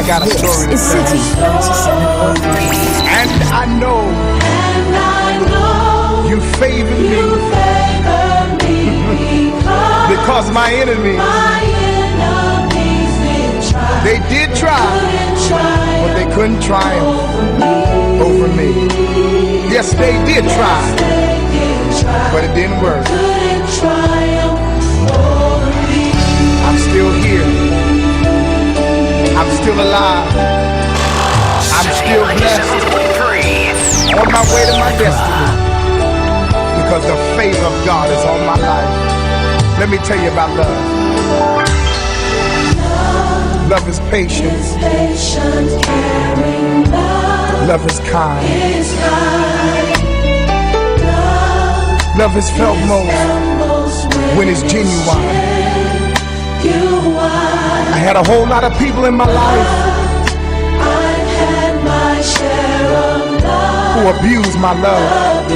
I got a story to It's Citi 97.3. And I know you favor me because my enemies they did try, but they couldn't triumph over me. Yes, they did try, but it didn't work. I'm still here. I'm still alive. I'm still blessed. On my way to my destiny. Because the favor of God is on my life. Let me tell you about love. Love is patient. Love is kind. Love is felt most when it's genuine. I had a whole lot of people in my life who abused my love.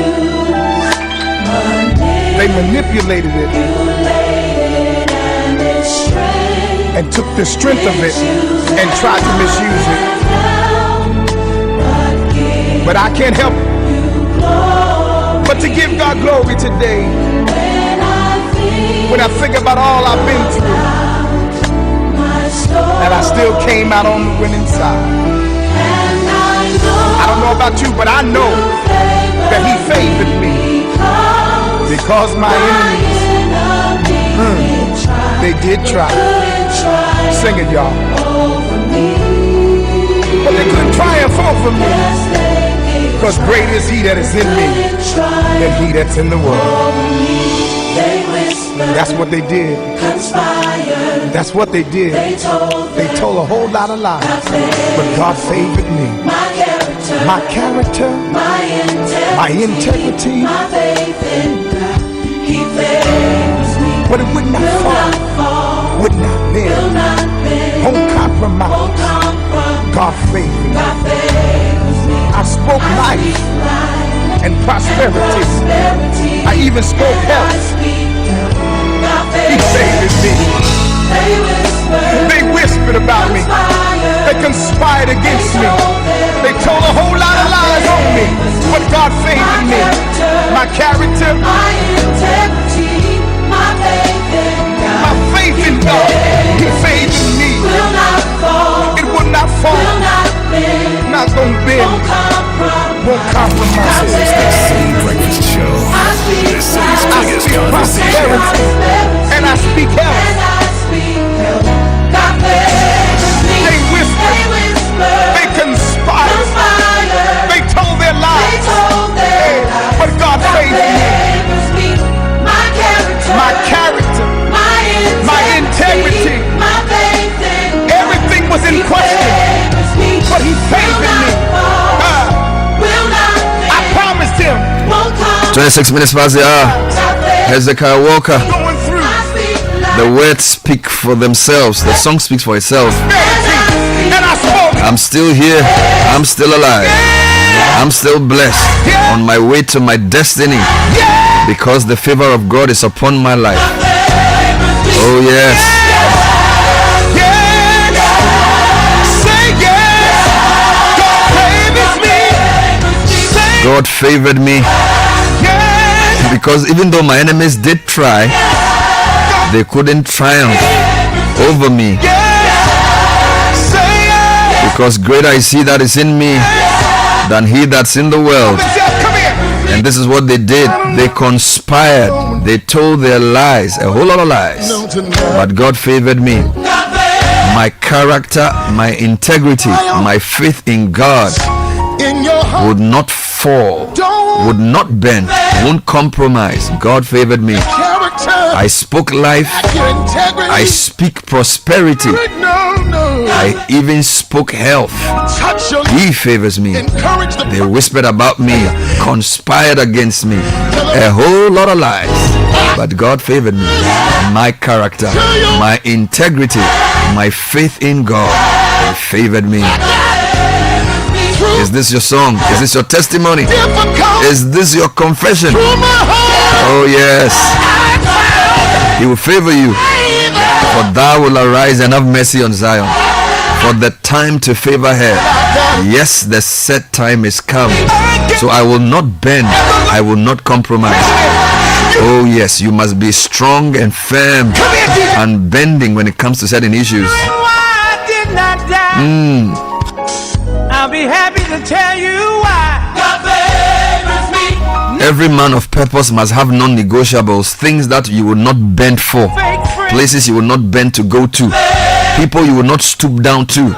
They manipulated it and took the strength of it and tried to misuse it. But I can't help but to give God glory today. When I think about all I've been through, and I still came out on the winning side. I don't know about you, but I know that He favored me because my enemies, they did try. Sing it, y'all. But they couldn't triumph over me because great is He that is in me than he that's in the world. That's what they did. That's what they did. They told a whole lot of lies. But God favored me. My character, my integrity, but it would not fall, would not bend, won't compromise. God favored me. I spoke life and prosperity. I even spoke health. He favored me. They whispered about me. They conspired against me. They told a whole lot of lies on me. But God favored me. My character, my integrity, my faith in God. He favored me. It will not fall. Not gonna bend. Won't compromise. This is the Citi Breakfast Show. The city's biggest conversation. And I speak health. They whispered. They conspired. They told their lies. But God favored me. My character. My integrity. Everything was in question. But He favored me. I promised Him. 26 minutes past the hour. Hezekiah Walker. The words speak for themselves. The song speaks for itself. I'm still here. I'm still alive. I'm still blessed. On my way to my destiny. Because the favor of God is upon my life. Oh yes. God favored me. Because even though my enemies did try, they couldn't triumph over me. Because greater is He that is in me than he that's in the world. And this is what they did. They conspired. They told their lies, a whole lot of lies. But God favored me. My character, my integrity, my faith in God would not fall, would not bend, won't compromise. God favored me. I spoke life. I speak prosperity. I even spoke health. He favors me. They whispered about me, conspired against me, a whole lot of lies. But God favored me. My character, my integrity, my faith in God, He favored me. Is this your song? Is this your testimony? Is this your confession? Oh yes. He will favor you. For thou will arise and have mercy on Zion. for the time to favor her. Yes, the set time is come. So I will not bend. I will not compromise. Oh yes, you must be strong and firm and bending when it comes to certain issues. I'll be happy to tell you why. God favors me. Every man of purpose must have non-negotiables, things that you will not bend for, places you will not bend to go to, people you will not stoop down to.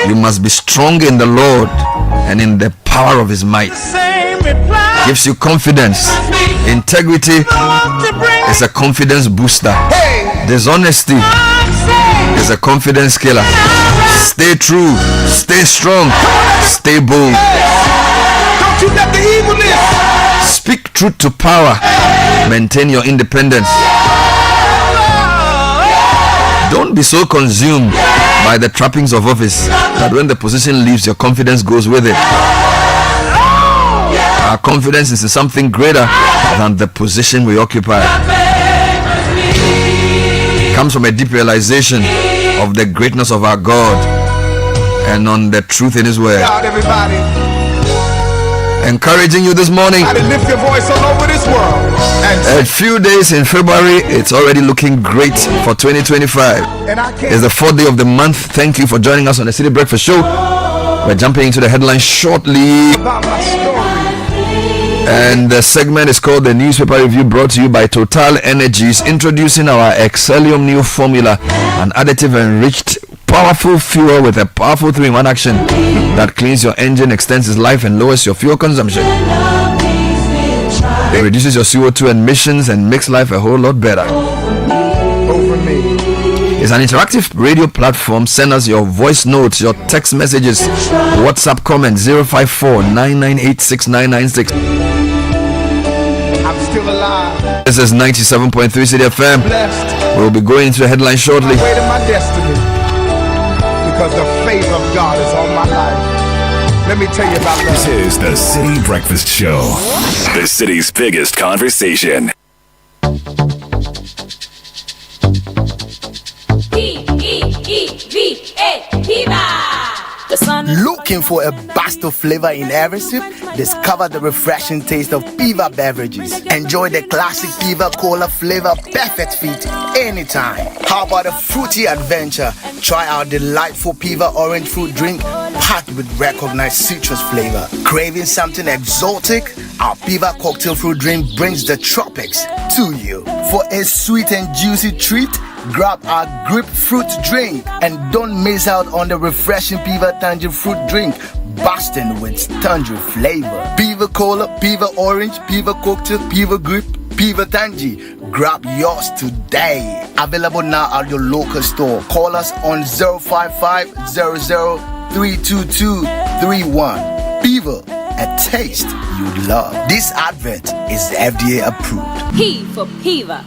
You must be strong in the Lord and in the power of his might. Gives you confidence. Integrity is a confidence booster. Dishonesty is a confidence killer. Stay true, stay strong, stay bold. Don't you let the evilness. Speak truth to power. Maintain your independence. Don't be so consumed by the trappings of office that when the position leaves, your confidence goes with it. Our confidence is in something greater than the position we occupy. It comes from a deep realization of the greatness of our God and on the truth in his word. Out, everybody. Encouraging you this morning. Lift your voice all over this world. A few days in February, it's already looking great for 2025. It's the 4th day of the month. Thank you for joining us on the Citi Breakfast Show. We're jumping into the headlines shortly. About my story. And the segment is called the Newspaper Review, brought to you by Total Energies, introducing our Excellium new formula, an additive enriched powerful fuel with a powerful 3-in-1 action that cleans your engine, extends its life, and lowers your fuel consumption. It reduces your CO2 emissions and makes life a whole lot better. Over me. It's an interactive radio platform. Send us your voice notes, your text messages, WhatsApp comments 054-998-6996. I'm still alive. This is 97.3 Citi FM. Blessed. We'll be going into the headline shortly. Way to my destiny. Because the favor of God is on my life. Let me tell you about that. This is the Citi Breakfast Show, the city's biggest conversation. Looking for a burst of flavor in every sip? Discover the refreshing taste of Piva beverages. Enjoy the classic Piva Cola flavor, perfect fit anytime. How about a fruity adventure? Try our delightful Piva orange fruit drink packed with recognized citrus flavor. Craving something exotic? Our Piva cocktail fruit drink brings the tropics to you. For a sweet and juicy treat, grab our grapefruit drink and don't miss out on the refreshing Piva Tangerine fruit drink, bursting with tangerine flavor. Piva Cola, Piva Orange, Piva Cocktail, Piva Grape, Piva Tangy. Grab yours today. Available now at your local store. Call us on 055-00-322-31. Piva, a taste you love. This advert is FDA approved. P for Piva.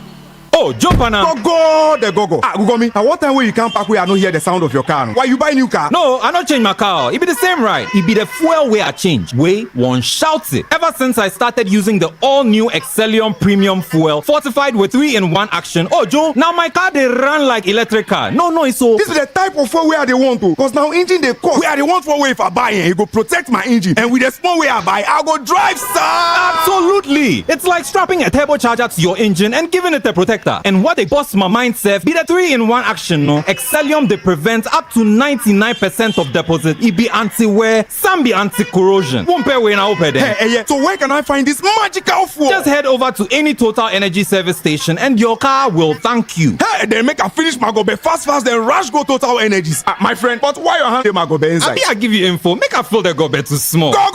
Oh, jump on now. Go, the go. Go me. At what time will you come back where I don't hear the sound of your car? Why you buy new car? No, I not change my car. It be the same ride. It be the fuel way I change. Way one shouts it. Ever since I started using the all-new Excellium Premium Fuel, fortified with 3-in-1 action. Oh, Joe, now my car they run like electric car. No, it's so. This is the type of fuel where they want to. Cause now engine they cost. Where they want for way if I buy it, it go protect my engine. And with the small way I buy, I go drive, sir. Absolutely. It's like strapping a turbocharger to your engine and giving it a protector. And what they bust my mind, Seth, be the 3-in-1 action, no? Excellium, they prevent up to 99% of deposit. It be anti-wear, some be anti-corrosion. Won't pay when I open them. Hey, so where can I find this magical fuel? Just head over to any Total Energy service station and your car will thank you. Hey, then make a finish my gobe fast, then rush go Total Energies. My friend, but why your hand my gobe inside? I give you info. Make a fill the gobe too small. Go.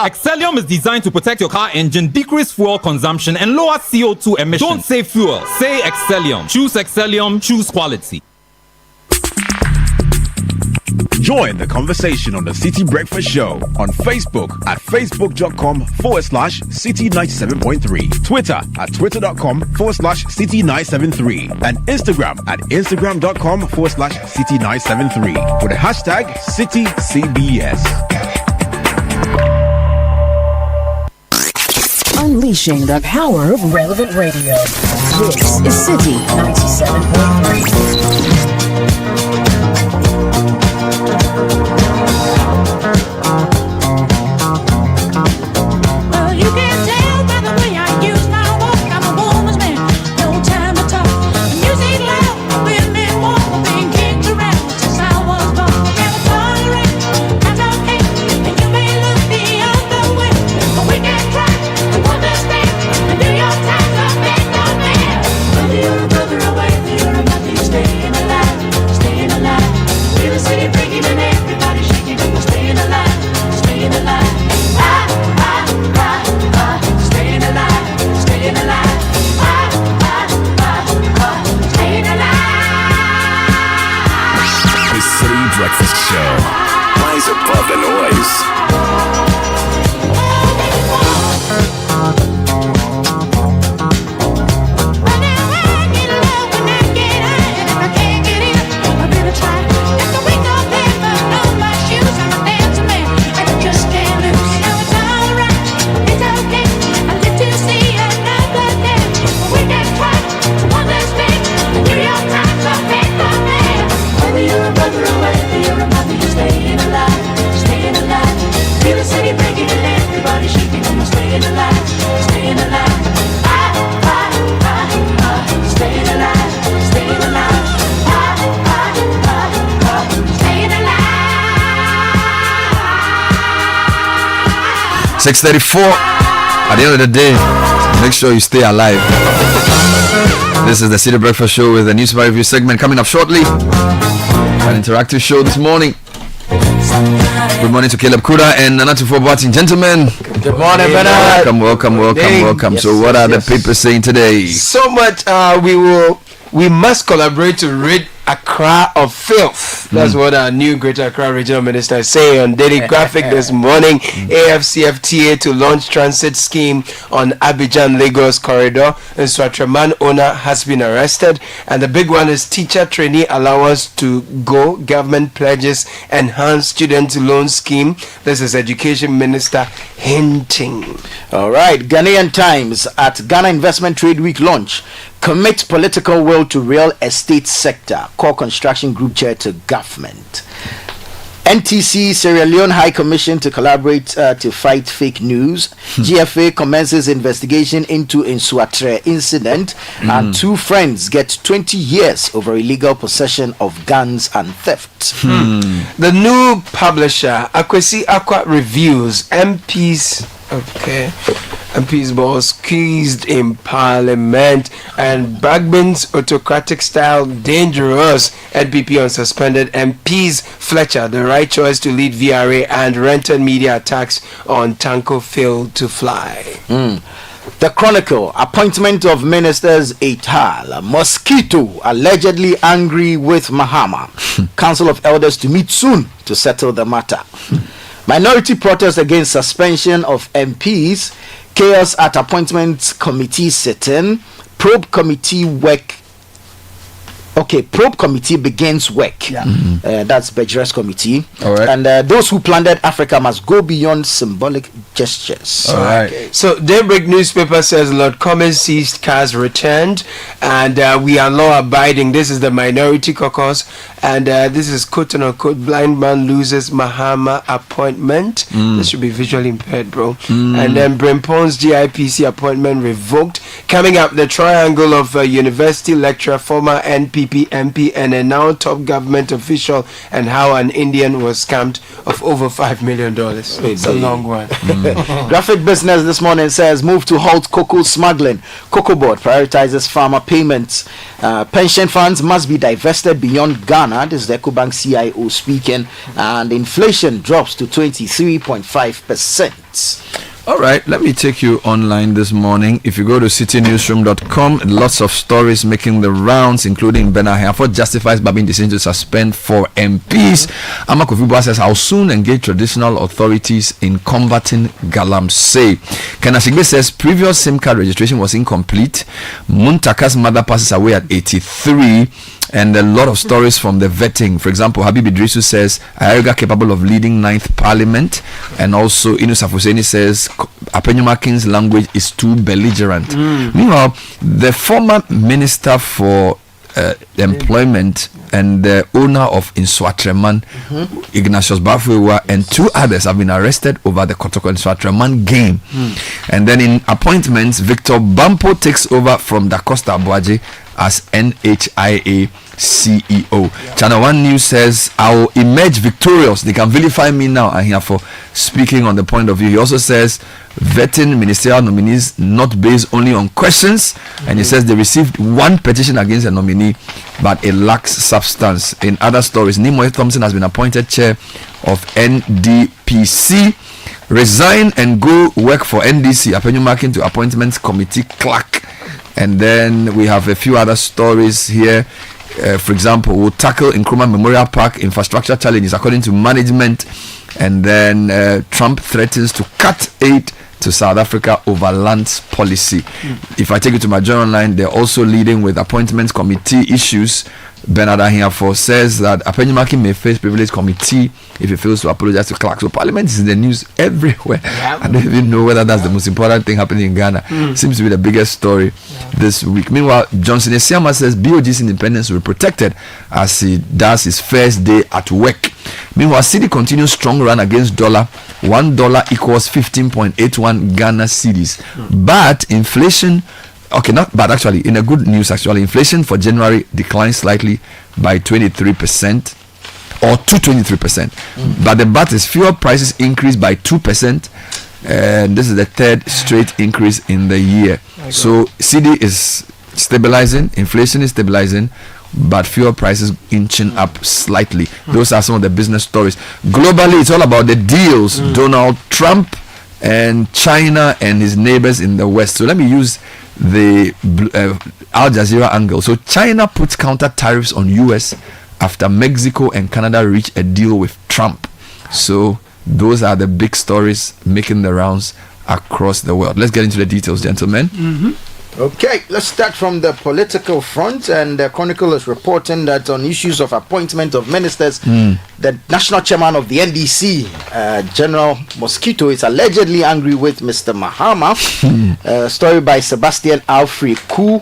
Excellium is designed to protect your car engine, decrease fuel consumption, and lower CO2 emissions. Don't say fuel, say Excellium. Choose Excellium, choose quality. Join the conversation on the Citi Breakfast Show on Facebook at facebook.com/Citi97.3, Twitter at twitter.com/Citi973, and Instagram at instagram.com/Citi973 with the hashtag CitiCBS. Unleashing the power of relevant radio. This is Citi 97.3. Breakfast Show. Rise above the noise. .34. At the end of the day, make sure you stay alive. This is the Citi Breakfast Show with the news review segment coming up shortly. An interactive show this morning. Good morning to Caleb Kuda and Nana Tufo. Gentlemen, good morning, Bernard. Welcome. Yes, so what are the papers saying today? So much we must collaborate to rid Accra of filth. That's what our new Greater Accra Regional Minister is saying on Daily Graphic this morning. AFCFTA to launch transit scheme on Abidjan Lagos corridor. And Swatraman owner has been arrested. And the big one is teacher trainee allowance to go. Government pledges enhanced student loan scheme. This is Education Minister hinting. All right, Ghanaian Times at Ghana Investment Trade Week launch. Commit political will to real estate sector. Core Construction Group Chair to government. NTC Sierra Leone High Commission to collaborate to fight fake news. GFA commences investigation into Nsuatre incident. And 2 friends get 20 years over illegal possession of guns and theft. The new publisher, Akwesi Akwa reviews MPs. Okay. MPs balls squeezed in Parliament, and Bagbin's autocratic style dangerous. NPP on suspended MPs. Fletcher, the right choice to lead VRA, and rented media attacks on Tanko failed to fly. The Chronicle, appointment of ministers Etal. Mosquito allegedly angry with Mahama. Council of Elders to meet soon to settle the matter. Minority protest against suspension of MPs. Chaos at appointments committee sitting. Probe committee work. Okay, probe committee begins work. That's Bejer's committee. All right. And those who plundered Africa must go beyond symbolic gestures. All right. Okay. So Daybreak newspaper says Lord Cummins seized cars returned, and we are law abiding. This is the Minority Caucus, and this is quote unquote blind man loses Mahama appointment. This should be visually impaired, bro. And then Brimpon's GIPC appointment revoked. Coming up, the triangle of university lecturer, former NPP MP, and a now top government official, and how an Indian was scammed of over $5 million. It's a long one. Graphic Business this morning says move to halt cocoa smuggling. Cocoa Board prioritizes farmer payments. Pension funds must be divested beyond Ghana. This is the EcoBank CIO speaking. And inflation drops to 23.5%. All right, let me take you online this morning. If you go to citinewsroom.com, lots of stories making the rounds, including Bernard Herford justifies Babin decision to suspend 4 MPs. Amakovibu says, I'll soon engage traditional authorities in combating galamsey. Kenashigbe says, previous SIM card registration was incomplete. Muntaka's mother passes away at 83. And a lot of stories from the vetting. For example, Habib Idrisu says Ayerga capable of leading 9th Parliament, and also Inu Safuseni says Apenyuma King's language is too belligerent. Meanwhile, the former Minister for Employment and the owner of Inswatreman, Ignatius Bafuewa, and 2 others have been arrested over the Kotoko Inswatreman game. And then in appointments, Victor Bampo takes over from Da Costa Abuaji as NHIA CEO. Channel 1 News says, I'll emerge victorious. They can vilify me now. I'm here for speaking on the point of view. He also says, vetting ministerial nominees not based only on questions. And he says they received 1 petition against a nominee, but it lacks substance. In other stories, Nimoy Thompson has been appointed chair of NDPC. Resign and go work for NDC. Apenyumakin to appointments committee clerk. And then we have a few other stories here. for example, will tackle Nkrumah Memorial Park infrastructure challenges according to management. And then Trump threatens to cut aid to South Africa over lands policy. If I take you to my journal line, they're also leading with appointments committee issues. Bernard Ahiafo says that Apenyemaki may face privilege committee if he fails to apologize to Clark. So Parliament is in the news everywhere. I don't even know whether that's the most important thing happening in Ghana. Seems to be the biggest story this week. Meanwhile, Johnson Esiama says BOG's independence will be protected as he does his first day at work. Meanwhile, Citi continues strong run against dollar. $1 equals 15.81 Ghana cedis. But inflation, okay, not bad actually. In a good news, actually, inflation for January declined slightly by 23% or to 23%. But the bad is fuel prices increased by 2%. And this is the third straight increase in the year. So CD is stabilizing, inflation is stabilizing, but fuel prices inching up slightly. Those are some of the business stories. Globally, it's all about the deals. Donald Trump and China and his neighbors in the West. So let me use the Al Jazeera angle. So China puts counter tariffs on US after Mexico and Canada reach a deal with Trump. So those are the big stories making the rounds across the world. Let's get into the details, gentlemen. Okay, let's start from the political front. And the Chronicle is reporting that on issues of appointment of ministers, the national chairman of the NDC, General Mosquito, is allegedly angry with Mr. Mahama. Story by Sebastian Alfred Koo.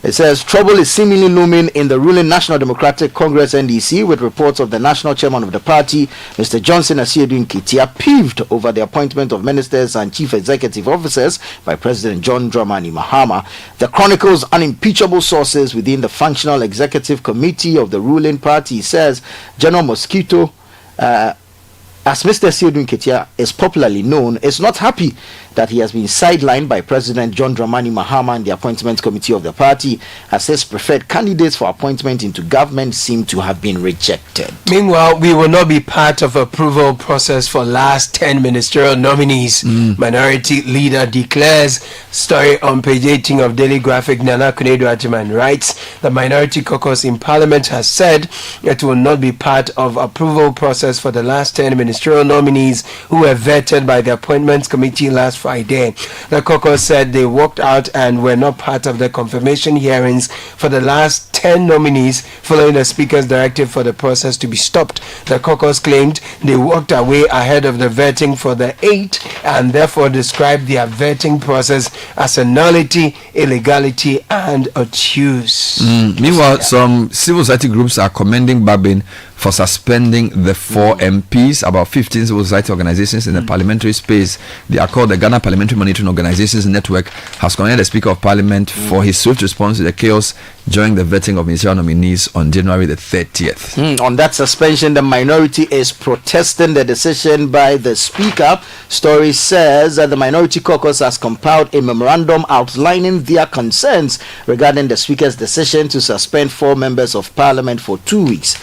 It says trouble is seemingly looming in the ruling National Democratic Congress NDC, with reports of the national chairman of the party, Mr. Johnson Asiedu Nketia, peeved over the appointment of ministers and chief executive officers by President John Dramani Mahama. The Chronicle's unimpeachable sources within the functional executive committee of the ruling party says General Mosquito, as Mr. Asiedu Nketia is popularly known, is not happy that he has been sidelined by President John Dramani Mahama and the appointment committee of the party, as his preferred candidates for appointment into government seem to have been rejected. Meanwhile, we will not be part of approval process for last 10 ministerial nominees. Minority leader declares. Story on page 18 of Daily Graphic. Nana Kunedu Ajiman writes, the Minority Caucus in Parliament has said it will not be part of approval process for the last 10 ministerial nominees who were vetted by the appointments committee last Friday. The caucus said they walked out and were not part of the confirmation hearings for the last 10 nominees following the Speaker's directive for the process to be stopped. The caucus claimed they walked away ahead of the vetting for the 8 and therefore described their vetting process as a nullity, illegality, and obtuse. Meanwhile, some civil society groups are commending Babin for suspending the 4 MPs, about 15 civil society organizations in the parliamentary space. They are called the Ghana Parliamentary Monitoring Organizations Network, has commended the Speaker of Parliament for his swift response to the chaos during the vetting of ministerial nominees on January the 30th. On that suspension, the minority is protesting the decision by the Speaker. Story says that the Minority Caucus has compiled a memorandum outlining their concerns regarding the Speaker's decision to suspend 4 members of Parliament for 2 weeks.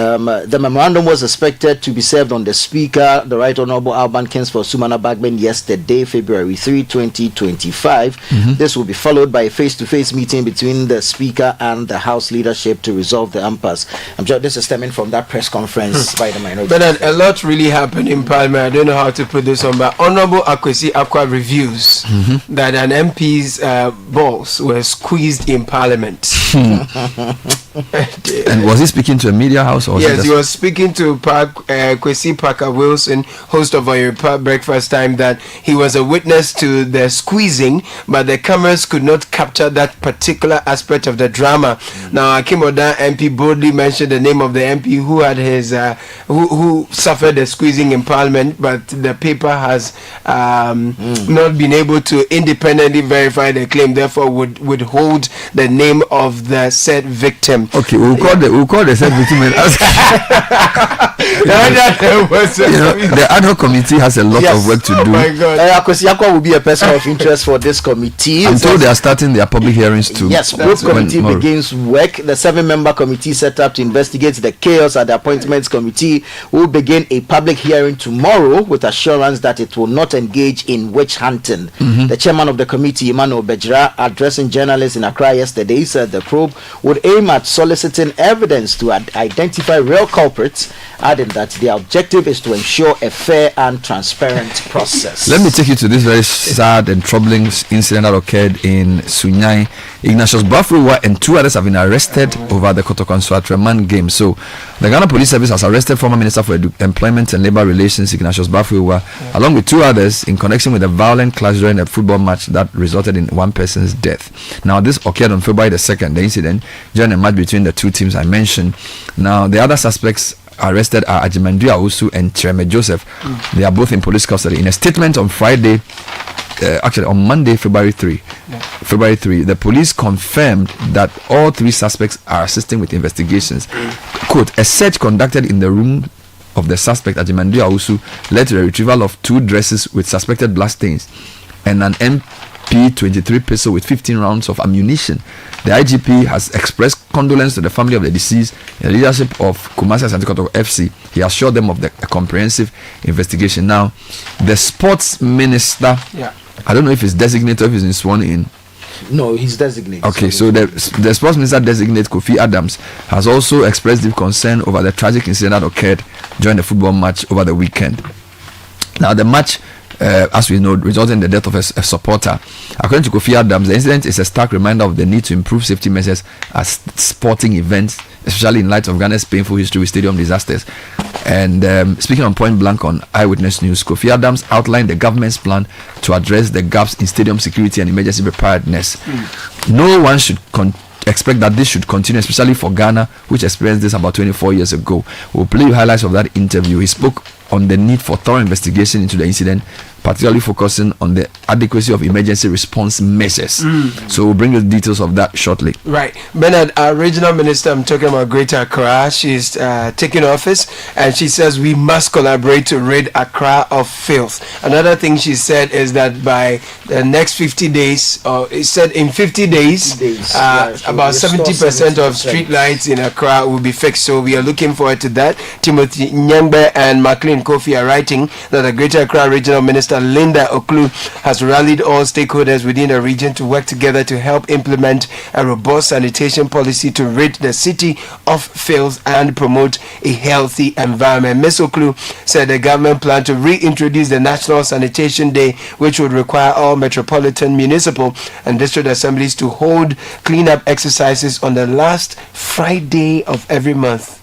The memorandum was expected to be served on the Speaker, the Right Honourable Alban Kingsford Sumana Bagman, yesterday, February 3, 2025. This will be followed by a face-to-face meeting between the Speaker and the House leadership to resolve the impasse. I'm sure this is stemming from that press conference by the minority. But a lot really happened in Parliament. I don't know how to put this on, but Honourable Akwesi Akwa reviews that an MP's balls were squeezed in Parliament. And was he speaking to a media house? Or yes, he was speaking to Kwesi Parker Wilson, host of our Breakfast Time, that he was a witness to the squeezing, but the cameras could not capture that particular aspect of the drama. Now, Akimoda MP boldly mentioned the name of the MP who had his who suffered the squeezing in Parliament, but the paper has not been able to independently verify the claim, therefore would withhold the name of the said victim. Okay, we'll call the said victim and ask. The ad hoc committee has a lot of work to do. Oh my God. Yakwa will be a person of interest for this committee. I'm told they are starting their public hearings too. Yes, group committee begins work. The 7-member committee set up to investigate the chaos at the appointments committee will begin a public hearing tomorrow with assurance that it will not engage in witch hunting. The chairman of the committee, Emmanuel Bejra, addressing journalists in Accra yesterday, said the probe would aim at soliciting evidence to identify real culprits, adding that the objective is to ensure a fair and transparent process. Let me take you to this very sad and troubling incident that occurred in Sunyai. Ignatius Bafruwa and 2 others have been arrested over the Kotokonswa-Treman game. So the Ghana Police Service has arrested former Minister for Employment and Labour Relations Ignatius Bafruwa along with 2 others in connection with a violent clash during a football match that resulted in 1 person's death. Now this occurred on February the 2nd, the incident during a match between the 2 teams I mentioned. Now the other suspects arrested are Ajimandu Ausu and Chereme Joseph. They are both in police custody. In a statement on Friday, on Monday, February 3, the police confirmed that all 3 suspects are assisting with investigations. Quote, a search conducted in the room of the suspect, Ajimandu Ausu, led to the retrieval of 2 dresses with suspected blood stains and an MP23 pistol with 15 rounds of ammunition. The IGP has expressed condolence to the family of the deceased in the leadership of Kumasi Asante FC. He assured them of a comprehensive investigation. Now, the sports minister, I don't know if he's designated or if he's sworn in. No, he's designated. Okay, so the sports minister designate Kofi Adams has also expressed deep concern over the tragic incident that occurred during the football match over the weekend. Now, the match, as we know, resulted in the death of a supporter. According to Kofi Adams, the incident is a stark reminder of the need to improve safety measures at sporting events, especially in light of Ghana's painful history with stadium disasters. And speaking on point blank on Eyewitness News, Kofi Adams outlined the government's plan to address the gaps in stadium security and emergency preparedness. No one should expect that this should continue, especially for Ghana, which experienced this about 24 years ago. We'll play you highlights of that interview. He spoke on the need for thorough investigation into the incident, particularly focusing on the adequacy of emergency response measures. So we'll bring you the details of that shortly. Right. Bernard, our regional minister, I'm talking about Greater Accra, she's taking office and she says we must collaborate to rid Accra of filth. Another thing she said is that by the next 50 days, it said in 50 days, about 70% of street lights in Accra will be fixed. So we are looking forward to that. Timothy Nyangbe and McLean Kofi are writing that the Greater Accra regional minister Linda Oklu has rallied all stakeholders within the region to work together to help implement a robust sanitation policy to rid the city of filth and promote a healthy environment. Ms. Oklu said the government planned to reintroduce the National Sanitation Day, which would require all metropolitan, municipal and district assemblies to hold cleanup exercises on the last Friday of every month.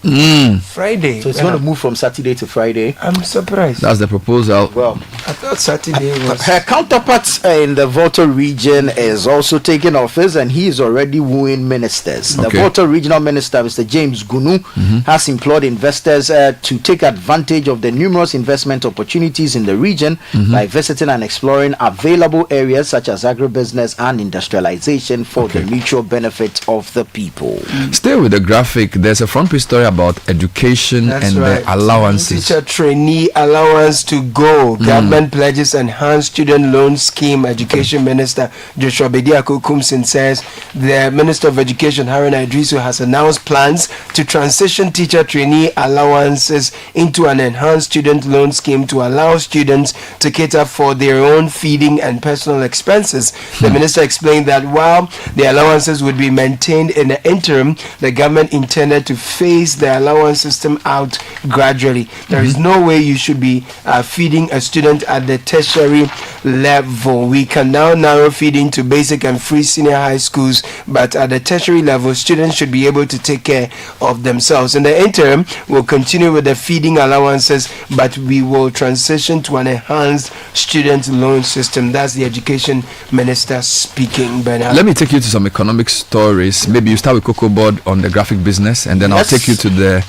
Friday. So it's going to move from Saturday to Friday. I'm surprised. That's the proposal. Well, I thought Saturday was... Her counterpart in the Volta region is also taking office and he is already wooing ministers. The Volta regional minister, Mr. James Gunu, has implored investors to take advantage of the numerous investment opportunities in the region by visiting and exploring available areas such as agribusiness and industrialization for the mutual benefit of the people. Stay with the graphic. There's a front page story about education the allowances. Teacher trainee allowance to go. Government pledges enhanced student loan scheme. Education Minister Joshua Bediako Kumsin says the Minister of Education Haruna Idrisu has announced plans to transition teacher trainee allowances into an enhanced student loan scheme to allow students to cater for their own feeding and personal expenses. The minister explained that while the allowances would be maintained in the interim, the government intended to phase the allowance system out gradually. There is no way you should be feeding a student at the tertiary level. We can now narrow feeding to basic and free senior high schools, but at the tertiary level, students should be able to take care of themselves. In the interim, we'll continue with the feeding allowances, but we will transition to an enhanced student loan system. That's the Education Minister speaking, Bernard. Let me take you to some economic stories. Maybe you start with Cocoa Board on the graphic business, and then I'll take you to the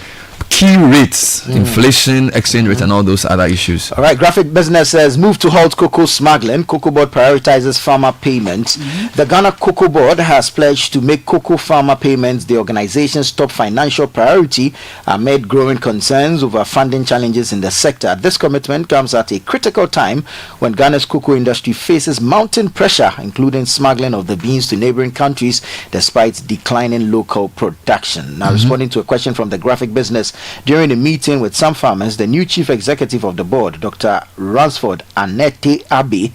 key rates, inflation, exchange rate, and all those other issues. All right, Graphic Business says move to halt cocoa smuggling. Cocoa Board prioritizes farmer payments. The Ghana Cocoa Board has pledged to make cocoa farmer payments the organization's top financial priority amid growing concerns over funding challenges in the sector. This commitment comes at a critical time when Ghana's cocoa industry faces mounting pressure, including smuggling of the beans to neighboring countries despite declining local production. Now, responding to a question from the Graphic Business during a meeting with some farmers, the new chief executive of the board, Dr. Ransford Anette Abbey,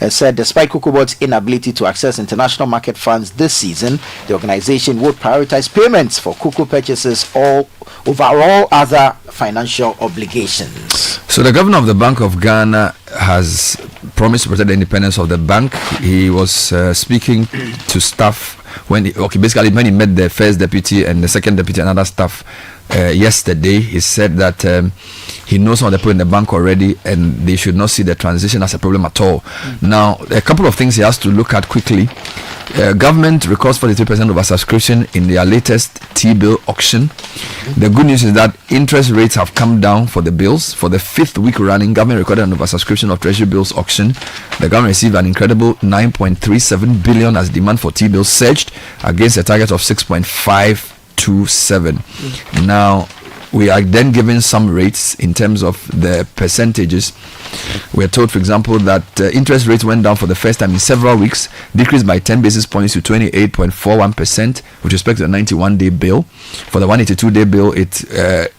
said despite Cocoa Board's inability to access international market funds this season, the organization would prioritize payments for cocoa purchases over all other financial obligations. So the governor of the Bank of Ghana has promised to protect the independence of the bank. He was speaking to staff when he met the first deputy and the second deputy and other staff yesterday. He said that he knows some of the people in the bank already and they should not see the transition as a problem at all. Now, a couple of things he has to look at quickly. Government records 43% over subscription in their latest T-bill auction. The good news is that interest rates have come down for the bills. For the 5th week running, government recorded an oversubscription of treasury bills auction. The government received an incredible 9.37 billion as demand for T-bills surged against a target of 6.527. Now, we are then given some rates in terms of the percentages. We're told, for example, that interest rates went down for the first time in several weeks, decreased by 10 basis points to 28.41% with respect to the 91-day bill. For the 182-day bill, the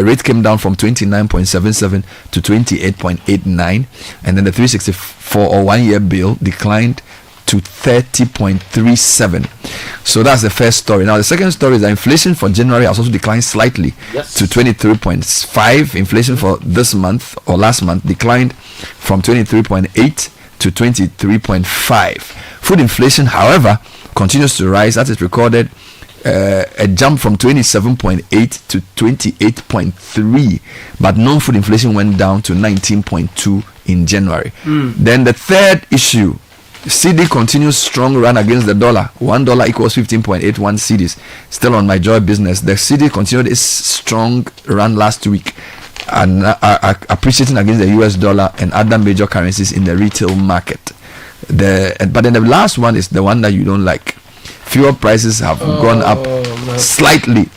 rate came down from 29.77 to 28.89, and then the 364 or 1-year bill declined to 30.37. So that's the first story. Now the second story is that inflation for January has also declined slightly to 23.5. Inflation for this month or last month declined from 23.8 to 23.5. Food inflation, however, continues to rise. That is recorded a jump from 27.8 to 28.3, but non-food inflation went down to 19.2 in January. Then the third issue, CD continues strong run against the dollar. $1 equals 15.81 CDs. Still on my joy business. The CD continued its strong run last week and appreciating against the US dollar and other major currencies in the retail market. But then the last one is the one that you don't like. Fuel prices have gone up slightly,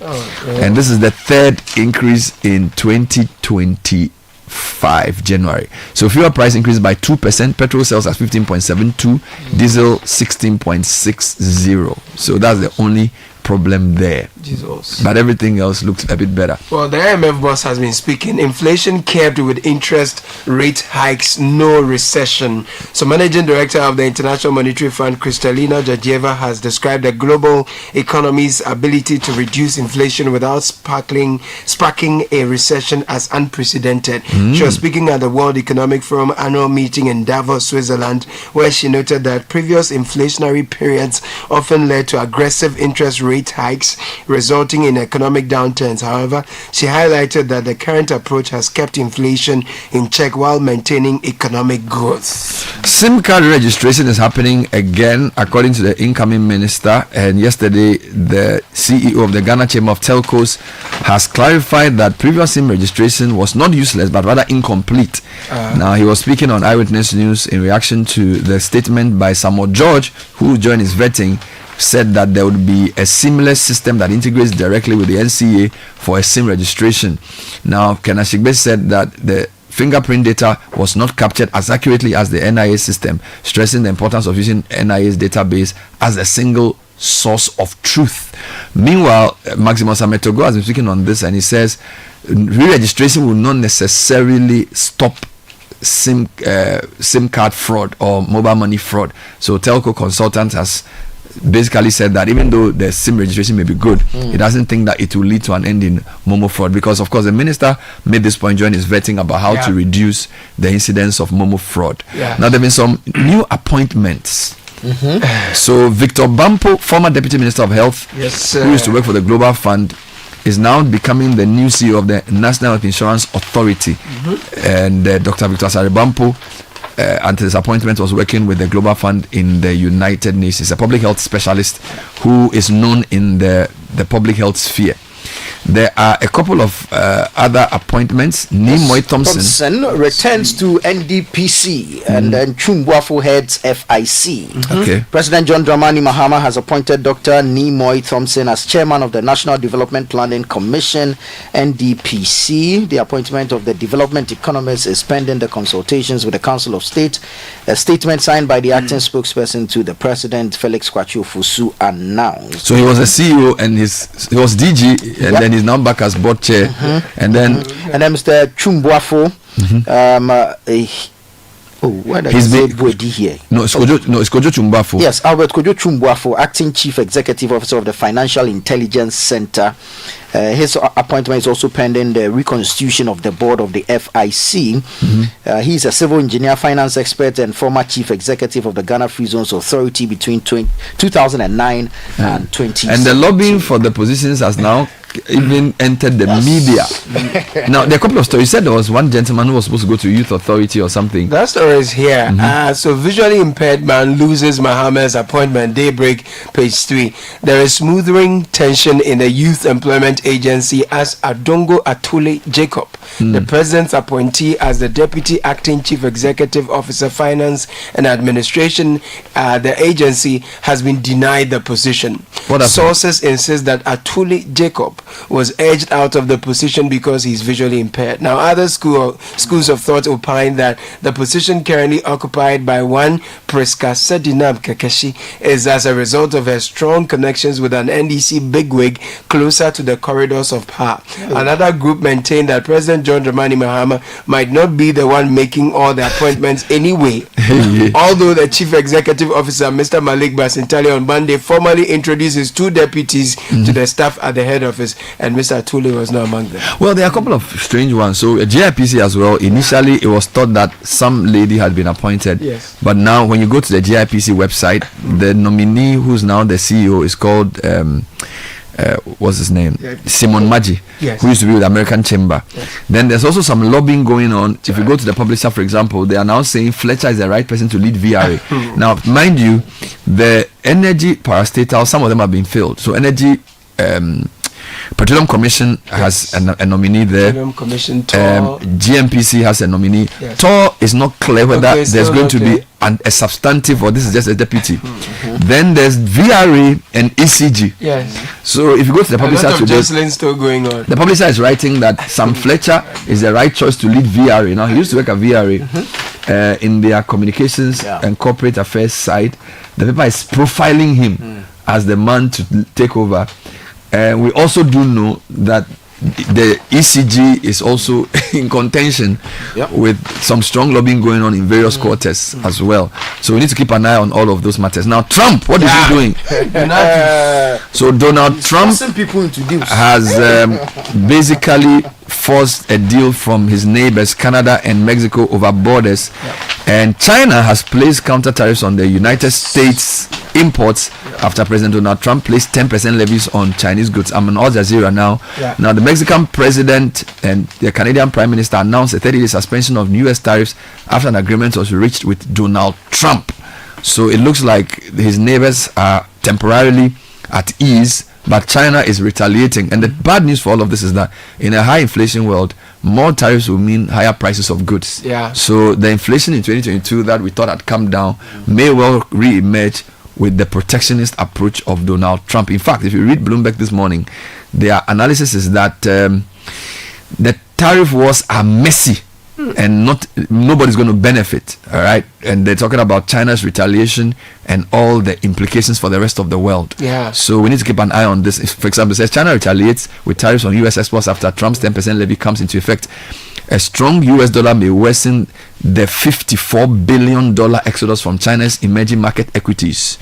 and this is the third increase in 2025 January. So fuel price increased by 2%. Petrol sells at 15.72, diesel 16.60. So that's the only problem there. Jesus. But everything else looks a bit better. Well, the IMF boss has been speaking. Inflation kept with interest rate hikes, no recession. So Managing Director of the International Monetary Fund, Kristalina Georgieva, has described the global economy's ability to reduce inflation without sparking a recession as unprecedented. She was speaking at the World Economic Forum annual meeting in Davos, Switzerland, where she noted that previous inflationary periods often led to aggressive interest rate hikes, resulting in economic downturns. However, she highlighted that the current approach has kept inflation in check while maintaining economic growth. SIM card registration is happening again, according to the incoming minister. And yesterday, the CEO of the Ghana Chamber of Telcos has clarified that previous SIM registration was not useless, but rather incomplete. Now, he was speaking on Eyewitness News in reaction to the statement by Samuel George, who joined his vetting, said that there would be a seamless system that integrates directly with the NCA for a SIM registration. Now, Kenashigbe said that the fingerprint data was not captured as accurately as the NIA system, stressing the importance of using NIA's database as a single source of truth. Meanwhile, Maximus Ametogo has been speaking on this, and he says re-registration will not necessarily stop SIM card fraud or mobile money fraud. So Telco Consultant has basically said that even though the SIM registration may be good, he doesn't think that it will lead to an end in Momo fraud, because of course the minister made this point during his vetting about how to reduce the incidence of Momo fraud. Now there have been some new appointments. So Victor Bampo, former Deputy Minister of Health, who used to work for the Global Fund, is now becoming the new CEO of the National Health Insurance Authority. And Dr. Victor Asare-Bampo, until his appointment, was working with the Global Fund in the United Nations. A public health specialist who is known in the public health sphere. There are a couple of other appointments. Nimoy Thompson returns to NDPC, and then Chumbuafo heads FIC. Okay. President John Dramani Mahama has appointed Dr. Nimoy Thompson as chairman of the National Development Planning Commission, NDPC. The appointment of the development economist is pending the consultations with the Council of State. A statement signed by the acting spokesperson to the president, Felix Kwachu Fusu, announced. So he was a CEO and he was DG, and then he's now back as board chair, and then Mr. Chumbuafo. Where does here? No, it's Kojo Chumbuafo. Yes, Albert Kojo Chumbuafo, acting chief executive officer of the Financial Intelligence Center. His appointment is also pending the reconstitution of the board of the FIC. He's a civil engineer, finance expert, and former chief executive of the Ghana Free Zones Authority between 2009 and 20. And the lobbying for the positions has now even entered the media. Now, there are a couple of stories. You said there was one gentleman who was supposed to go to Youth Authority or something. That story is here. So, visually impaired man loses Mahama's appointment. Daybreak, page 3. There is smoothing tension in the Youth Employment Agency as Adongo Atule Jacob, the president's appointee as the deputy acting chief executive officer, finance and administration. The agency has been denied the position. Sources insist that Atule Jacob was edged out of the position because he's visually impaired. Now, other schools of thought opine that the position currently occupied by one Priska Sedinab Kekeshi is as a result of her strong connections with an NDC bigwig closer to the corridors of power. Another group maintained that President John Dramani Mahama might not be the one making all the appointments anyway. Although the chief executive officer, Mr. Malik Basintali, on Monday formally introduced his two deputies to the staff at the head office, and Mr. Atule was not among them. Well, there are a couple of strange ones. So GIPC as well, initially it was thought that some lady had been appointed. Yes. But now when you go to the GIPC website, the nominee who's now the CEO is called what's his name? Simon Maji, who used to be with the American Chamber. Then there's also some lobbying going on. If you go to the publisher, for example, they are now saying Fletcher is the right person to lead VRA. Now, mind you, the energy parastatal, some of them have been filled. So energy Petroleum Commission has a nominee there. Petroleum Commission, TOR. GMPC has a nominee. TOR is not clear whether there's going to be a substantive or this is just a deputy. Then there's VRA and ECG. Yes. So if you go to the publisher today, still going on. The publisher is writing that Sam Fletcher is the right choice to lead VRA. Now, he used to work at VRA in their communications and corporate affairs side. The paper is profiling him as the man to take over. We also do know that the ECG is also in contention with some strong lobbying going on in various quarters as well. So we need to keep an eye on all of those matters. Now, Trump, what is he doing? So Donald Trump has basically forced a deal from his neighbors, Canada and Mexico, over borders. And China has placed counter tariffs on the United States imports after President Donald Trump placed 10% levies on Chinese goods. I'm on Al Jazeera now. Now, the Mexican president and the Canadian prime minister announced a 30-day suspension of US tariffs after an agreement was reached with Donald Trump. So it looks like his neighbors are temporarily at ease, but China is retaliating. And the bad news for all of this is that in a high inflation world, more tariffs will mean higher prices of goods. So the inflation in 2022 that we thought had come down may well re-emerge with the protectionist approach of Donald Trump. In fact, if you read Bloomberg this morning, their analysis is that the tariff wars are messy and nobody's going to benefit. All right, and they're talking about China's retaliation and all the implications for the rest of the world. So we need to keep an eye on this. If, for example, it says China retaliates with tariffs on US exports after Trump's 10% levy comes into effect. A strong US dollar may worsen the $54 billion exodus from China's emerging market equities.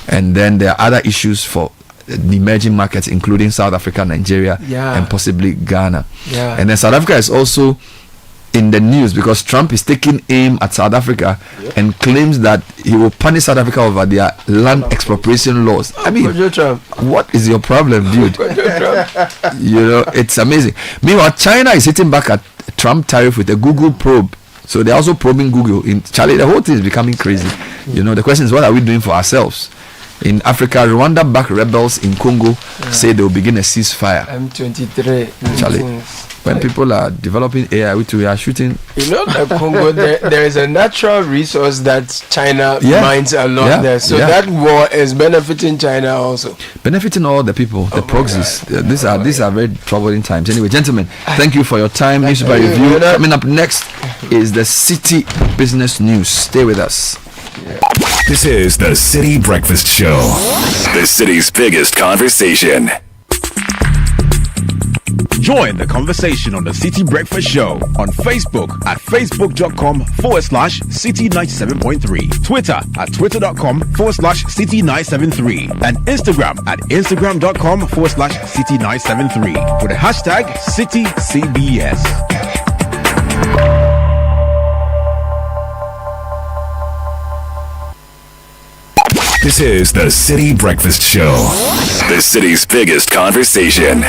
And then there are other issues for the emerging markets, including South Africa, Nigeria, and possibly Ghana. And then South Africa is also in the news because Trump is taking aim at South Africa and claims that he will punish South Africa over their land expropriation laws. I mean, what is your problem, dude? You know, it's amazing. Meanwhile, China is hitting back at Trump tariff with a Google probe. So they're also probing Google. In Charlie, the whole thing is becoming crazy. You know, the question is, what are we doing for ourselves? In Africa, Rwanda-backed rebels in Congo say they will begin a ceasefire. M23. Charlie, when people are developing AI, we are shooting. You know, the Congo, there is a natural resource that China mines a lot there. So that war is benefiting China also. Benefiting all the people, the proxies. These are very troubling times. Anyway, gentlemen, thank you for your time. Newspaper review. Coming up next is the Citi Business News. Stay with us. This is the Citi Breakfast Show, the city's biggest conversation. Join the conversation on the Citi Breakfast Show on Facebook at facebook.com/Citi97.3, Twitter at twitter.com/Citi973, and Instagram at instagram.com/Citi973 with the hashtag CitiCBS. This is the Citi Breakfast Show, the city's biggest conversation.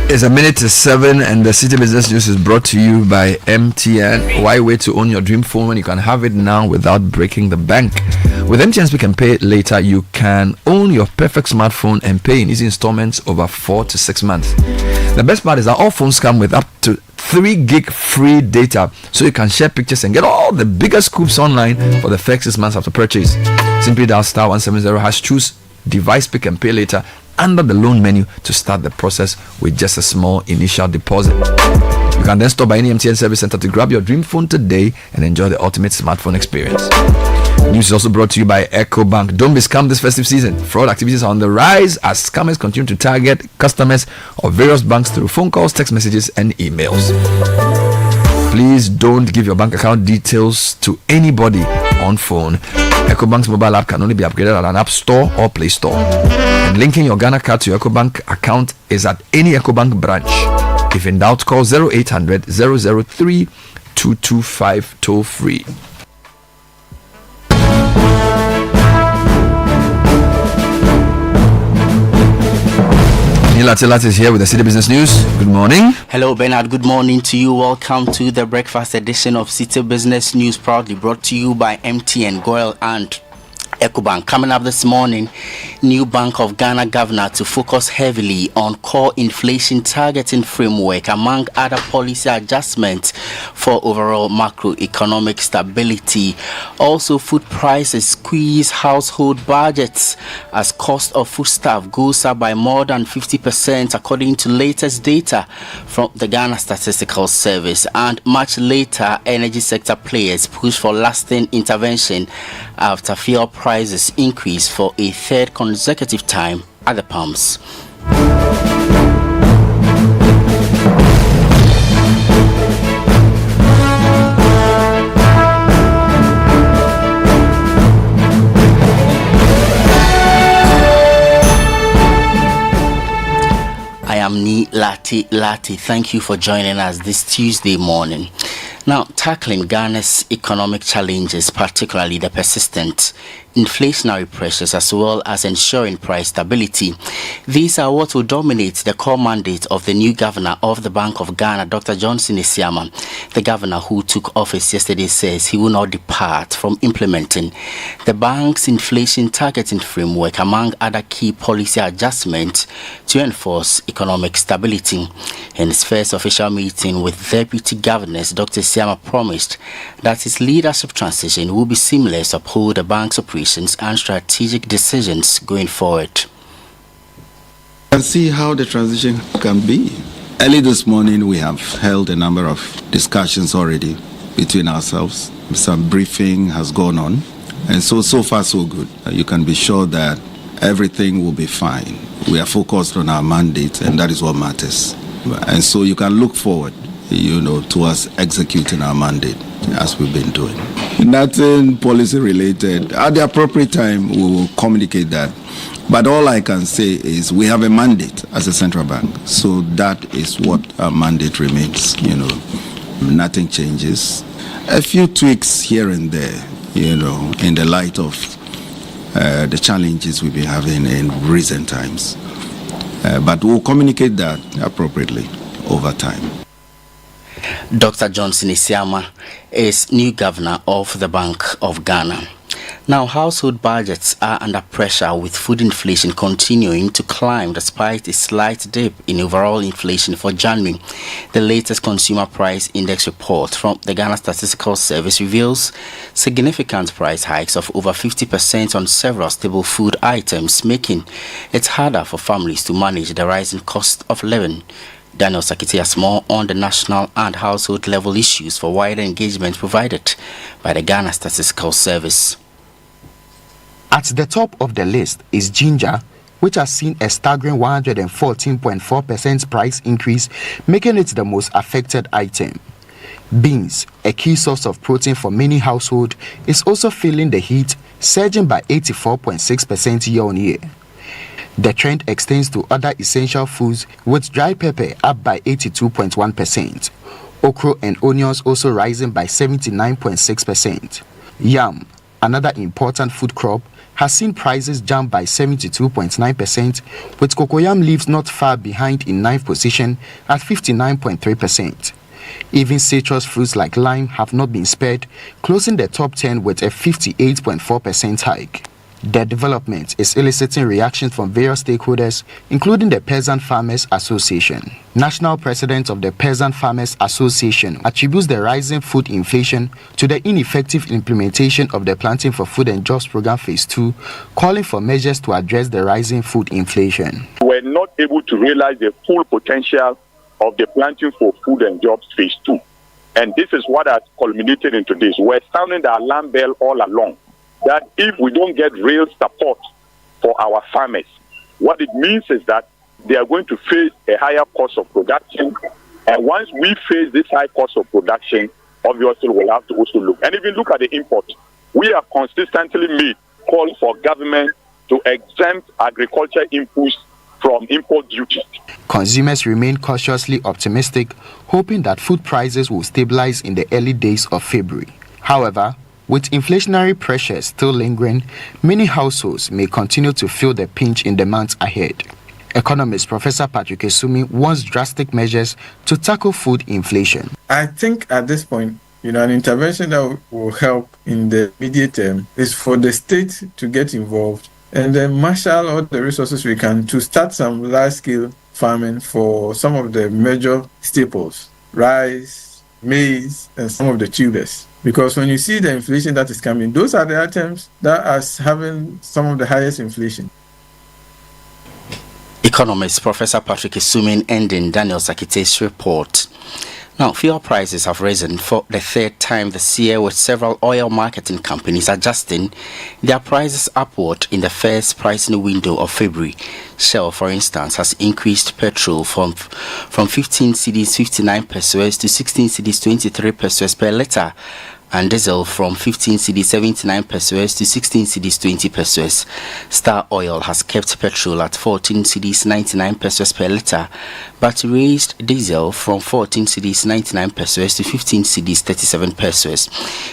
It's 7:07 and the Citi Business News is brought to you by MTN. Why wait to own your dream phone when you can have it now without breaking the bank? With MTN Speak and Pay Later, you can own your perfect smartphone and pay in easy installments over 4 to 6 months. The best part is that all phones come with up to 3 gig free data, so you can share pictures and get all the biggest scoops online for the first 6 months after purchase. Simply dial *170#, choose device pick and pay later under the loan menu to start the process with just a small initial deposit. You can then stop by any MTN service center to grab your dream phone today and enjoy the ultimate smartphone experience. News is also brought to you by EcoBank. Don't be scammed this festive season. Fraud activities are on the rise as scammers continue to target customers of various banks through phone calls, text messages, and emails. Please don't give your bank account details to anybody on phone. EcoBank's mobile app can only be upgraded at an app store or play store. And linking your Ghana card to your EcoBank account is at any EcoBank branch. If in doubt, call 0800 003 225 toll free. Lat is here with the Citi Business News. Good morning. Hello, Bernard. Good morning to you. Welcome to the breakfast edition of Citi Business News, proudly brought to you by MTN, Goyle, and EcoBank. Coming up this morning, new Bank of Ghana governor to focus heavily on core inflation targeting framework, among other policy adjustments for overall macroeconomic stability. Also, food prices squeeze household budgets as cost of foodstuff goes up by more than 50% according to latest data from the Ghana Statistical Service. And much later, energy sector players push for lasting intervention after fuel prices increase for a third consecutive time at the pumps. I am Ni Lati. Thank you for joining us this Tuesday morning. Now, tackling Ghana's economic challenges, particularly the persistent inflationary pressures as well as ensuring price stability. These are what will dominate the core mandate of the new governor of the Bank of Ghana, Dr. Johnson Isiama. The governor who took office yesterday says he will not depart from implementing the bank's inflation targeting framework, among other key policy adjustments to enforce economic stability. In his first official meeting with deputy governors, Dr. Isiama promised that his leadership transition will be seamless, uphold the bank's operations and strategic decisions going forward. And see how the transition can be. Early this morning, we have held a number of discussions already between ourselves. Some briefing has gone on, and so far so good. You can be sure that everything will be fine. We are focused on our mandate, and that is what matters. And so you can look forward, to us executing our mandate as we've been doing. Nothing policy related. At the appropriate time, we will communicate that. But all I can say is we have a mandate as a central bank. So that is what our mandate remains. Nothing changes. A few tweaks here and there, in the light of the challenges we've been having in recent times. But we'll communicate that appropriately over time. Dr. Johnson Isiama is new governor of the Bank of Ghana. Now, household budgets are under pressure with food inflation continuing to climb despite a slight dip in overall inflation for January. The latest consumer price index report from the Ghana Statistical Service reveals significant price hikes of over 50% on several staple food items, making it harder for families to manage the rising cost of living. Daniel Sakiti has more on the national and household level issues for wider engagement provided by the Ghana Statistical Service. At the top of the list is ginger, which has seen a staggering 114.4% price increase, making it the most affected item. Beans, a key source of protein for many households, is also feeling the heat, surging by 84.6% year-on-year. The trend extends to other essential foods, with dry pepper up by 82.1%. Okra and onions also rising by 79.6%. Yam, another important food crop, has seen prices jump by 72.9%, with cocoyam leaves not far behind in 9th position at 59.3%. Even citrus fruits like lime have not been spared, closing the top 10 with a 58.4% hike. The development is eliciting reactions from various stakeholders, including the Peasant Farmers Association. National President of the Peasant Farmers Association attributes the rising food inflation to the ineffective implementation of the Planting for Food and Jobs Program Phase 2, calling for measures to address the rising food inflation. We're not able to realize the full potential of the Planting for Food and Jobs Phase 2. And this is what has culminated into this. We're sounding the alarm bell all along, that if we don't get real support for our farmers, what it means is that they are going to face a higher cost of production. And once we face this high cost of production, obviously we'll have to also look. And even look at the import. We have consistently made calls for government to exempt agriculture inputs from import duties. Consumers remain cautiously optimistic, hoping that food prices will stabilize in the early days of February. However, with inflationary pressures still lingering, many households may continue to feel the pinch in the months ahead. Economist Professor Patrick Esumi wants drastic measures to tackle food inflation. I think at this point, an intervention that will help in the immediate term is for the state to get involved and then marshal all the resources we can to start some large-scale farming for some of the major staples, rice, maize, and some of the tubers. Because when you see the inflation that is coming, those are the items that are having some of the highest inflation. Economist Professor Patrick Esumi ending Daniel Sakite's report. Now, fuel prices have risen for the third time this year, with several oil marketing companies adjusting their prices upward in the first pricing window of February. Shell, for instance, has increased petrol from 15 cedis 59 pesos to 16 cedis 23 pesos per litre, and diesel from 15 cedis 79 pesos to 16 cedis 20 pesos. Star Oil has kept petrol at 14 cedis 99 pesos per litre, but raised diesel from 14 cedis 99 pesos to 15 cedis 37 pesos.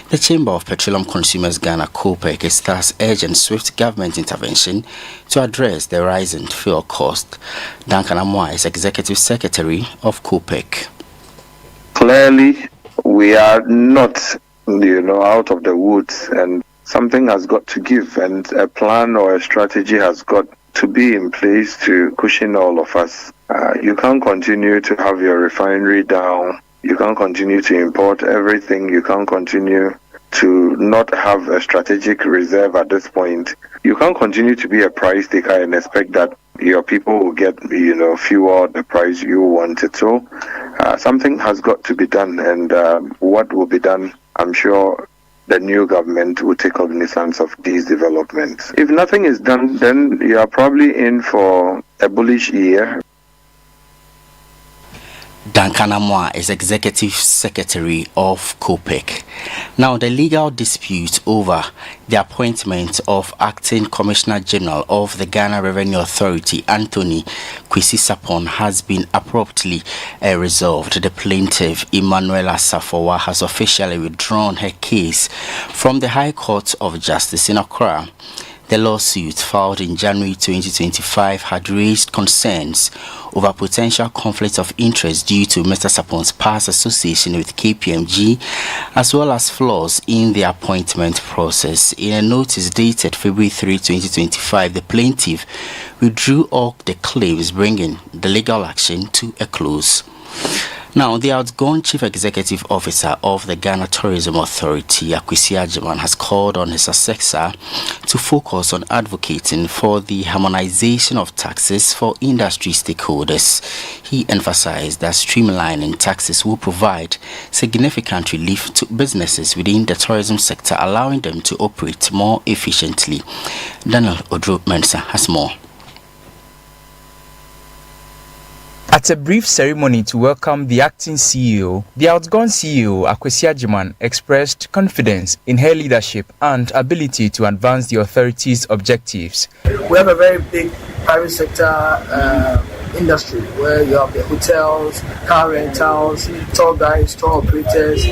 The Chamber of Petroleum Consumers Ghana (COPEC) is thus urging swift government intervention to address the rising fuel cost. Duncan Amwa is Executive Secretary of COPEC. Clearly, we are not out of the woods, and something has got to give, and a plan or a strategy has got to be in place to cushion all of us. You can't continue to have your refinery down. You can't continue to import everything. You can't continue to not have a strategic reserve at this point. You can't continue to be a price taker and expect that your people will get, fuel the price you wanted. So something has got to be done, and what will be done, I'm sure the new government will take cognizance of these developments. If nothing is done, then you are probably in for a bullish year. Duncan Amwa is Executive Secretary of COPEC. Now, the legal dispute over the appointment of Acting Commissioner General of the Ghana Revenue Authority, Anthony Kwesi Sapon, has been abruptly resolved. The plaintiff, Emmanuela Safowa, has officially withdrawn her case from the High Court of Justice in Accra. The lawsuit, filed in January 2025, had raised concerns over potential conflicts of interest due to Mr. Sapong's past association with KPMG, as well as flaws in the appointment process. In a notice dated February 3, 2025, the plaintiff withdrew all the claims, bringing the legal action to a close. Now, the outgone Chief Executive Officer of the Ghana Tourism Authority, Kwesi Agyeman, has called on his successor to focus on advocating for the harmonization of taxes for industry stakeholders. He emphasized that streamlining taxes will provide significant relief to businesses within the tourism sector, allowing them to operate more efficiently. Daniel Odro-Mensah has more. At a brief ceremony to welcome the acting CEO, the outgone CEO, Kwesi Agyeman, expressed confidence in her leadership and ability to advance the authority's objectives. We have a very big private sector industry where you have the hotels, car rentals, tour guides, tour operators,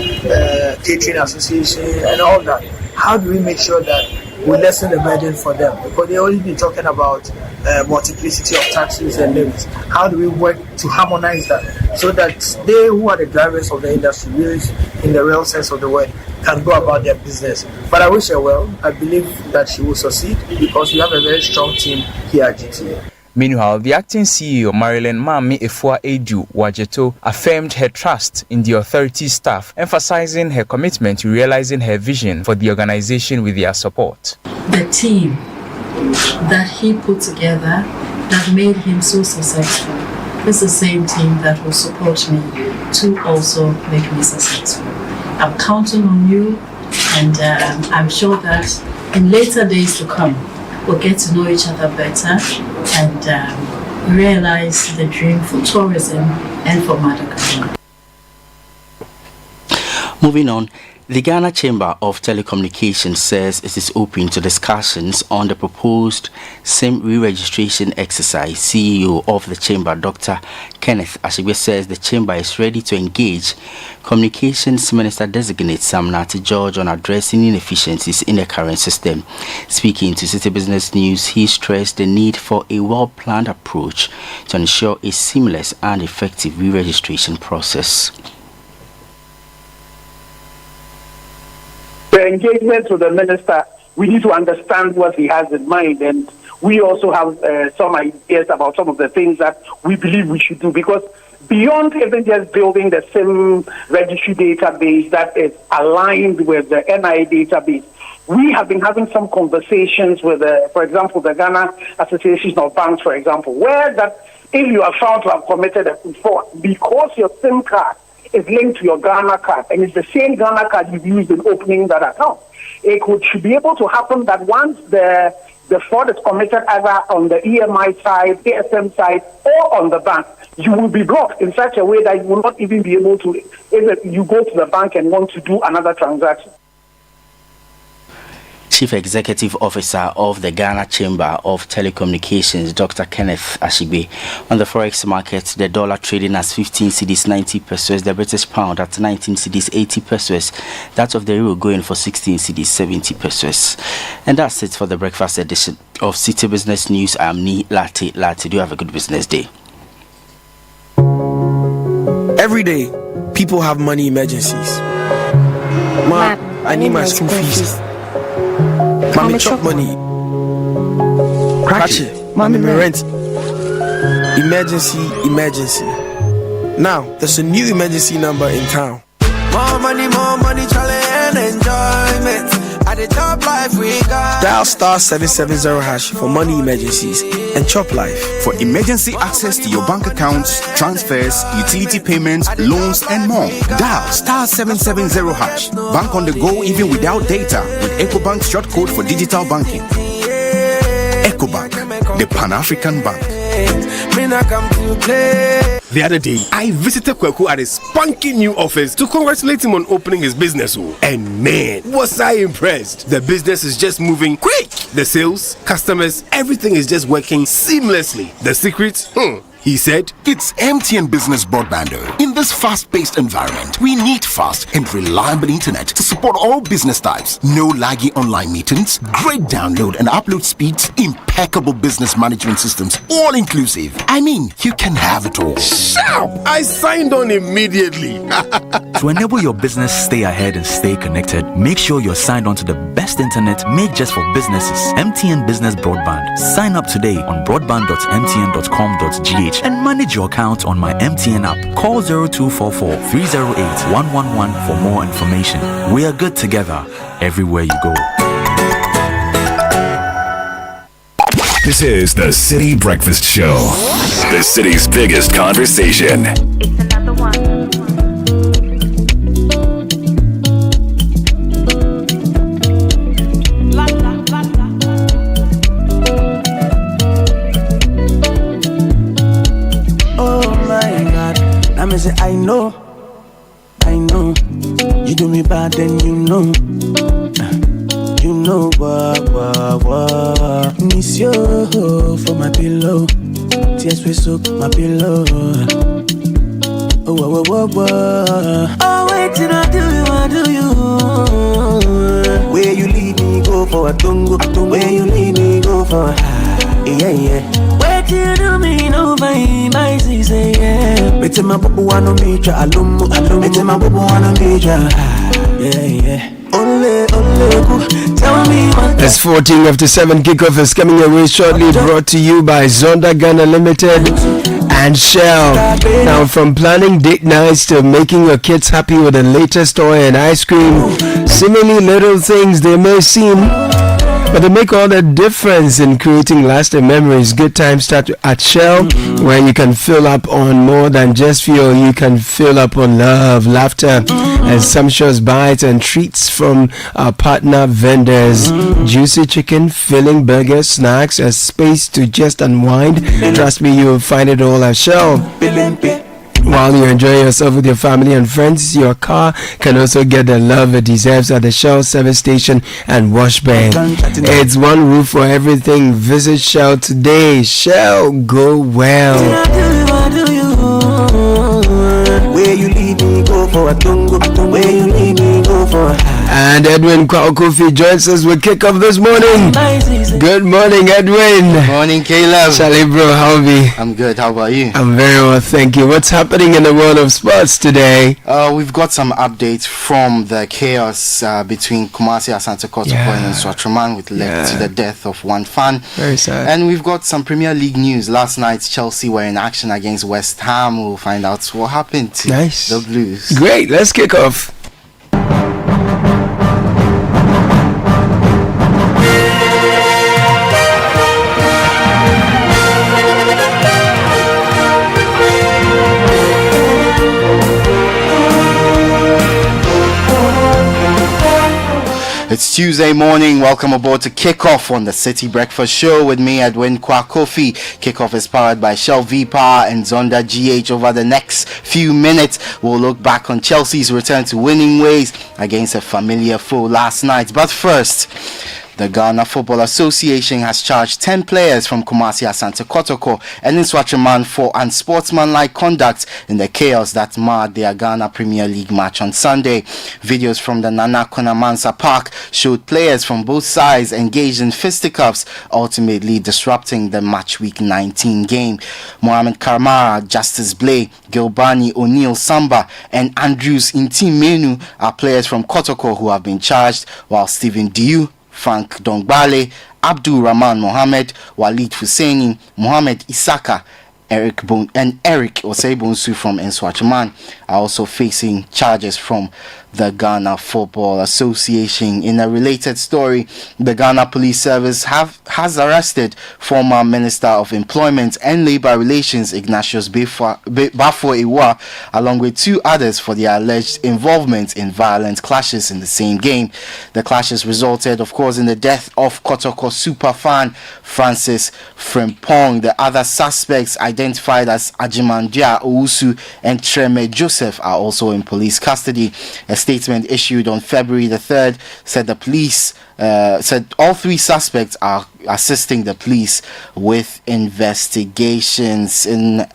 catering association, and all that. How do we make sure that we lessen the burden for them? Because they always been talking about multiplicity of taxes and limits. How do we work to harmonize that so that they who are the drivers of the industry, really in the real sense of the word, can go about their business? But I wish her well. I believe that she will succeed because we have a very strong team here at GTA. Meanwhile, the acting CEO, Marilyn Mami Efua Edu Wajeto, affirmed her trust in the authority's staff, emphasizing her commitment to realizing her vision for the organization with their support. The team that he put together that made him so successful is the same team that will support me to also make me successful. I'm counting on you, and I'm sure that in later days to come, we'll get to know each other better and realize the dream for tourism and for Madagascar. Moving on, the Ghana Chamber of Telecommunications says it is open to discussions on the proposed SIM re-registration exercise. CEO of the Chamber, Dr. Kenneth Ashigbe, says the Chamber is ready to engage Communications Minister Designate Sam Nati George on addressing inefficiencies in the current system. Speaking to Citi Business News, he stressed the need for a well-planned approach to ensure a seamless and effective re-registration process. The engagement with the minister, we need to understand what he has in mind, and we also have some ideas about some of the things that we believe we should do, because beyond even just building the SIM registry database that is aligned with the NIA database, we have been having some conversations with, for example, the Ghana Association of Banks, for example, where that if you are found to have committed a fraud because your SIM card is linked to your Ghana card, and it's the same Ghana card you've used in opening that account. It should be able to happen that once the fraud is committed either on the EMI side, ASM side, or on the bank, you will be blocked in such a way that you will not even be able to, if you go to the bank and want to do another transaction. Chief Executive Officer of the Ghana Chamber of Telecommunications, Dr. Kenneth Ashigbe. On the forex market, the dollar trading as 15 cedis 90 pesos, the British pound at 19 cedis 80 pesos, that of the euro going for 16 cedis 70 pesos. And that's it for the breakfast edition of Citi Business News. I'm Ni Latte. Do you have a good business day? Every day, people have money emergencies. Ma, I need my school fees. Mommy chop money. Crash it. Mommy rent. Emergency. Now, there's a new emergency number in town. More money, challenge and enjoyment. At the top life we got. Dial *770# for money emergencies and chop life. For emergency access to your bank accounts, transfers, utility payments, loans, and more. Dial *770#. Bank on the go even without data with EcoBank's short code for digital banking. EcoBank, the Pan-African Bank. The other day, I visited Kweku at his spunky new office to congratulate him on opening his business. And man, was I impressed. The business is just moving quick. The sales, customers, everything is just working seamlessly. The secret? He said, It's MTN Business Broadband. In this fast-paced environment, we need fast and reliable internet to support all business types. No laggy online meetings, great download and upload speeds, impeccable business management systems, all inclusive. I mean, you can have it all. Shout! I signed on immediately. To enable your business stay ahead and stay connected, make sure you're signed on to the best internet made just for businesses. MTN Business Broadband. Sign up today on broadband.mtn.com.gh and manage your account on my MTN app. Call 0244 308 111 for more information. We are good together everywhere you go. This is the Citi Breakfast Show, the city's biggest conversation. It's another one. Me say I know, you do me bad then you know what, miss you for my pillow, tears we soak my pillow, oh wait till I do you, where you lead me go for a tungo, where you lead me go for a yeah. Wait till you do me no my say yeah. Mete my bubu wano meja alumu. Mete my bubu wano meja yeah. Ole tell me what. It's 14 after 7. Kickoff is coming away shortly. Brought to you by Zonda Ghana Limited and Shell. Now, from planning date nights to making your kids happy with the latest toy and ice cream, seemingly little things they may seem, but they make all the difference in creating lasting memories. Good times start at Shell, where you can fill up on more than just fuel. You can fill up on love, laughter, and sumptuous bites and treats from our partner vendors. Juicy chicken, filling burgers, snacks, a space to just unwind. Trust me, you will find it all at Shell. While you enjoy yourself with your family and friends, your car can also get the love it deserves at the Shell service station and wash bay. It's one roof for everything. Visit Shell today. Shell, go well. Where you lead me go for a tungo, where you lead me go for a. And Edwin Kofi joins us with kickoff this morning. Good morning, Edwin. Good morning, Caleb. Charlie, bro, how are we? I'm good. How about you? I'm very well, thank you. What's happening in the world of sports today? We've got some updates from the chaos between Kumasi Asante Kotoko and Nkrumah, which led to the death of one fan. Very sad. And we've got some Premier League news. Last night, Chelsea were in action against West Ham. We'll find out what happened to the Blues. Great, let's kick off. It's Tuesday morning. Welcome aboard to Kickoff on the Citi Breakfast Show with me, Edwin Kwakofi. Kickoff is powered by Shell V-Power and Zonda GH. Over the next few minutes, we'll look back on Chelsea's return to winning ways against a familiar foe last night. But first, the Ghana Football Association has charged 10 players from Kumasi Asante Kotoko and Nkrumah for unsportsmanlike conduct in the chaos that marred their Ghana Premier League match on Sunday. Videos from the Nana Konamansa Park showed players from both sides engaged in fisticuffs, ultimately disrupting the match week 19 game. Mohamed Karmara, Justice Blay, Gilbani O'Neill Samba, and Andrews Intimenu are players from Kotoko who have been charged, while Stephen Diu, Frank Dongbale, Abdul Rahman Mohammed, Walid Husseini, Mohammed Isaka, Eric Osei-Bonsu from Nkrumah are also facing charges from the Ghana Football Association. In a related story, the Ghana Police Service has arrested former Minister of Employment and Labour Relations Ignatius Bafo-Iwa along with two others for their alleged involvement in violent clashes in the same game. The clashes resulted, of course, in the death of Kotoko superfan Francis Frimpong. The other suspects, identified as Ajimandia Owusu and Treme Joseph, are also in police custody. A statement issued on February the 3rd said the police said all three suspects are assisting the police with investigations. In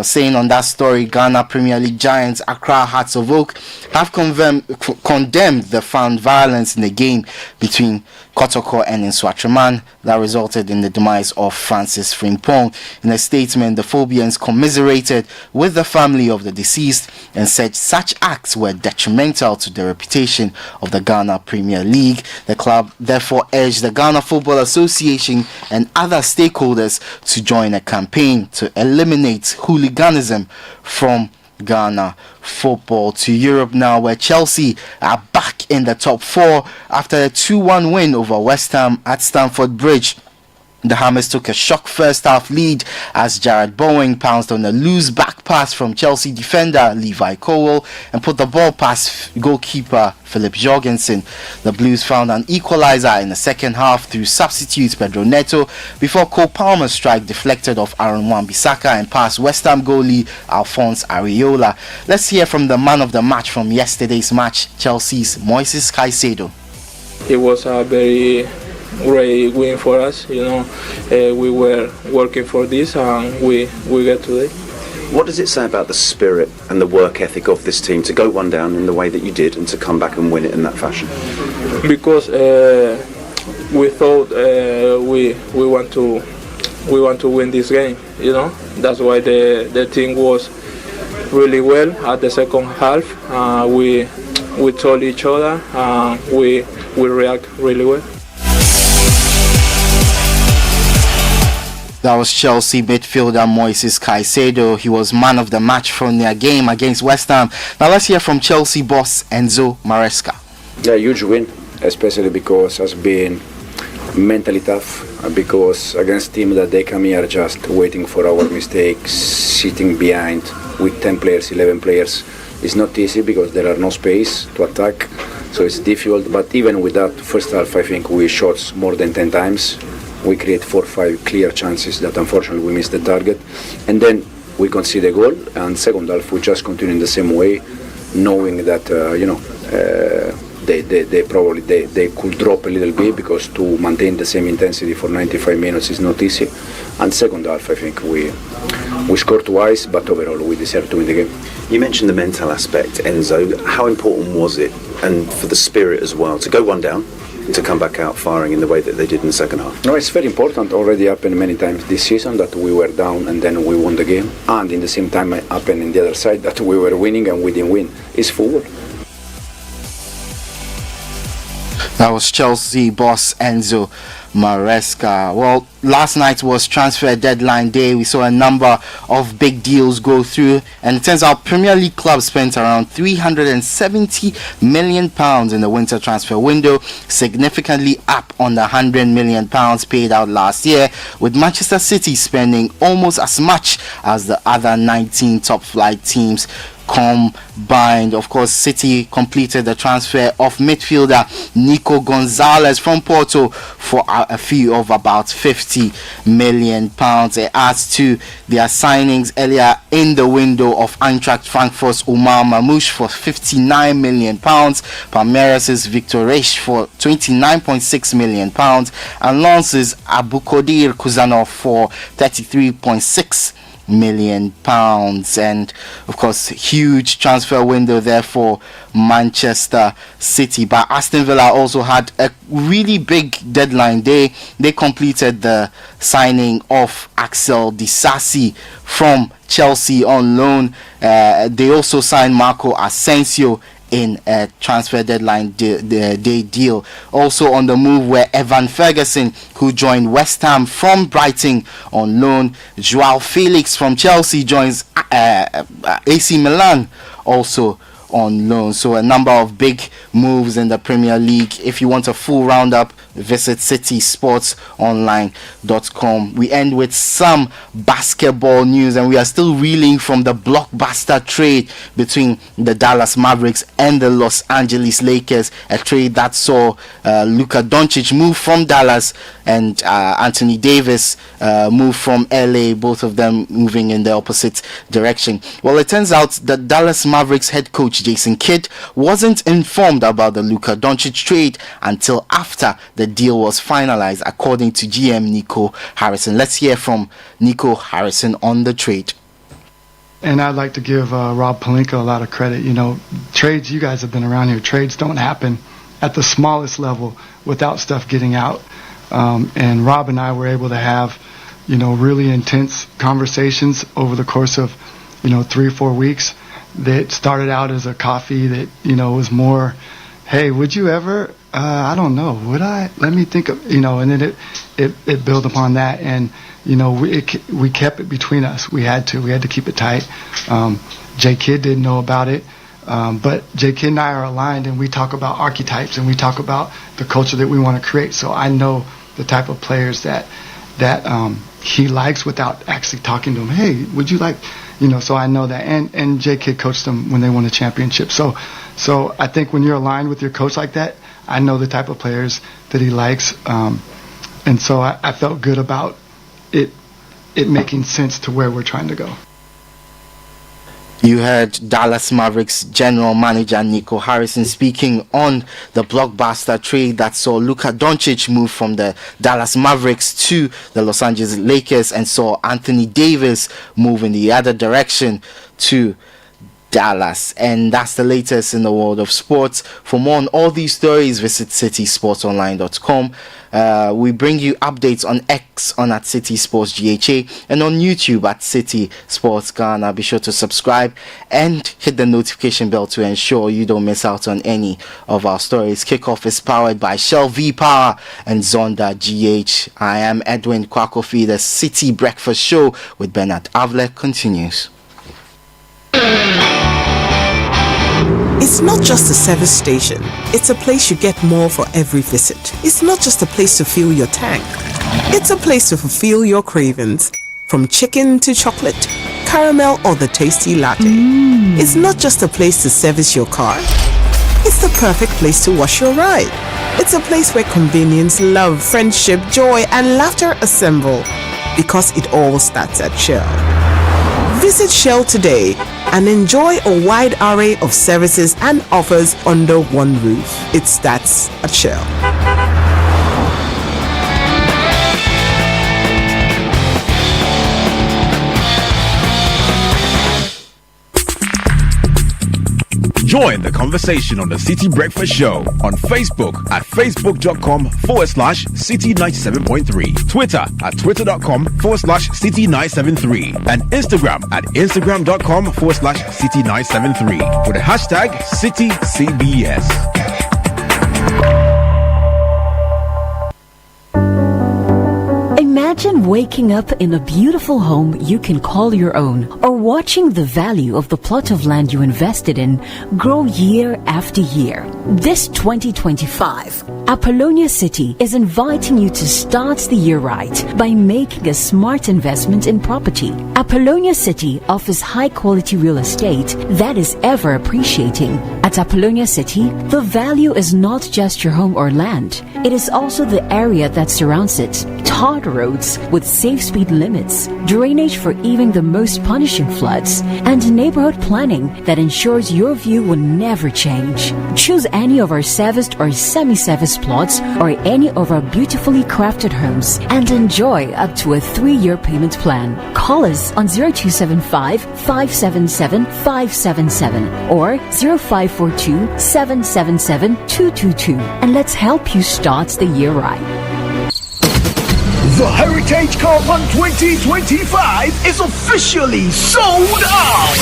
saying on that story, Ghana Premier League giants Accra Hearts of Oak have condemned the found violence in the game between Kotoko and Nswatraman that resulted in the demise of Francis Frimpong. In a statement, the Phobians commiserated with the family of the deceased and said such acts were detrimental to the reputation of the Ghana Premier League. The club therefore urged the Ghana Football Association and other stakeholders to join a campaign to eliminate hooliganism from Ghana football. To Europe now, where Chelsea are back in the top four after a 2-1 win over West Ham at Stamford Bridge. The Hammers took a shock first half lead as Jared Bowen pounced on a loose back pass from Chelsea defender Levi Colwill and put the ball past goalkeeper Philip Jorgensen. The Blues found an equalizer in the second half through substitute Pedro Neto before Cole Palmer's strike deflected off Aaron Wan-Bissaka and past West Ham goalie Alphonse Areola. Let's hear from the man of the match from yesterday's match, Chelsea's Moises Caicedo. It was a very great win for us. We were working for this and we get today. What does it say about the spirit and the work ethic of this team to go one down in the way that you did and to come back and win it in that fashion? Because we thought we want to win this game. That's why the team was really well at the second half. We told each other. We react really well. That was Chelsea midfielder Moises Caicedo. He was man of the match from their game against West Ham. Now let's hear from Chelsea boss Enzo Maresca. Yeah, huge win, especially because it's been mentally tough, because against team that they come here just waiting for our mistakes, sitting behind with 10 players, 11 players. It's not easy because there are no space to attack, so it's difficult. But even with that first half, I think we shot more than 10 times. We create 4 or 5 clear chances that unfortunately we missed the target, and then we concede a goal. And second half we just continue in the same way, knowing that they could drop a little bit, because to maintain the same intensity for 95 minutes is not easy. And second half I think we scored twice, but overall we deserve to win the game. You mentioned the mental aspect, Enzo. How important was it, and for the spirit as well, to go one down, to come back out firing in the way that they did in the second half? No, it's very important. Already happened many times this season that we were down and then we won the game, and in the same time it happened in the other side that we were winning and we didn't win. It's football. That was Chelsea boss Enzo Maresca. Well, last night was transfer deadline day. We saw a number of big deals go through, and it turns out Premier League clubs spent around £370 million in the winter transfer window, significantly up on the £100 million paid out last year, with Manchester City spending almost as much as the other 19 top flight teams combined. Of course, City completed the transfer of midfielder Nico Gonzalez from Porto for a fee of about £50 million. It adds to their signings earlier in the window of Eintracht Frankfurt's Umar Mamouche for £59 million, Palmeiras' Victor Reis for £29.6 million, and Lens's Abukodir Kuzanov for £33.6 million. And of course, huge transfer window there for Manchester City. But Aston Villa also had a really big deadline day. They completed the signing of Axel Disasi from Chelsea on loan. They also signed Marco Asensio in a transfer deadline day deal. Also on the move were Evan Ferguson, who joined West Ham from Brighton on loan. Joao Felix from Chelsea joins AC Milan also on loan. So a number of big moves in the Premier League. If you want a full roundup, visit citysportsonline.com. We end with some basketball news, and we are still reeling from the blockbuster trade between the Dallas Mavericks and the Los Angeles Lakers, a trade that saw Luka Doncic move from Dallas and Anthony Davis move from LA, both of them moving in the opposite direction. Well, it turns out that Dallas Mavericks head coach coach Jason Kidd wasn't informed about the Luka Doncic trade until after the deal was finalized, according to GM Nico Harrison. Let's hear from Nico Harrison on the trade. And I'd like to give Rob Pelinka a lot of credit. You know, trades, you guys have been around here, trades don't happen at the smallest level without stuff getting out. And Rob and I were able to have, you know, really intense conversations over the course of, 3 or 4 weeks that started out as a coffee that, was more, hey, would you ever, I don't know, would I? Let me think of, and then it built upon that. And, we kept it between us. We had to keep it tight. J Kidd didn't know about it. But J Kidd and I are aligned, and we talk about archetypes, and we talk about the culture that we want to create. So I know the type of players that he likes without actually talking to him. Hey, would you like, so I know that. And J Kidd coached them when they won a championship. So I think when you're aligned with your coach like that, I know the type of players that he likes. And so I felt good about it making sense to where we're trying to go. You heard Dallas Mavericks general manager Nico Harrison speaking on the blockbuster trade that saw Luka Doncic move from the Dallas Mavericks to the Los Angeles Lakers, and saw Anthony Davis move in the other direction to Dallas. And that's the latest in the world of sports. For more on all these stories, visit citysportsonline.com. We bring you updates on X on at City Sports GHA, and on YouTube at City Sports Ghana. Be sure to subscribe and hit the notification bell to ensure you don't miss out on any of our stories. Kickoff is powered by Shell V Power and Zonda GH. I am Edwin Kwakofi. The Citi Breakfast Show with Bernard Avle continues. It's not just a service station. It's a place you get more for every visit. It's not just a place to fill your tank. It's a place to fulfill your cravings. From chicken to chocolate, caramel or the tasty latte. It's not just a place to service your car. It's the perfect place to wash your ride. It's a place where convenience, love, friendship, joy and laughter assemble. Because it all starts at Shell. Visit Shell today and enjoy a wide array of services and offers under one roof. It starts at Shell. Join the conversation on the Citi Breakfast Show on Facebook at facebook.com/Citi97.3, Twitter at twitter.com/Citi973, and Instagram at instagram.com/Citi973 with the hashtag CityCBS. Imagine waking up in a beautiful home you can call your own, or watching the value of the plot of land you invested in grow year after year. This 2025, Apollonia City is inviting you to start the year right by making a smart investment in property. Apollonia City offers high-quality real estate that is ever appreciating. At Apollonia City, the value is not just your home or land. It is also the area that surrounds it. Tarred roads with safe speed limits, drainage for even the most punishing floods, and neighborhood planning that ensures your view will never change. Choose any of our serviced or semi-serviced plots or any of our beautifully crafted homes and enjoy up to a 3-year payment plan. Call us on 0275 577 577 or 0542 777 222 and let's help you start the year right. The Heritage Caravan 2025 is officially sold out!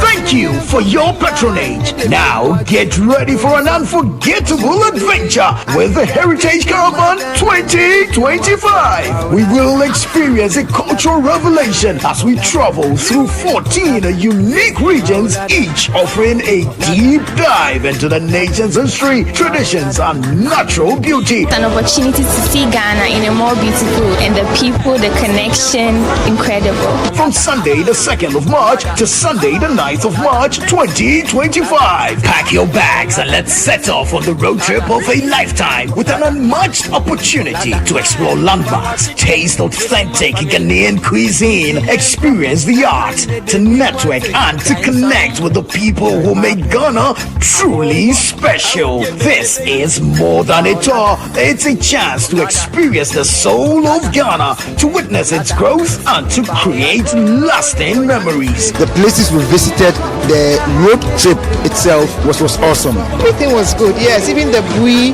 Thank you for your patronage. Now get ready for an unforgettable adventure with the Heritage Caravan 2025. We will experience a cultural revelation as we travel through 14 unique regions, each offering a deep dive into the nation's history, traditions, and natural beauty. An opportunity to see Ghana in a more beautiful, and the people, the connection, incredible. From Sunday, the 2nd of March to Sunday the 9th of March 2025. Pack your bags and let's set off on the road trip of a lifetime with an unmatched opportunity to explore landmarks, taste authentic Ghanaian cuisine, experience the art, to network and to connect with the people who make Ghana truly special. This is more than a tour. It's a chance to experience the soul of Ghana, to witness its growth and to create lasting memories. The places we visited, the road trip itself was awesome. Everything was good, yes. Even the Bui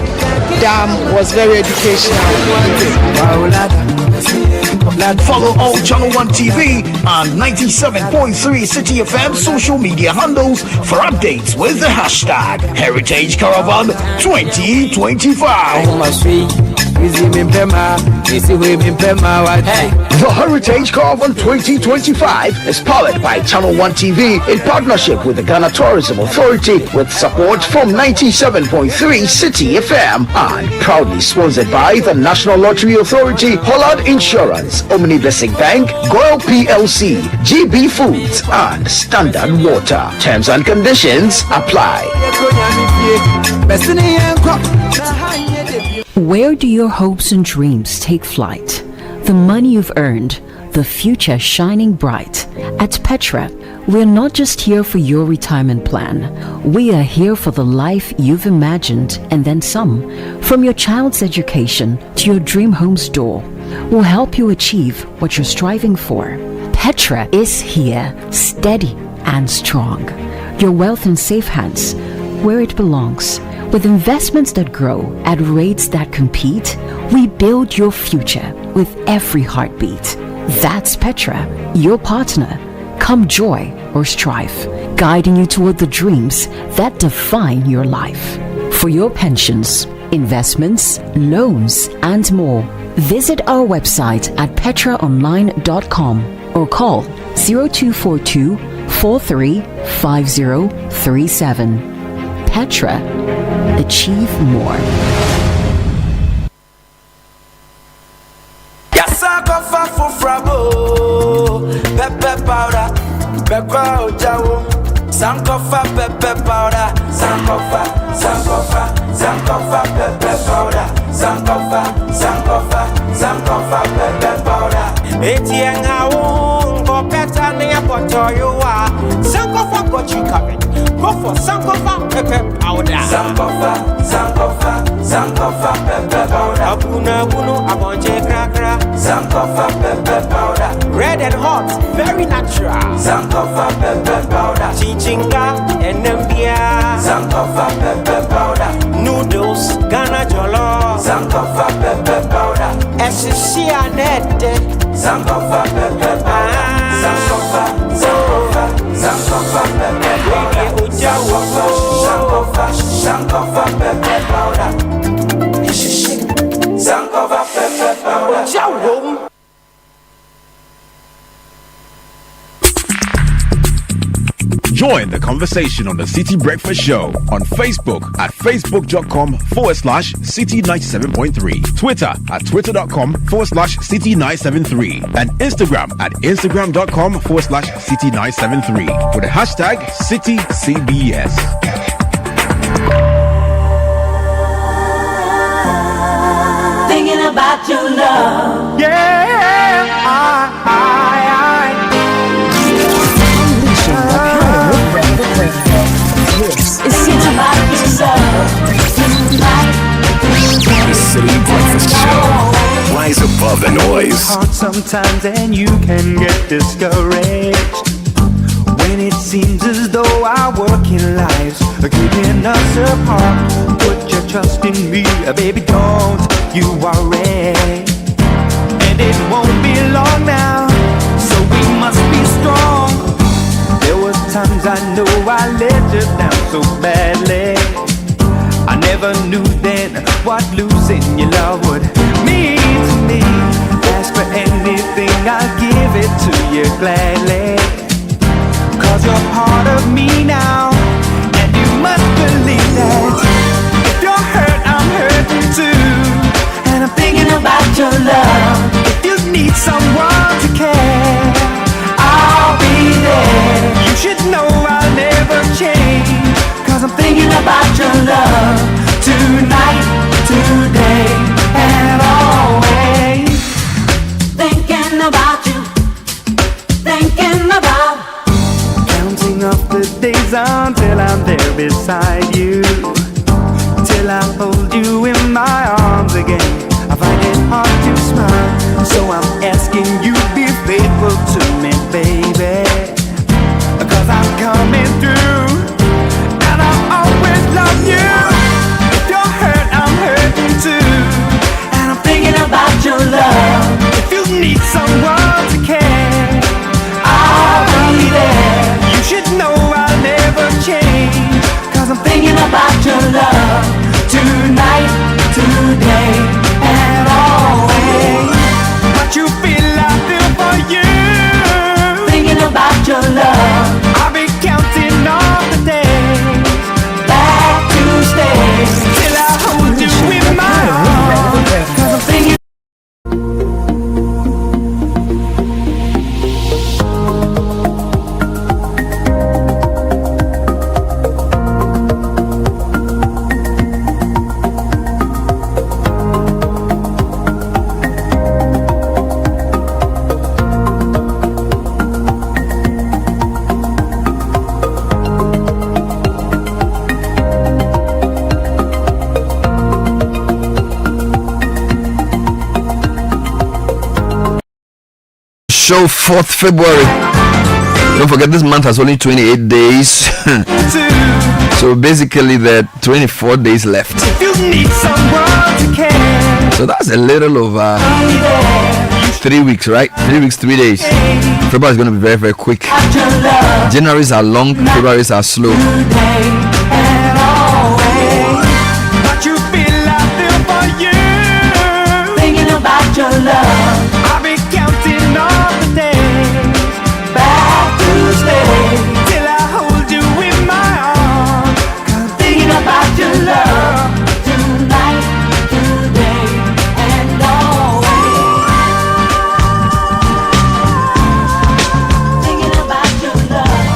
Dam was very educational. Follow all Channel 1 TV and 97.3 Citi FM social media handles for updates with the hashtag Heritage Caravan 2025. The Heritage Caravan 2025 is powered by Channel 1 TV in partnership with the Ghana Tourism Authority with support from 97.3 Citi FM and proudly sponsored by the National Lottery Authority, Pollard Insurance, Omnibasic Bank, Goyle PLC, GB Foods and Standard Water. Terms and conditions apply. Where do your hopes and dreams take flight? The money you've earned, the future shining bright. At Petra, we're not just here for your retirement plan. We are here for the life you've imagined and then some. From your child's education to your dream home's door, we'll help you achieve what you're striving for. Petra is here, steady and strong. Your wealth in safe hands, where it belongs. With investments that grow at rates that compete, we build your future with every heartbeat. That's Petra, your partner. Come joy or strife, guiding you toward the dreams that define your life. For your pensions, investments, loans, and more, visit our website at petraonline.com or call 0242 435037. Petra, achieve more. Sankofa fufrabo, pepper powder, pepper ojawo. Sankofa pepper powder, Sankofa, Sankofa, Sankofa pepper powder, Sankofa, Sankofa, Sankofa pepper powder. Etiengawo, go better near Potoyoa. Sankofa got you covered. Go for Sankofa pepper powder. Sankofa, Sankofa, Sankofa pepper powder. Abuna bunu abonje krakra. Sankofa pepper powder. Red and hot, very natural. Sankofa pepper powder. Chichinga and Nambia. Sankofa pepper powder. Noodles, Ghana jollo. Sankofa pepper powder. SCC and Ed. Sankofa pepper powder. Sankofa, Sankofa, Sankofa pepper powder. Sankofa, Sankofa pepper powder. Sankofa pepper powder. Join the conversation on the Citi Breakfast Show on Facebook at facebook.com/Citi97.3, Twitter at twitter.com/Citi973, and Instagram at instagram.com/Citi973 with the hashtag CitiCBS. Thinking about your love. Yeah, The Citi Breakfast Show. Rise above the noise. Hard sometimes and you can get discouraged when it seems as though our working lives are keeping us apart. Put your trust in me, baby, don't you worry. And it won't be long now, so we must be strong. There was times I know I let you down so badly. I never knew then what losing your love would mean to me. Ask for anything, I'll give it to you gladly. 'Cause you're part of me now, and you must believe that. If you're hurt, I'm hurting too. And I'm thinking about your love. If you need someone to care, I'll be there. I'm there beside you. Till I hold you in my arms again, I find it hard to smile. So I'm asking you be faithful to me, baby, 'cause I'm coming through, and I'll always love you. If you're hurt, I'm hurting too, and I'm thinking about your love. If you need someone to care, I'll be there. You should know I'll never change, 'cause I'm thinking about your love tonight, today, and always. What you feel, I feel for you. Thinking about your love, I'll be counting all the days back to stay till I hold you in my arms, 'cause I'm thinking. Show 4th February. Don't forget, this month has only 28 days. So basically there are 24 days left. So that's a little over 3 weeks, right? 3 weeks, 3 days. February is going to be very, very quick. Januaries are long, Februaries are slow. Thinking about your love, I'll be counting all the days back to stay till I hold you in my arms. 'Cause I'm thinking about your love tonight, today, and always. Thinking about your love.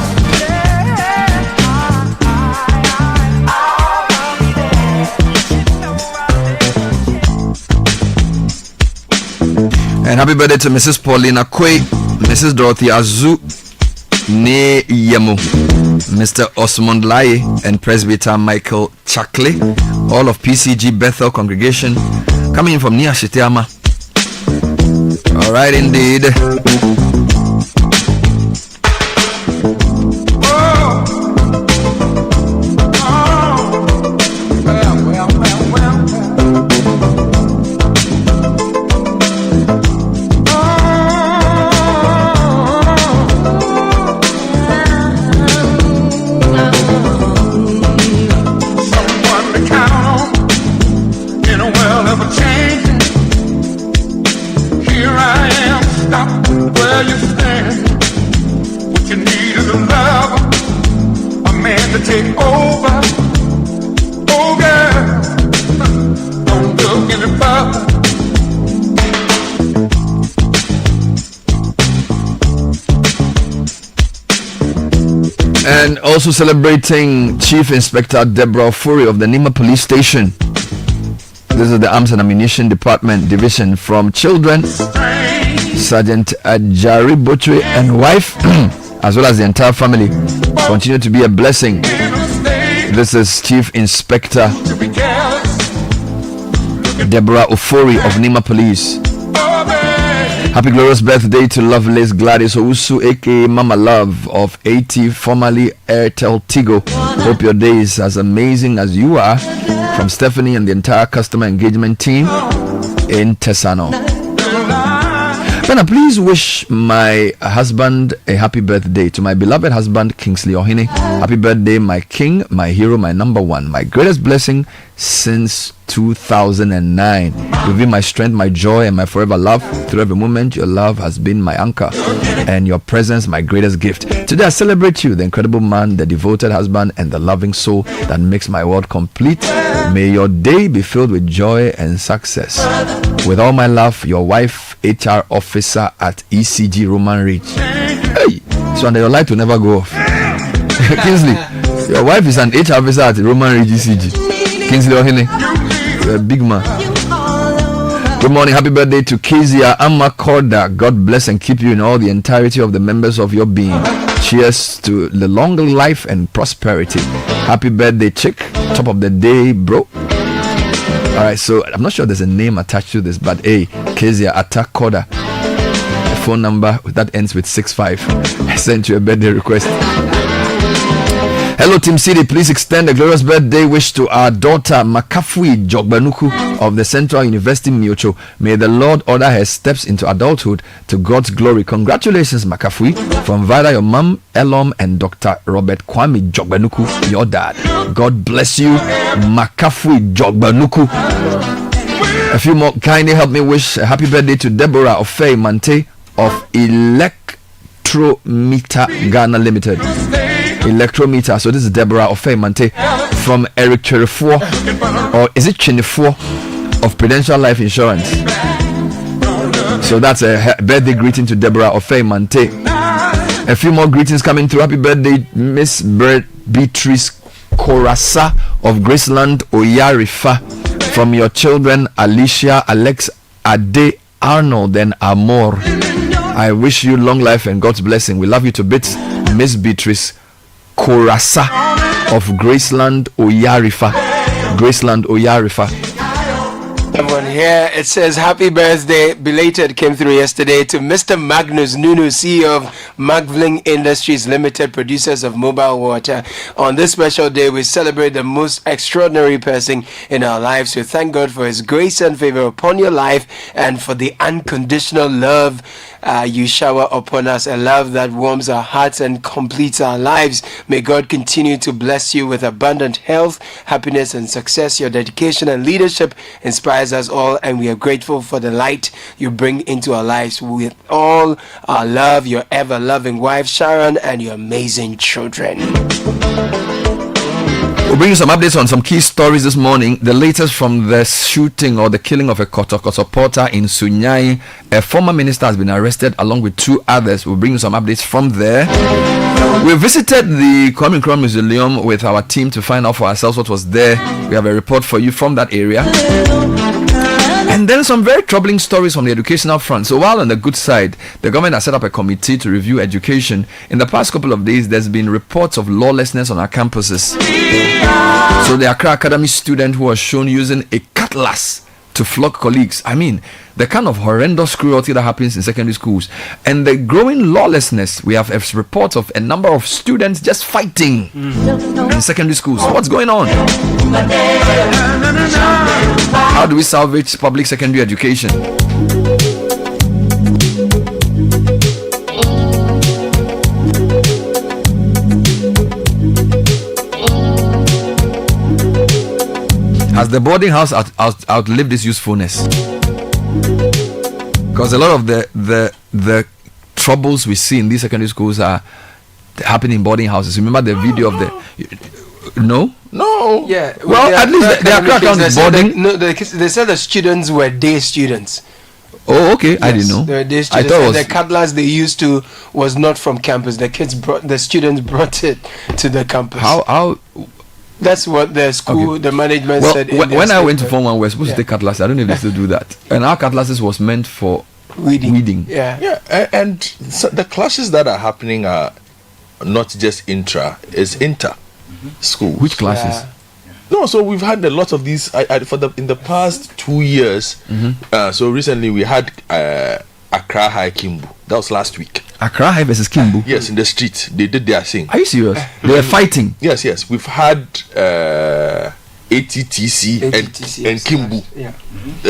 And happy birthday to Mrs. Paulina Kwe, Mrs. Dorothy Azu Ne Yemo, Mr. Osmond Lai, and Presbyter Michael Chakle, all of PCG Bethel congregation, coming in from near Shitiama. All right, indeed. And also celebrating Chief Inspector Deborah Ofori of the Nima Police Station. This is the Arms and Ammunition Department Division. From children, Sergeant Ajari Botwe and wife, as well as the entire family, continue to be a blessing. This is Chief Inspector Deborah Ofori of Nima Police. Happy glorious birthday to Lovelace Gladys Owusu, aka Mama Love of 80, formerly Airtel Tigo. Hope your day is as amazing as you are. From Stephanie and the entire customer engagement team in Tesano. Can I please wish my husband a happy birthday? To my beloved husband Kingsley Ohine. Happy birthday, my king, my hero, my number one, my greatest blessing since 2009. You've been my strength, my joy, and my forever love. Through every moment, your love has been my anchor, and your presence my greatest gift. Today I celebrate you, the incredible man, the devoted husband, and the loving soul that makes my world complete. May your day be filled with joy and success. With all my love, your wife, HR officer at ECG Roman Ridge. Hey, so your light will never go off. Kingsley, your wife is an HR officer at Roman Ridge ECG. Kingsley Ohene, you're a big man. Good morning, happy birthday to Kezia Amakorda. God bless and keep you in all the entirety of the members of your being. Cheers to the long life and prosperity. Happy birthday, chick. Top of the day, bro. All right, so I'm not sure there's a name attached to this, but hey, Kezia Attack Koda, phone number that ends with 65. I sent you a birthday request. Hello, Team City. Please extend a glorious birthday wish to our daughter Makafui Jogbanuku of the Central University Miocho. May the Lord order her steps into adulthood to God's glory. Congratulations, Makafui, from Vida, your mom, Elom, and Dr. Robert Kwame Jogbanuku, your dad. God bless you, Makafui Jogbanuku. A few more. Kindly help me wish a happy birthday to Deborah Ofei Mante of Electrometer Ghana Limited. Electrometer. So this is Deborah Ofei Mante from Eric Cherifour, or is it Chenifour, of Prudential Life Insurance. So that's a birthday greeting to Deborah Ofei Mante. A few more greetings coming through. Happy birthday, Miss Beatrice Korasa of Graceland Oyarifa, from your children Alicia, Alex, Ade, Arnold, and Amor. I wish you long life and God's blessing. We love you to bits, Miss Beatrice Korasa of Graceland Oyarifa. Graceland Oyarifa. Everyone here, it says happy birthday, belated, came through yesterday, to Mr. Magnus Nunu, CEO of Magvling Industries Limited, producers of mobile water. On this special day, we celebrate the most extraordinary person in our lives. We thank God for his grace and favor upon your life and for the unconditional love you shower upon us, a love that warms our hearts and completes our lives. May God continue to bless you with abundant health, happiness, and success. Your dedication and leadership inspires us all, and we are grateful for the light you bring into our lives. With all our love, your ever-loving wife, Sharon, and your amazing children. We'll bring you some updates on some key stories this morning. The latest from the shooting or the killing of a Kotoko supporter in Sunyai. A former minister has been arrested along with two others. We'll bring you some updates from there. We visited the Kwame Nkrumah Museum with our team to find out for ourselves what was there. We have a report for you from that area. And then some very troubling stories from the educational front. So while on the good side, the government has set up a committee to review education, in the past couple of days, there's been reports of lawlessness on our campuses. So the Accra Academy student who was shown using a cutlass to flog colleagues. I mean, the kind of horrendous cruelty that happens in secondary schools. And the growing lawlessness, we have reports of a number of students just fighting in secondary schools. What's going on? How do we salvage public secondary education? Has the boarding house outlived its usefulness? Because a lot of the troubles we see in these secondary schools are happening in boarding houses. Remember the video of the... No. Yeah. Well, at least they are cracked on boarding. They said the students were day students. Oh, okay. Yes, I didn't know. They were day students. I thought the cutlass they used to was not from campus. The students brought it to the campus. How? That's what the school, okay. The management said. When I went to Form 1, we were supposed to take cutlass. I don't know if they still do that. And our cutlasses was meant for weeding. Yeah. And so the classes that are happening are not just intra, it's inter school. Which classes? No, so we've had a lot of these in the past 2 years. So recently we had Accra High Kimbu. That was last week. Accra High versus Kimbu? Yes, in the street. They did their thing. Are you serious? They were fighting? Yes. We've had ATTC and Kimbu. Yeah.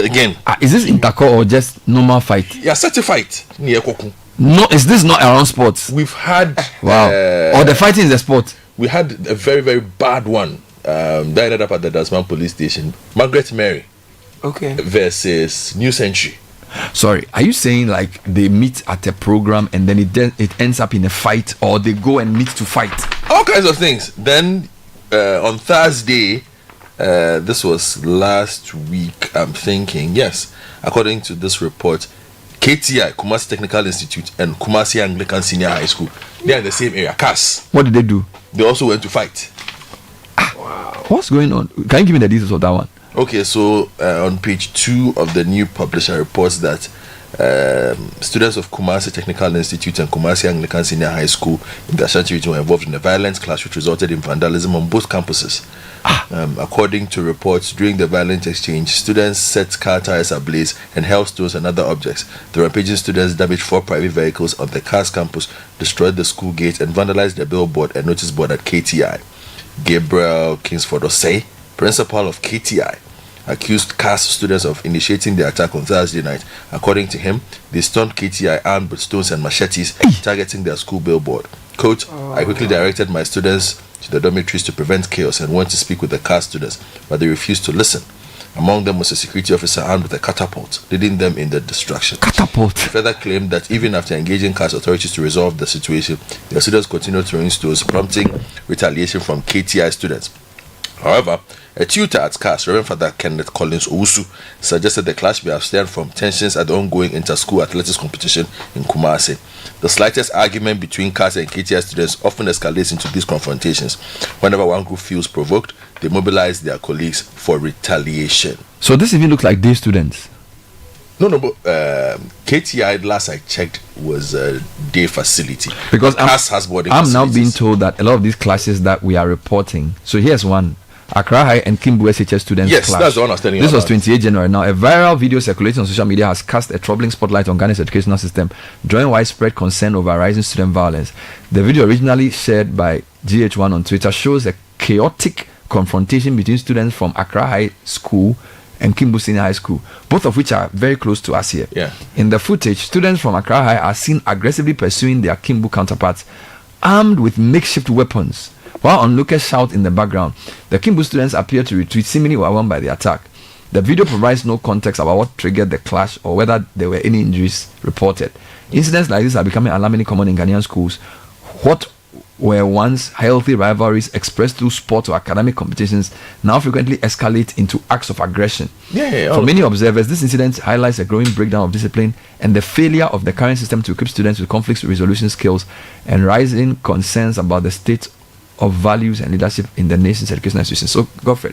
Again. Is this intercore or just normal fight? Yeah, such a fight. No, is this not around sports? We've had... Wow. Or the fighting is the sport? We had a very, very bad one. That ended up at the Dasman police station. Margaret Mary. Okay. Versus New Century. Sorry, are you saying like they meet at a program and then it ends up in a fight, or they go and meet to fight? All kinds of things. Then on Thursday, this was last week, I'm thinking, yes, according to this report, KTI, Kumasi Technical Institute, and Kumasi Anglican Senior High School, they are in the same area, CAS. What did they do? They also went to fight. Wow. What's going on? Can you give me the details of that one? Okay, so on page 2 of the new publisher reports that Students of Kumasi Technical Institute and Kumasi Anglican Senior High School in the Ashanti region were involved in a violent clash which resulted in vandalism on both campuses. According to reports, during the violent exchange, students set car tires ablaze and held stones and other objects. The rampaging students damaged 4 private vehicles on the CAS campus, destroyed the school gate, and vandalized the billboard and notice board at KTI. Gabriel Kingsford Osei, principal of KTI, accused CAS students of initiating the attack on Thursday night. According to him, they stormed KTI armed with stones and machetes, targeting their school billboard. Quote, I quickly directed my students to the dormitories to prevent chaos and went to speak with the CAS students, but they refused to listen. Among them was a security officer armed with a catapult, leading them in the destruction. Catapult. He further claimed that even after engaging CAS authorities to resolve the situation, the students continued throwing stones, prompting retaliation from KTI students. However, a tutor at CAS, Reverend Father Kenneth Collins Owusu, suggested the clash be stemmed from tensions at the ongoing inter-school athletics competition in Kumasi. The slightest argument between CAS and KTI students often escalates into these confrontations. Whenever one group feels provoked, they mobilize their colleagues for retaliation. So this even looks like day students. No, but KTI, last I checked, was a day facility. Because CAS has boarding I'm now being facilities. told that a lot of these classes that we are reporting. So here's one. Accra High and Kimbu SHS students Yes, clash. that's the one I was telling you This was about. 28 January. Now, a viral video circulating on social media has cast a troubling spotlight on Ghana's educational system, drawing widespread concern over rising student violence. The video, originally shared by GH1 on Twitter, shows a chaotic confrontation between students from Accra High School and Kimbu Senior High School, both of which are very close to us here. Yeah. In the footage, students from Accra High are seen aggressively pursuing their Kimbu counterparts, armed with makeshift weapons. While onlookers shout in the background, the Kimbu students appear to retreat, seemingly overwhelmed by the attack. The video provides no context about what triggered the clash or whether there were any injuries reported. Incidents like this are becoming alarmingly common in Ghanaian schools. What were once healthy rivalries expressed through sport or academic competitions now frequently escalate into acts of aggression. For many observers, this incident highlights a growing breakdown of discipline and the failure of the current system to equip students with conflict resolution skills, and rising concerns about the state of values and leadership in the nation's educational institutions. So, Godfrey,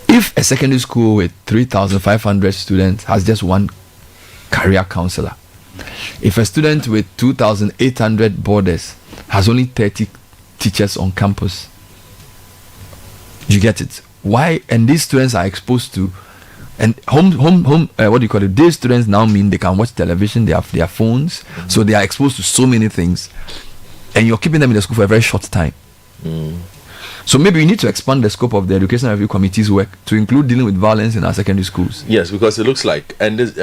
if a secondary school with 3,500 students has just one career counselor, if a student with 2,800 boarders has only 30 teachers on campus, you get it. Why? And these students are exposed to, and what do you call it? These students now mean they can watch television, they have their phones, so they are exposed to so many things. And you're keeping them in the school for a very short time. So maybe we need to expand the scope of the Education Review Committee's work to include dealing with violence in our secondary schools. Yes, because it looks like, and this,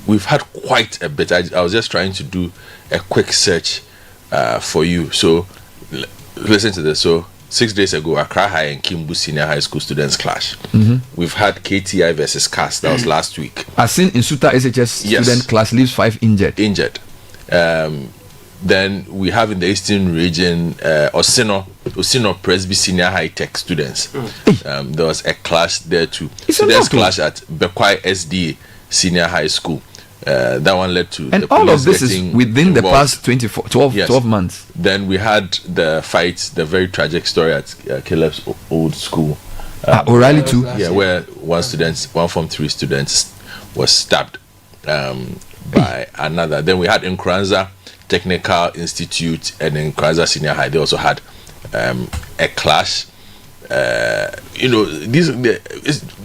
we've had quite a bit. I was just trying to do a quick search for you. So listen to this. So 6 days ago, Accra High and Kimbu Senior High School students clash. We've had KTI versus CAS. That was last week. I've seen in Suta SHS student class leaves 5 injured. Then we have in the Eastern region Osino Presby Senior High Tech students. There was a clash there too. Students clash at Bekwai SDA Senior High School. That one led to and the all of police this is getting within the involved. past 12 months. Then we had the fight, the very tragic story at Caleb's old school. O'Reilly too. Yeah, where one Form 3 students was stabbed by another. Then we had Nkrumah Technical Institute and Nkrumah Senior High. They also had a clash. This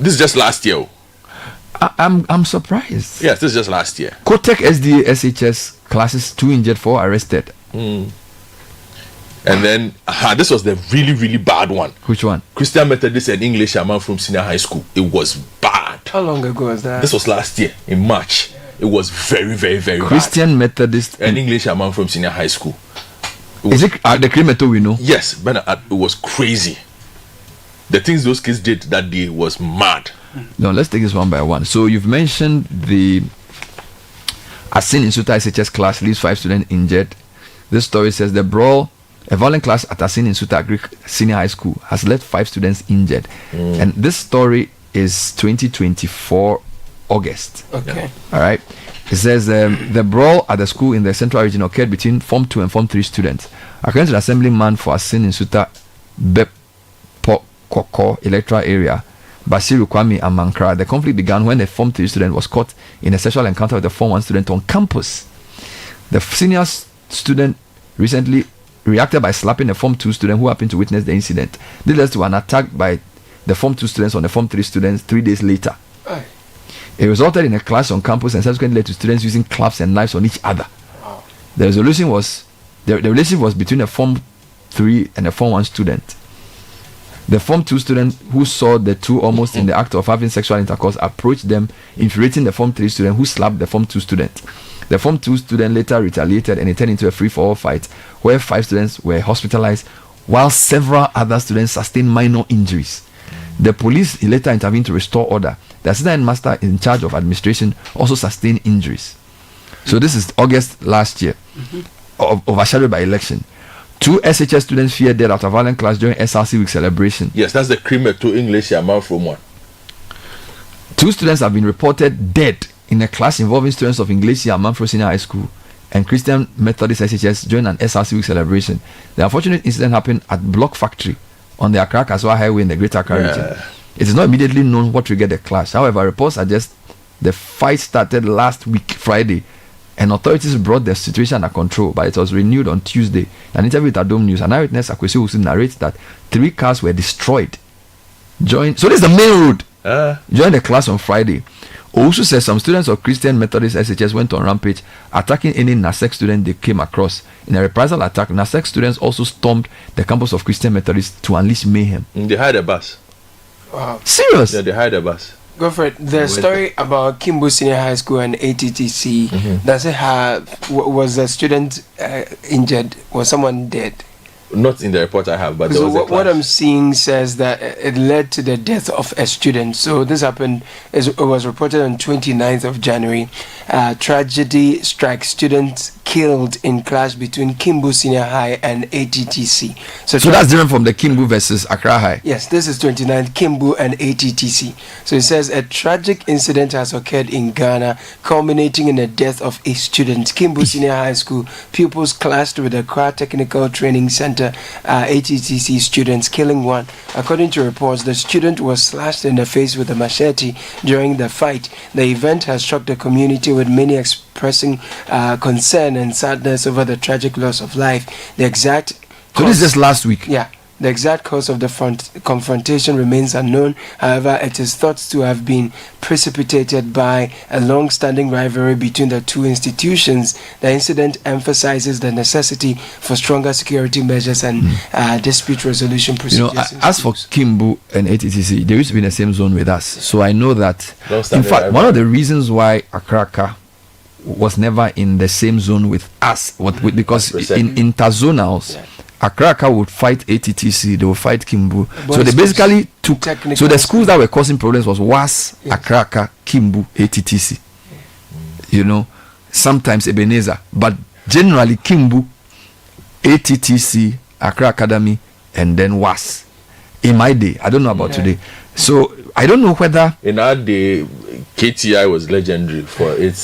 is just last year. I'm surprised. Yes, this is just last year. Kotek SDA SHS classes 2 injured, 4 arrested. And then this was the really, really bad one. Which one? Christian Methodist and English man from Senior High School. It was bad. How long ago was that? This was last year in March. It was very, very, very Christian bad. Methodist and English man from Senior High School. Is it the Krimeto we know? Yes, but it was crazy. The things those kids did that day was mad. No, let's take this one by one. So you've mentioned the Asin in Suta SHS class leaves 5 students injured. This story says the brawl, a violent clash at Asin in Suta Greek Senior High School, has left 5 students injured. And this story is 2024 August. Okay. All right. It says the brawl at the school in the central region occurred between Form 2 and Form 3 students. According to the assemblyman for Asin in Suta Bepokoko electoral area, Basiru Kwame and Nkrumah. The conflict began when a Form 3 student was caught in a sexual encounter with a Form 1 student on campus. The senior student recently reacted by slapping a Form 2 student who happened to witness the incident. This led to an attack by the Form 2 students on the Form 3 students 3 days later. Aye. It resulted in a clash on campus and subsequently led to students using clubs and knives on each other. Wow. The relationship was between a Form 3 and a Form 1 student. The Form 2 student who saw the two almost in the act of having sexual intercourse approached them, infuriating the Form 3 student who slapped the Form 2 student. The Form 2 student later retaliated and it turned into a free-for-all fight where 5 students were hospitalized while several other students sustained minor injuries. The police later intervened to restore order. The assistant master in charge of administration also sustained injuries. So this is August last year, overshadowed by election. 2 SHS students feared death after violent clash during SRC week celebration. Yes, that's the Nkrumah 2 English man from one. 2 students have been reported dead in a clash involving students of English and Manfro Senior High School and Christian Methodist SHS during an SRC week celebration. The unfortunate incident happened at Block Factory on the Accra-Kaswa Highway in the Greater Accra region. It is not immediately known what triggered the clash. However, reports suggest the fight started last week, Friday, and authorities brought the situation under control, but it was renewed on Tuesday. An interview with Adom News, an eyewitness Akwesi Usu narrates that 3 cars were destroyed. So this is the main road. During the class on Friday. Owusu says some students of Christian Methodist SHS went on rampage, attacking any NASEC student they came across. In a reprisal attack, NASEC students also stormed the campus of Christian Methodist to unleash mayhem. They hired a bus. Wow. Serious? Yeah, they hired a bus. Go for it. The story about Kimbo Senior High School and ATTC, does it have, was a student injured? Was someone dead? Not in the report I have, but there was a clash. What I'm seeing says that it led to the death of a student. So this happened, it was reported on 29th of January. Tragedy strikes students killed in clash between Kimbo Senior High and ATTC. So that's different from the Kimbo versus Accra High. Yes, this is 29th, Kimbo and ATTC. So it says a tragic incident has occurred in Ghana, culminating in the death of a student. Kimbo Senior High School pupils clashed with the Accra Technical Training Center ATTC students, killing one. According to reports, the student was slashed in the face with a machete during the fight. The event has shocked the community, with many expressing concern and sadness over the tragic loss of life. The exact So this is just last week? Yeah. The exact cause of the confrontation remains unknown. However, it is thought to have been precipitated by a long-standing rivalry between the two institutions. The incident emphasizes the necessity for stronger security measures and dispute resolution procedures. As for Kimbo and ATTC, they used to be in the same zone with us. So I know that, in fact, one of the reasons why Accra was never in the same zone with us, because in interzonals, Accra would fight ATTC, they would fight Kimbo. So they basically took. So the schools that were causing problems was WAS, Accra, Kimbo, ATTC. Sometimes Ebenezer, but generally Kimbo, ATTC, Accra Academy, and then WAS. In my day, I don't know about today. So I don't know whether in our day KTI was legendary for its.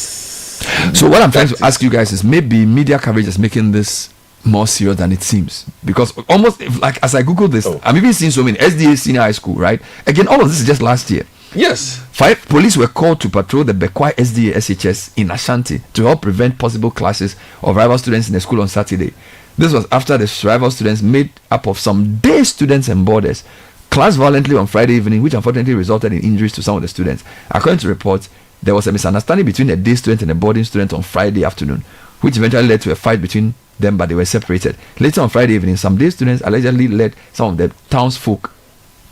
So what I'm trying to ask you guys is, maybe media coverage is making this more serious than it seems, because almost as I googled this, I'm even seeing so many SDA Senior High School, right? Again, all of this is just last year. Yes. 5 police were called to patrol the Bekwai SDA SHS in Ashanti to help prevent possible clashes of rival students in the school on Saturday. This was after the rival students, made up of some day students and boarders, clashed violently on Friday evening, which unfortunately resulted in injuries to some of the students. According to reports, there was a misunderstanding between a day student and a boarding student on Friday afternoon, which eventually led to a fight between them, but they were separated. Later on Friday evening, some day students allegedly led some of the townsfolk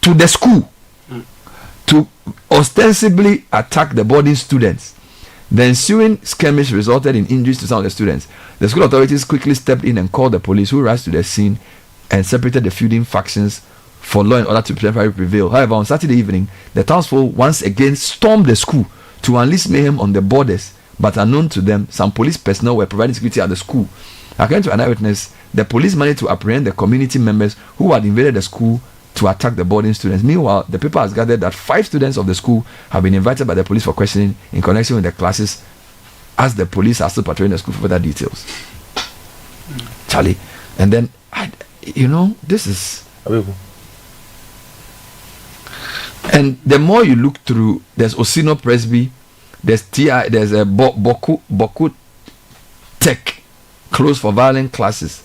to the school to ostensibly attack the boarding students. The ensuing skirmish resulted in injuries to some of the students. The school authorities quickly stepped in and called the police, who rushed to the scene and separated the feuding factions for law and order to temporarily prevail. However, on Saturday evening, the townsfolk once again stormed the school to unleash mayhem on the boarders, but unknown to them, some police personnel were providing security at the school. According to an eyewitness, the police managed to apprehend the community members who had invaded the school to attack the boarding students. Meanwhile, the paper has gathered that 5 students of the school have been invited by the police for questioning in connection with the classes, as the police are still patrolling the school for further details. Charlie, and then, this is... And the more you look through, there's Osino Presby, there's TI, there's a Boku Tech, closed for violent classes.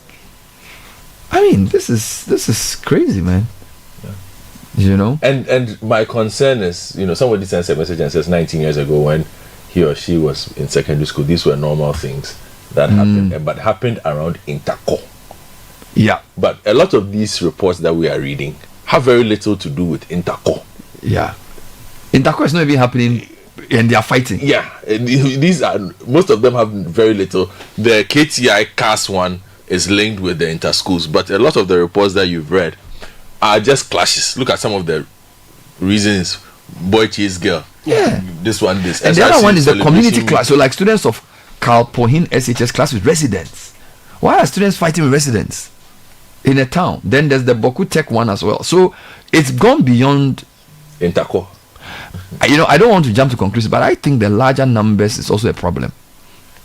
I mean, this is crazy, man. You know. And my concern is, somebody sends a message and says 19 years ago when he or she was in secondary school, these were normal things that happened, but happened around Interco. Yeah. But a lot of these reports that we are reading have very little to do with Interco. Yeah. Interco is not even happening and they are fighting. Yeah. These are, most of them have very little. The KTI CAS one is linked with the inter-schools, but a lot of the reports that you've read are just clashes. Look at some of the reasons. Boy chase girl. Yeah. This one, this. And the other one is the community class. So like students of Carl Pohin SHS class with residents. Why are students fighting with residents in a town? Then there's the Boku Tech one as well. So it's gone beyond Interco. I don't want to jump to conclusions, but I think the larger numbers is also a problem.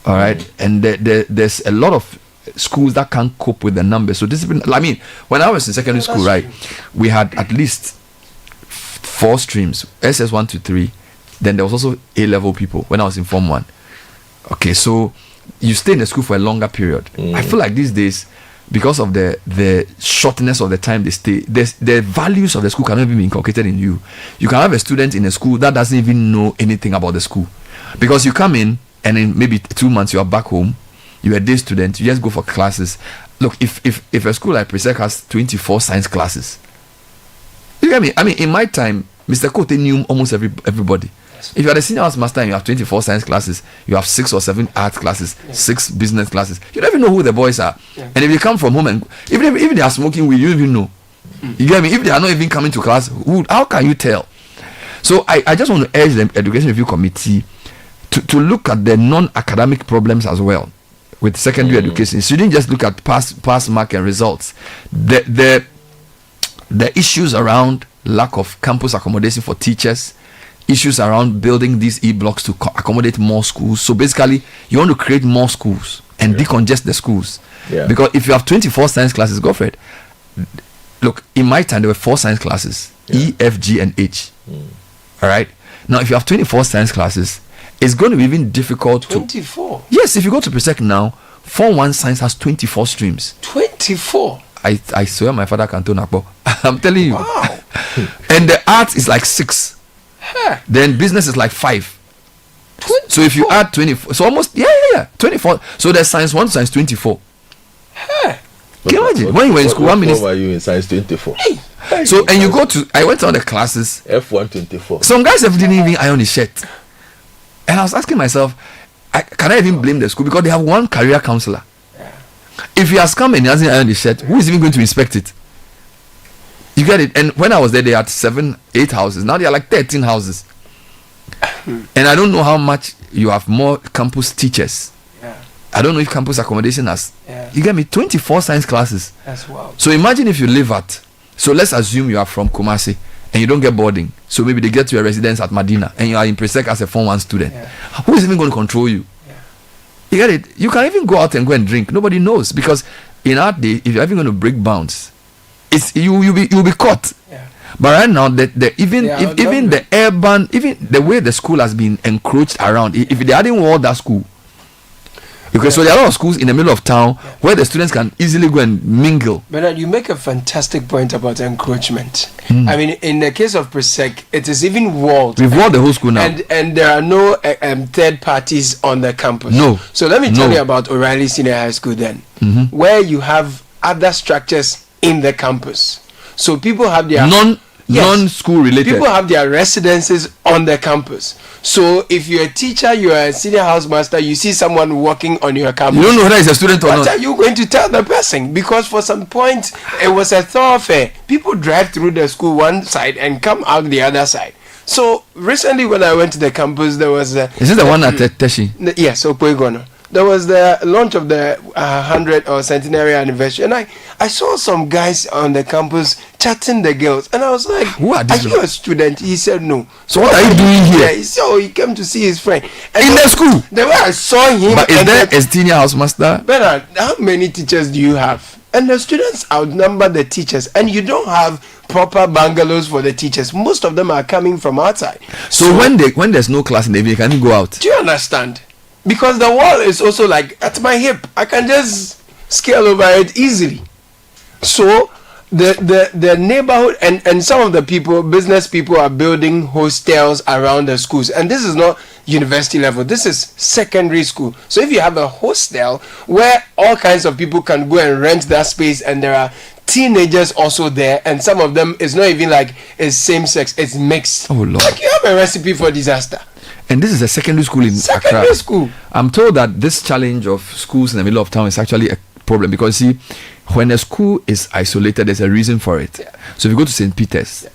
All right. And there's a lot of schools that can't cope with the numbers. So discipline, I mean, when I was in secondary school, right, we had at least 4 streams, SS1 to 3. Then there was also A-level people when I was in Form 1. Okay, so you stay in the school for a longer period. I feel like these days, because of the shortness of the time they stay, the values of the school cannot even be inculcated in you. You can have a student in a school that doesn't even know anything about the school. Because you come in and in maybe 2 months you are back home, you're a day student, you just go for classes. Look, if a school like Presec has 24 science classes, you get me? I mean, in my time, Mr. Kote knew almost everybody. If you are the senior house master and you have 24 science classes, you have 6 or 7 art classes, 6 business classes, you don't even know who the boys are. And if they come from home and even if they are smoking weed, you don't even know. You get me? If they are not even coming to class, how can you tell? So I just want to urge the Education Review Committee to look at the non-academic problems as well with secondary education. You shouldn't just look at pass mark and results. The issues around lack of campus accommodation for teachers, issues around building these e-blocks to accommodate more schools. So basically, you want to create more schools and decongest the schools. Yeah. Because if you have 24 science classes, go for it. Look, in my time, there were 4 science classes, E, F, G, and H. All right? Now, if you have 24 science classes, it's going to be even difficult 24? Yes, if you go to Presec now, Form 1 science has 24 streams. 24? I swear my father can turn up. I'm telling you. Wow. And the art is like 6. Then business is like 5. 24? So if you add 24, so almost 24. So there's science 1 to science 24. Can you imagine? When you were in school, 1 minute. Why were you in science 24? So and you go to, I went on the classes. F1 24. Some guys didn't even iron his shirt. And I was asking myself, can I even blame the school? Because they have one career counselor. If he has come and he hasn't ironed his shirt, who is even going to inspect it? You get it? And when I was there, they had 7, 8 houses. Now they are like 13 houses. And I don't know how much you have more campus teachers. I don't know if campus accommodation has. You get me? 24 science classes. That's wild. So imagine if you live at, so let's assume you are from Kumasi and you don't get boarding. So maybe they get to your residence at Medina and you are in Presec as a Form 1 student. Who is even going to control you? You get it? You can even go out and go and drink. Nobody knows, because in our day, if you're even going to break bounds, it's you'll be caught. But right now, even the urban, even the way the school has been encroached around, if they hadn't walled that school, because so there are a lot of schools in the middle of town where the students can easily go and mingle. Bernard, you make a fantastic point about encroachment. I mean, in the case of Presec, it is even walled. We've walled the whole school now. And there are no third parties on the campus. No. So let me tell you about O'Reilly Senior High School then, where you have other structures in the campus. So people have their non-school related. People have their residences on the campus. So if you're a teacher, you're a senior housemaster, you see someone walking on your campus, you don't know whether he's a student or not. What are you going to tell the person? Because for some point, it was a thoroughfare. People drive through the school one side and come out the other side. So recently when I went to the campus, there was a... Is it the one at Teshi? Yes, Opoegono. There was the launch of the 100th or centenary anniversary, and I saw some guys on the campus chatting the girls, and I was like, "Who are you a student?" He said, "No." So what are you doing here? He said, he came to see his friend in the school. The way I saw him. But is there a senior housemaster? Bernard, how many teachers do you have? and the students outnumber the teachers, and you don't have proper bungalows for the teachers. Most of them are coming from outside. So when there's no class in the evening, can you go out? Do you understand? Because the wall is also like at my hip. I can just scale over it easily. So the neighborhood and some of the people, business people, are building hostels around the schools, and this is not university level, this is secondary school. So if you have a hostel where all kinds of people can go and rent that space, and there are teenagers also there, and some of them, it's not even like it's same sex, it's mixed. Oh Lord. Like you have a recipe for disaster. And this is a secondary school in secondary Accra. School. I'm told that this challenge of schools in the middle of town is actually a problem, because see, when a school is isolated, there's a reason for it. Yeah. So if you go to St. Peter's,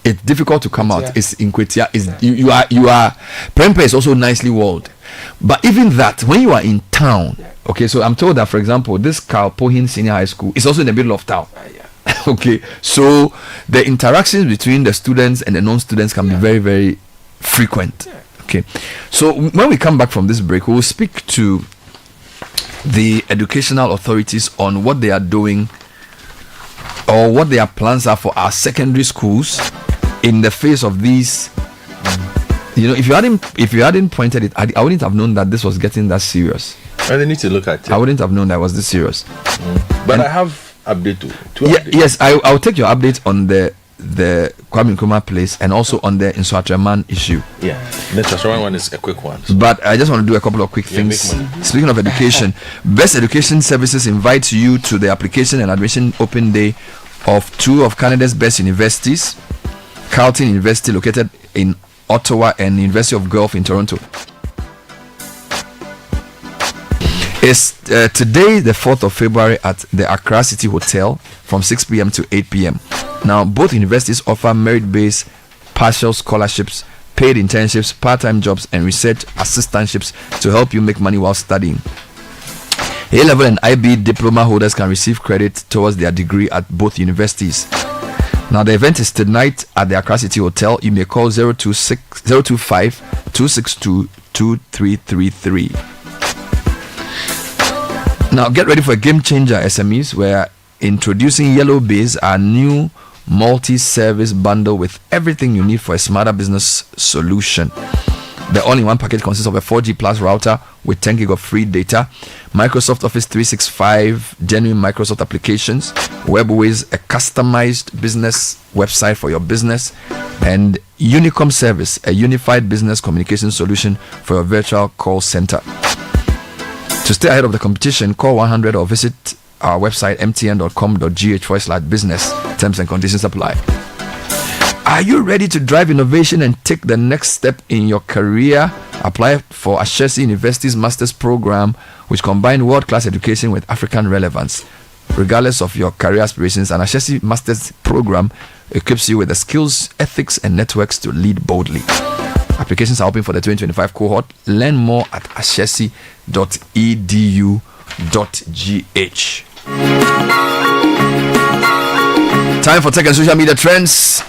it's difficult to come out. Yeah. It's in Kwetia. You are Prempe is also nicely walled. But even that, when you are in town, okay, so I'm told that, for example, this Kalpohin Senior High School is also in the middle of town. Okay, so the interactions between the students and the non-students can be very, very frequent. Okay, so when we come back from this break, we will speak to the educational authorities on what they are doing or what their plans are for our secondary schools in the face of these. You know, if you hadn't pointed it, I wouldn't have known that this was getting that serious. I need to look at it. I wouldn't have known that was this serious. But I have update to update. Yes, I'll take your update on the Kwame Nkrumah place and also on the Inswatreman issue. Yeah, the Inswatreman one is a quick one. But I just want to do a couple of quick things. Speaking of education, Best Education Services invites you to the application and admission open day of two of Canada's best universities, Carleton University located in Ottawa and University of Guelph in Toronto. It's today, the 4th of February, at the Accra City Hotel from 6 p.m. to 8 p.m. Now, both universities offer merit-based partial scholarships, paid internships, part-time jobs, and research assistantships to help you make money while studying. A-level and IB diploma holders can receive credit towards their degree at both universities. Now, the event is tonight at the Accra City Hotel. You may call 025-262-2333. Now, get ready for a game changer, SMEs. We're introducing Yellow Base, our new multi-service bundle with everything you need for a smarter business solution. The all-in-one package consists of a 4G plus router with 10 gig of free data, Microsoft Office 365, genuine Microsoft applications, Webways, a customized business website for your business, and Unicom Service, a unified business communication solution for your virtual call center. To stay ahead of the competition, call 100 or visit our website mtn.com.gh/business. Terms and conditions apply. Are you ready to drive innovation and take the next step in your career? Apply for Ashesi University's master's program, which combines world-class education with African relevance. Regardless of your career aspirations, an Ashesi master's program equips you with the skills, ethics, and networks to lead boldly. Applications are open for the 2025 cohort. Learn more at ashesi.edu.gh. Time for tech and social media trends.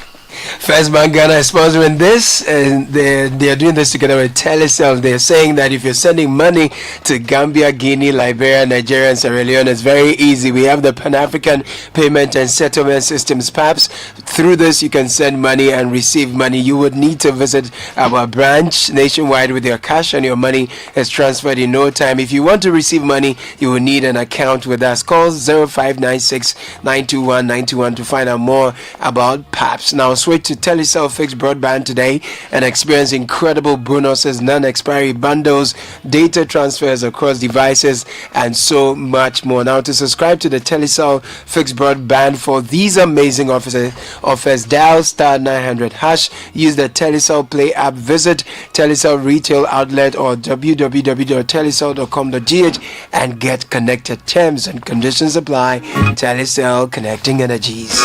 First Bank Ghana is sponsoring this, and they are doing this together with Telecom. They're saying that if you're sending money to Gambia, Guinea, Liberia, Nigeria, and Sierra Leone, it's very easy. We have the Pan-African Payment and Settlement Systems, PAPS. Through this, you can send money and receive money. You would need to visit our branch nationwide with your cash, and your money is transferred in no time. If you want to receive money, you will need an account with us. Call 0596 921 921 to find out more about PAPS. Now, switch to Telecel fixed broadband today and experience incredible bonuses, non-expiry bundles, data transfers across devices, and so much more. Now, to subscribe to the Telecel fixed broadband for these amazing offers, dial star 900 hash, use the Telecel Play app, visit Telecel retail outlet or www.telecel.com.gh and get connected. Terms and conditions apply. Telecel, connecting energies.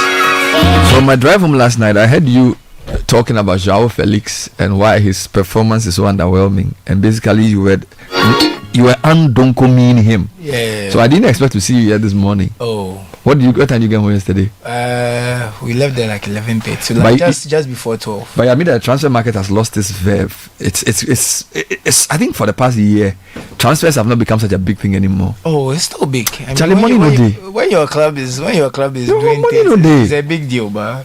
So my drive home last night, I heard you talking about João Felix and why his performance is so underwhelming, and basically you were undonkoming him. Yeah. So I didn't expect to see you here this morning. Oh, What time you get home yesterday? We left there like 11:30, so like just before 12. But I mean, the transfer market has lost its verve. It's. I think for the past year, transfers have not become such a big thing anymore. Oh, it's still big. I mean, Charlie, money no day. When your club is doing money things, no day. it's a big deal, but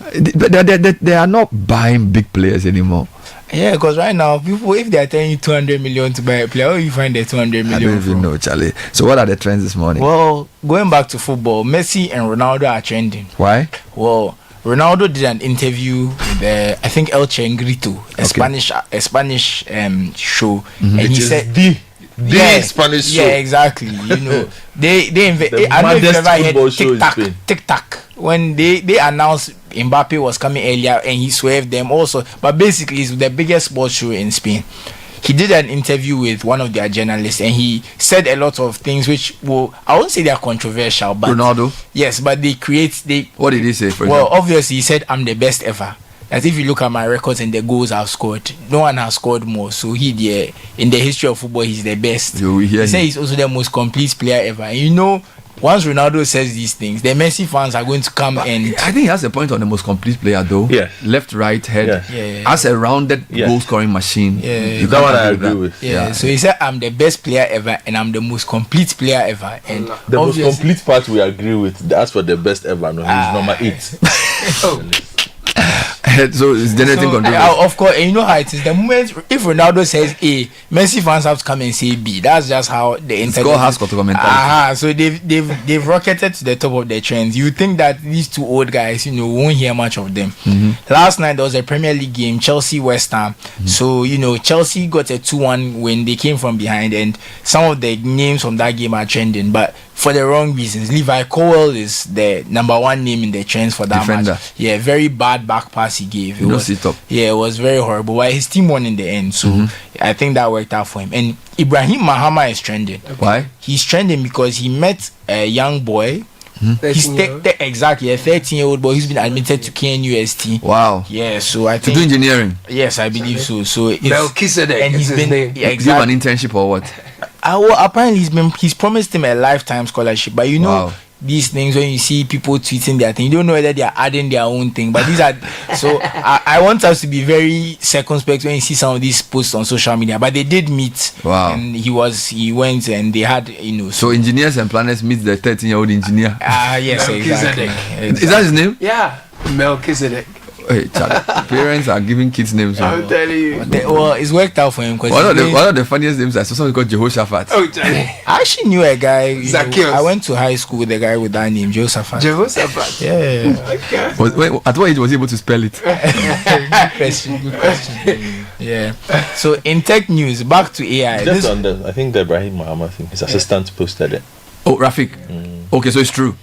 they are not buying big players anymore. Yeah, because right now, people, if they are telling you 200 million to buy a player, where you find the 200 million? I don't even know, Charlie. So what are the trends this morning? Well, going back to football, Messi and Ronaldo are trending. Why? Well, Ronaldo did an interview with I think El Chengrito, a Spanish show, and he said the Spanish show. Yeah, exactly. You know, they I don't know if you ever heard TikTok when they announced Mbappe was coming earlier and he swerved them also, but basically it's the biggest sports show in Spain. He did an interview with one of their journalists and he said a lot of things which, well, I won't say they are controversial, but Ronaldo? Yes, but what did he say? Obviously he said, I'm the best ever. As if you look at my records and the goals I've scored, no one has scored more. So in the history of football, he's the best. He said he's also the most complete player ever. And you know, once Ronaldo says these things, the Messi fans are going to come and... I think he has a point on the most complete player though. Yeah. Left, right, head. Yeah. As a rounded goal-scoring machine. Yeah. That one I agree with. Yeah. So he said, I'm the best player ever and I'm the most complete player ever. And the most complete part we agree with. That's for the best ever. No, he's number 8. So it's generating controversy. Of course, and you know how it is. The moment if Ronaldo says A, Messi fans have to come and say B. That's just how the internet has got to comment. So they've rocketed to the top of the trends. You think that these two old guys, you know, won't hear much of them. Last night there was a Premier League game, Chelsea West Ham. So you know, Chelsea got a 2-1 when they came from behind, and some of the names from that game are trending, but for the wrong reasons. Levi Colwell is the number one name in the trends for that Defender. match. Yeah, very bad back pass he gave. It was very horrible. But his team won in the end, so I think that worked out for him. And Ibrahim Mahama is trending. Why? He's trending because he met a young boy. He's exactly a 13-year-old boy who's been admitted to KNUST. Wow. Yeah, so I think to do engineering. Yes, I believe so. So it's Melchizedek, and he's been give an internship or what? Well, apparently he's promised him a lifetime scholarship, but you know these things when you see people tweeting their thing, you don't know whether they are adding their own thing. But these are so I want us to be very circumspect when you see some of these posts on social media. But they did meet. Wow. And he went and they had, you know. So engineers and planners meet the 13-year-old engineer. Yes, exactly. Is that his name? Yeah, Melchizedek. Hey, parents are giving kids names. I'm telling you. Well, it's worked out for him. One of the funniest names I saw someone called Jehoshaphat. Oh, Charlie. I actually knew a guy. Zacchaeus. I went to high school with a guy with that name, Jehoshaphat. Jehoshaphat. Yeah. Okay. At what age was he able to spell it? Good question. Yeah. So in tech news, back to AI. Just on I think the Ibrahim Mahama thing, his assistant posted it. Oh, Rafik. Okay, so it's true.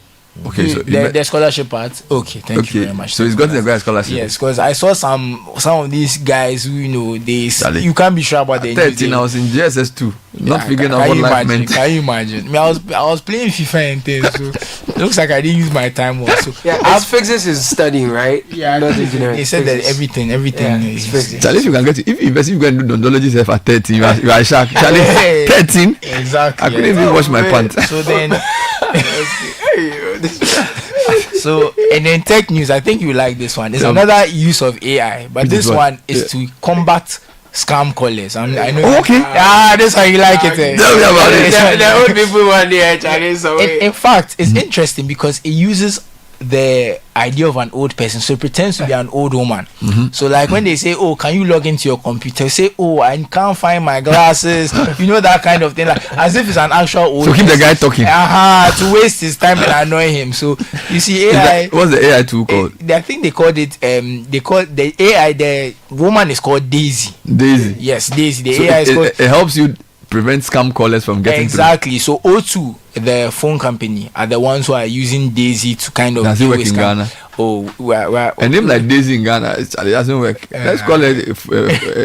Okay, so the scholarship part. Okay, thank you very much. So he's gotten a great scholarship. Yes, because I saw some of these guys who, you know, you can't be sure about the 13. I was in JSS 2, not figuring out what life meant. Can you imagine? I mean, I was playing FIFA and things, so it looks like I didn't use my time well. So as physics is studying, right? Yeah, not engineering. He said that everything is physics. Charlie, if you can get if you go and do odontology at 13, you are sharp. Charlie, 13. Exactly. I couldn't even wash my pants. So then. So, and then tech news, I think you like this one. There's another use of AI, but this one is to combat scam callers. I know. Oh, okay. That's how you like it. Tell me about it. The old people want the in fact, it's interesting because it uses the idea of an old person, so it pretends to be an old woman. So like when they say, oh, can you log into your computer, say, oh, I can't find my glasses, you know, that kind of thing, like as if it's an actual old so keep the guy talking to waste his time and annoy him. So you see AI, what's the AI tool called? I think they called it they call the AI, the woman is called Daisy. Yes, Daisy. The AI is called, it helps you prevent scam callers from getting exactly through. So O2, the phone company, are the ones who are using Daisy to kind of does it work in Ghana? A name like Daisy in Ghana, it doesn't work. Let's call it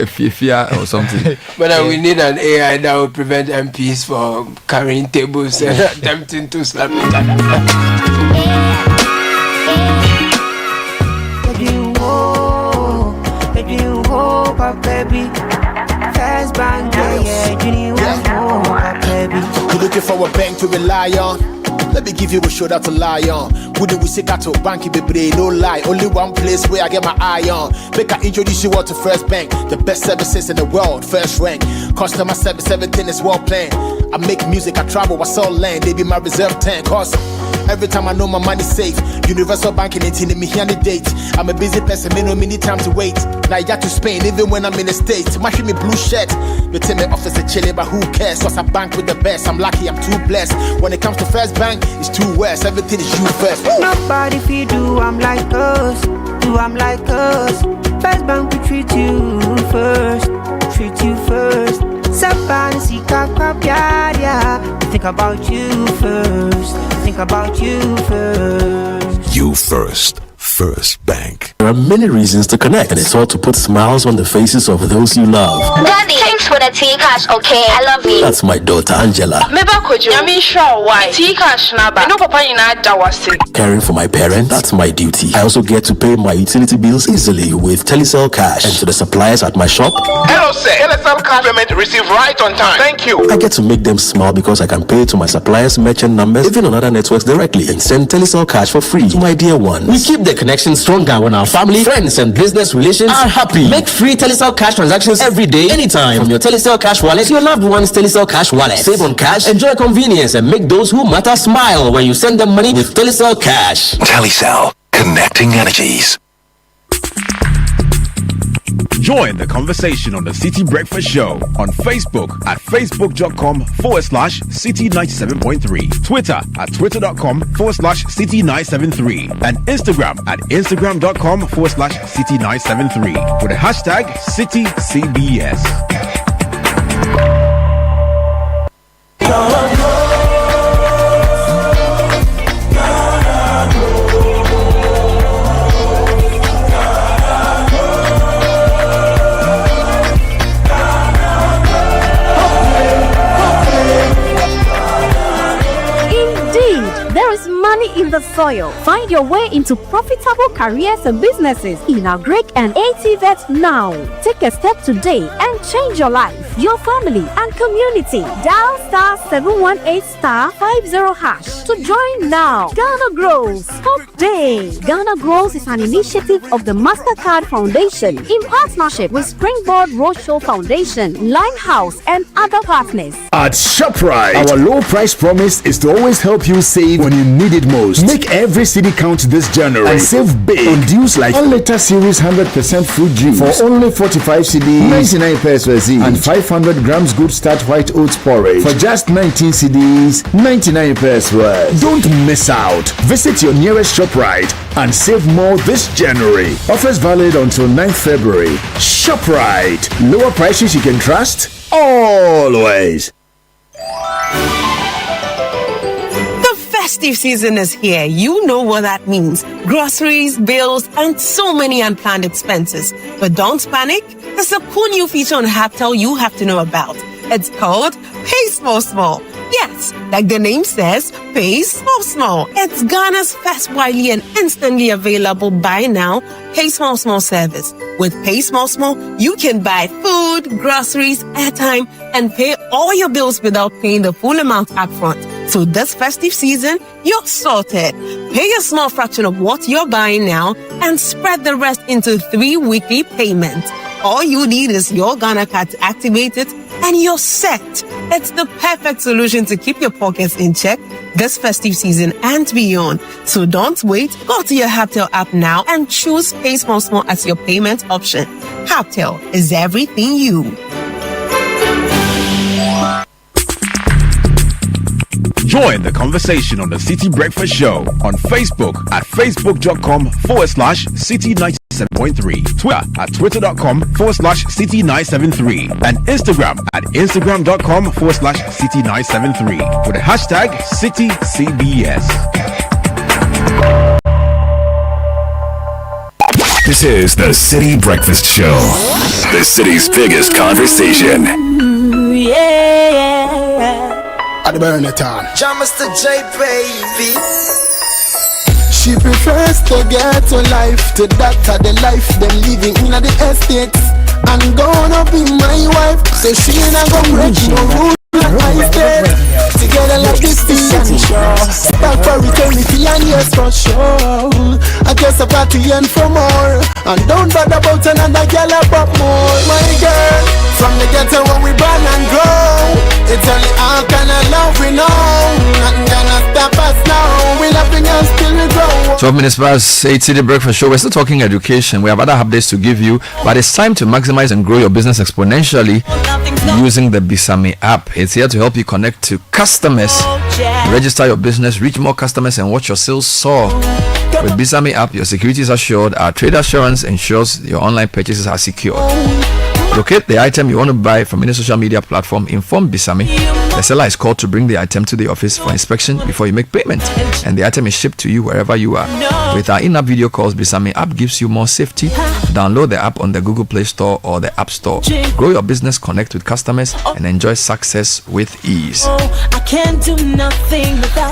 Fia or something. But we need an AI that will prevent MPs from carrying tables and attempting to slap each You're looking for a bank to rely on. Let me give you a shoulder to lie on. Would we say to bank be brain, no lie. Only one place where I get my eye on. Make I introduce you all to First Bank, the best services in the world, first rank. Customer service, everything is well planned. I make music, I travel, I sell land. They be my reserve tank. Cause every time I know my money's safe. Universal banking ain't in me here the date. I'm a busy person, me no need time to wait. Now I got to Spain, even when I'm in the States. My me blue shirt. They tell me office a chilling, but who cares? Cause I bank with the best. I'm lucky, I'm too blessed. When it comes to First Bank, it's too west. Everything is you first. Nobody feed do I'm like us. Do I'm like us. First Bank we treat you first. Treat you first. Somebody see think about you first. Think about you first. You first. First Bank. There are many reasons to connect, and it's all to put smiles on the faces of those you love. Daddy, thanks for the tea cash, okay? I love you. That's my daughter Angela. Caring for my parents, that's my duty. I also get to pay my utility bills easily with Telecel Cash. And to the suppliers at my shop, hello sir, Telecel Cash payment received right on time. Thank you. I get to make them smile because I can pay to my suppliers' merchant numbers, even on other networks directly, and send Telecel Cash for free to my dear ones. We keep the connection stronger when our family, friends, and business relations are happy. Make free Telecel Cash transactions every day, anytime, from your Telecel Cash wallet to your loved one's Telecel Cash wallet. Save on cash, enjoy convenience, and make those who matter smile when you send them money with Telecel Cash. Telecel, connecting energies. Join the conversation on the Citi Breakfast Show on Facebook at facebook.com/Citi97.3, Twitter at twitter.com/Citi973, and Instagram at instagram.com/Citi973 with the hashtag CitiCBS. In the soil. Find your way into profitable careers and businesses in our Greek and ATVET now. Take a step today and change your life, your family, and community. Dial *718*50# to join now. Ghana Grows Hope Day. Ghana Grows is an initiative of the MasterCard Foundation in partnership with Springboard Roadshow Foundation, Limehouse, and other partners. At ShopRite, our low price promise is to always help you save when you need it most. Make every city count this January and save big on deals like 1 liter series 100% fruit juice for only 45 cedis, 99 pesos each, and 500 grams good start white oats porridge for just 19 cedis, 99 pesos. Don't miss out. Visit your nearest ShopRite and save more this January. Offers valid until 9th February. ShopRite. Lower prices you can trust always. Festive season is here. You know what that means. Groceries, bills, and so many unplanned expenses. But don't panic. There's a cool new feature on Habitel you have to know about. It's called Pay Small Small. Yes, like the name says, Pay Small Small. It's Ghana's first widely and instantly available buy now, Pay Small Small service. With Pay Small Small, you can buy food, groceries, airtime, and pay all your bills without paying the full amount upfront. So this festive season, you're sorted. Pay a small fraction of what you're buying now and spread the rest into 3 weekly payments. All you need is your Ghana card to activate it and you're set. It's the perfect solution to keep your pockets in check this festive season and beyond. So don't wait. Go to your Habitel app now and choose Pay Small Small as your payment option. Habitel is everything you. Join the conversation on the Citi Breakfast Show on Facebook at facebook.com/Citi97.3, Twitter at twitter.com/Citi973, and Instagram at instagram.com/Citi973 with the hashtag CitiCBS. This is the Citi Breakfast Show, the city's biggest conversation. At the burn it on. John Mr. J, baby. She prefers to get to life to that of the life them living in the estates. I'm gonna be my wife, so she ain't gonna break no rule like I said. Together like this thing and sure. Start for eternity, and yes, for sure. I guess I've got to yearn for more. And don't bother about another girl about more. My girl, from the ghetto where we born and grow, it's only all kind of love we know. Nothing gonna stop us now. We loving us till we grow. 12 minutes past 8, Citi Breakfast Show. We're still talking education. We have other updates to give you, but it's time to maximize and grow your business exponentially using the Bisame app. It's here to help you connect to customers, register your business, reach more customers, and watch your sales soar. With Bisame app, your security is assured. Our trade assurance ensures your online purchases are secure. Locate the item you want to buy from any social media platform. Inform Bisame. The seller is called to bring the item to the office for inspection before you make payment, and the item is shipped to you wherever you are. With our in-app video calls, Bisame app gives you more safety. Download the app on the Google Play Store or the App Store. Grow your business, connect with customers, and enjoy success with ease.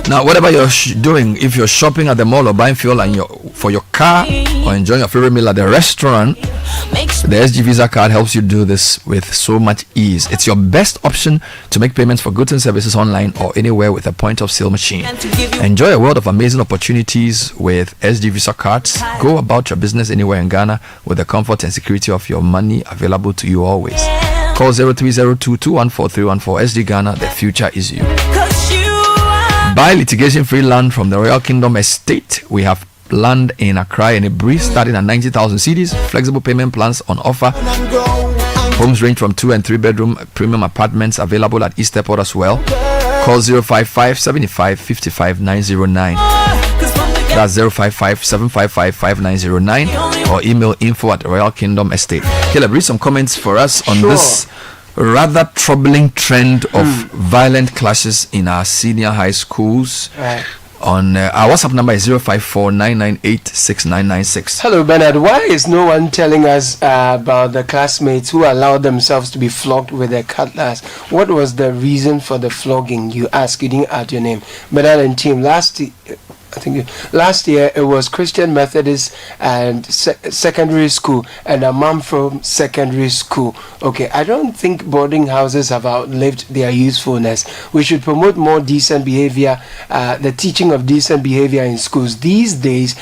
Now, whatever you're doing, if you're shopping at the mall or buying fuel for your car or enjoying your favorite meal at the restaurant, the SG Visa card helps you do this with so much ease. It's your best option to make payments for goods and services online or anywhere with a point of sale machine. Enjoy a world of amazing opportunities with SG Visa cards. Go about your business anywhere in Ghana with the comfort and security of your money available to you always. Call 0302-214-314. SG Ghana, the future is you. Buy litigation-free land from the Royal Kingdom Estate. We have land in Accra and a breeze starting at 90,000 cedis. Flexible payment plans on offer. Homes range from 2 and 3 bedroom premium apartments available at East Airport as well. Call 055 75 55 909. That's 055 755 5909, or email info@Royal Kingdom Estate. Caleb, read some comments for us on this rather troubling trend of violent clashes in our senior high schools. Right. On our WhatsApp number is 054-998-6996. Hello, Bernard. Why is no one telling us about the classmates who allowed themselves to be flogged with a cutlass? What was the reason for the flogging? You asked. You didn't add your name. Bernard and team, last year it was Christian Methodist and secondary school and a mom from secondary school. Okay, I don't think boarding houses have outlived their usefulness. We should promote more decent behavior, the teaching of decent behavior in schools. Those days,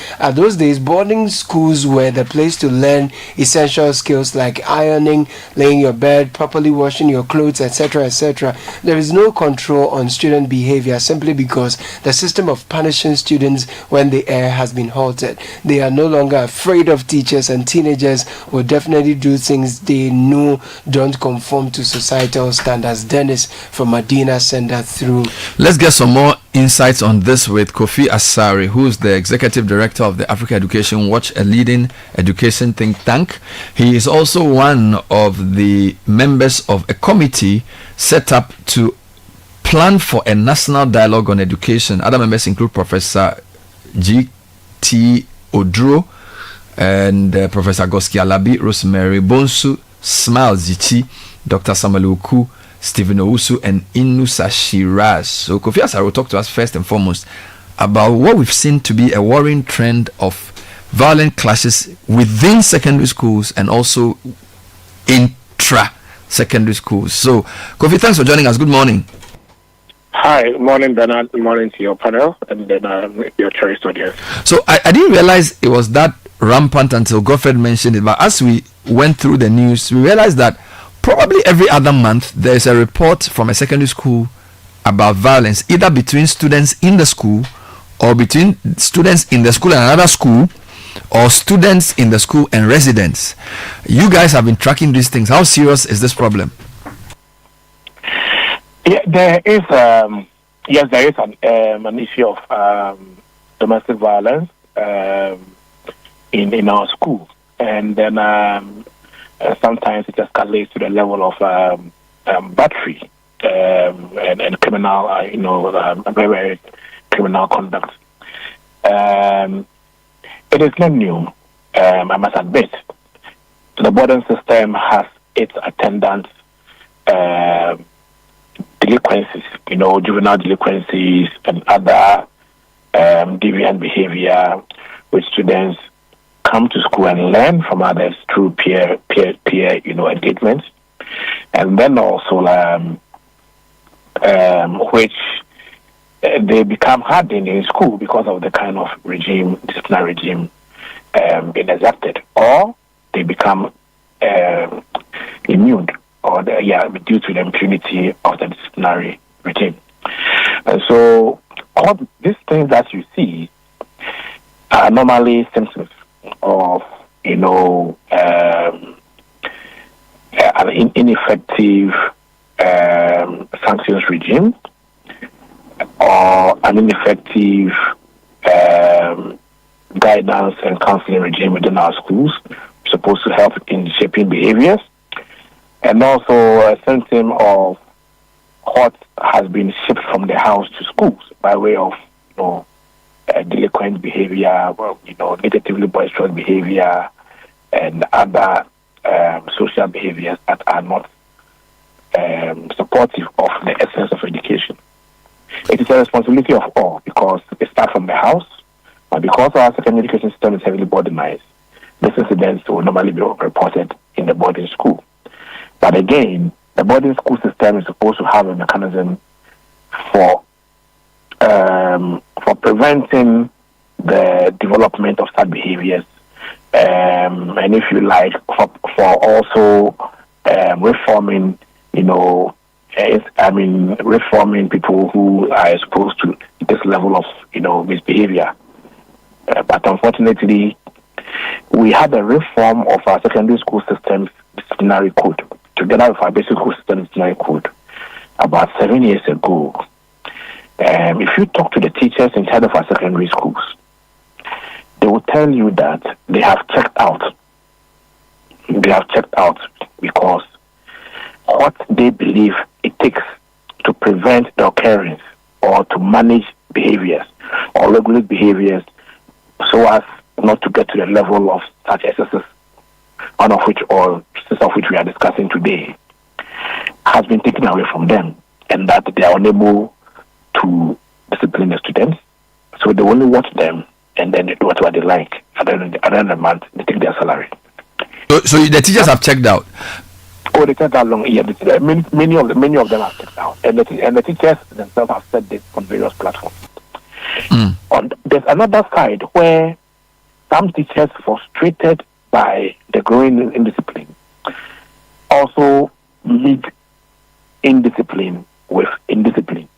boarding schools were the place to learn essential skills like ironing, laying your bed, properly washing your clothes, etc., etc. There is no control on student behavior simply because the system of punishing students when the air has been halted. They are no longer afraid of teachers, and teenagers will definitely do things they know don't conform to societal standards. Dennis from Medina sent that through. Let's get some more insights on this with Kofi Asari, who is the executive director of the Africa Education Watch, a leading education think tank. He is also one of the members of a committee set up to plan for a national dialogue on education. Other members include Professor G.T. Odro and Professor Goski Alabi, Rosemary Bonsu, Smile Zichi, Dr. Samuel Uku, Stephen Owusu, and Inusa Shiraz. So Kofi Asari will talk to us first and foremost about what we've seen to be a worrying trend of violent clashes within secondary schools and also intra-secondary schools. So Kofi, thanks for joining us. Good morning. Hi, good morning, Bernard. Good morning to your panel and then your cherished audience. So I didn't realize it was that rampant until Godfred mentioned it. But as we went through the news, we realized that probably every other month there is a report from a secondary school about violence, either between students in the school or between students in the school and another school, or students in the school and residents. You guys have been tracking these things. How serious is this problem? Yeah, there is an issue of domestic violence in our school, and then sometimes it escalates to the level of battery and criminal, very, very criminal conduct. It is not new, I must admit. The boarding system has its attendant delinquencies, juvenile delinquencies and other deviant behavior, which students come to school and learn from others through peer engagement, and then also which they become hardened in school because of the kind of disciplinary regime being exacted, or they become immune, or due to the impunity of the disciplinary regime. And so all these things that you see are normally symptoms of, an ineffective sanctions regime, or an ineffective guidance and counseling regime within our schools, supposed to help in shaping behaviors, and also a symptom of what has been shipped from the house to schools by way of, delinquent behavior, negatively boisterous behavior, and other social behaviors that are not supportive of the essence of education. It is a responsibility of all, because it starts from the house, and because our secondary education system is heavily boardingized, these incidents will normally be reported in the boarding school. But again, the boarding school system is supposed to have a mechanism for preventing the development of such behaviors, and if you like, for also reforming, reforming people who are exposed to this level of, misbehavior. But unfortunately, we had a reform of our secondary school system's disciplinary code, together with our basic school system disciplinary code, about 7 years ago. If you talk to the teachers in charge of our secondary schools, they will tell you that they have checked out. They have checked out because what they believe it takes to prevent the occurrence or to manage behaviors or regulate behaviors so as not to get to the level of such excesses, one of which or six of which we are discussing today, has been taken away from them, and that they are unable to discipline the students. So they only watch them, and then they do whatever they like. At the end of the month, they take their salary. So the teachers have checked out. Oh, they checked out long. Yeah, many of them have checked out, and the teachers themselves have said this on various platforms. There's another side where some teachers, frustrated by the growing indiscipline, also meet indiscipline with indiscipline.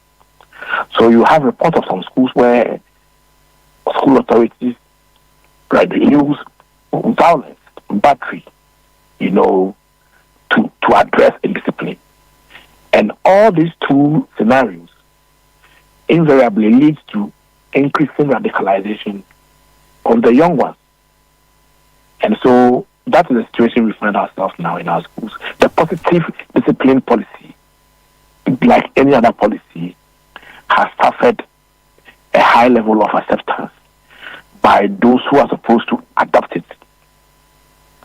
So you have reports of some schools where school authorities use violence, battery, to address indiscipline. And all these two scenarios invariably leads to increasing radicalization of the young ones. And so that is the situation we find ourselves now in our schools. The positive discipline policy, like any other policy, has suffered a high level of acceptance by those who are supposed to adopt it.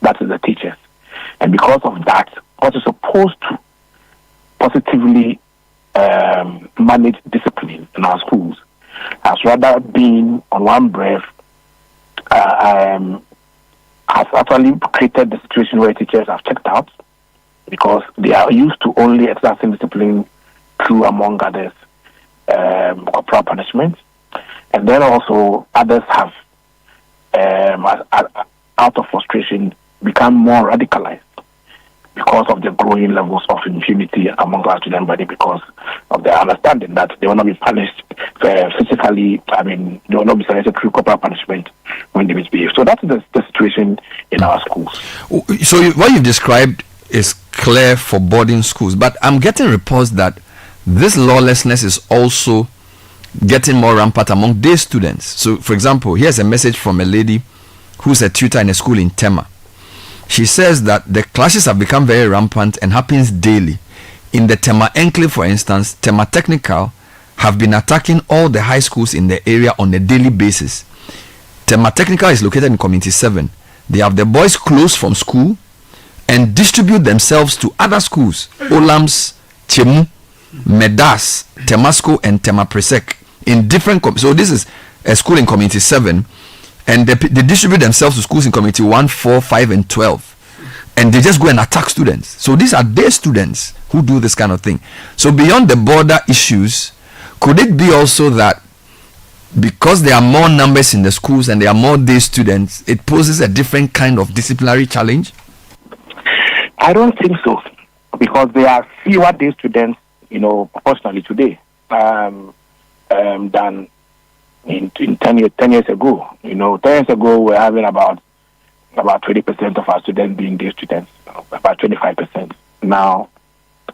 That is the teachers. And because of that, what is supposed to positively manage discipline in our schools has rather been, on one breath, has actually created the situation where teachers have checked out because they are used to only exercising discipline through, among others, corporal punishment. And then also others have, out of frustration, become more radicalized because of the growing levels of impunity among our student body, because of their understanding that they will not be punished physically. They will not be sentenced through corporal punishment when they misbehave. So that's the situation in our schools. So what you've described is clear for boarding schools, but I'm getting reports that this lawlessness is also getting more rampant among day students. So, for example, here's a message from a lady who's a tutor in a school in Tema. She says that the clashes have become very rampant and happens daily. In the Tema enclave, for instance, Tema Technical have been attacking all the high schools in the area on a daily basis. Tema Technical is located in Community 7. They have the boys closed from school and distribute themselves to other schools, Olams, Chemu, Medas, Temasco, and Tema Presec in different. So this is a school in Community 7. And they distribute themselves to schools in Community 1, 4, 5, and 12. And they just go and attack students. So these are their students who do this kind of thing. So beyond the border issues, Could it be also that because there are more numbers in the schools and there are more day students, it poses a different kind of disciplinary challenge? I don't think so, because there are fewer day students, proportionally today, than in 10 years ago. 10 years ago, we're having about 20% of our students being day students, about 25%. Now,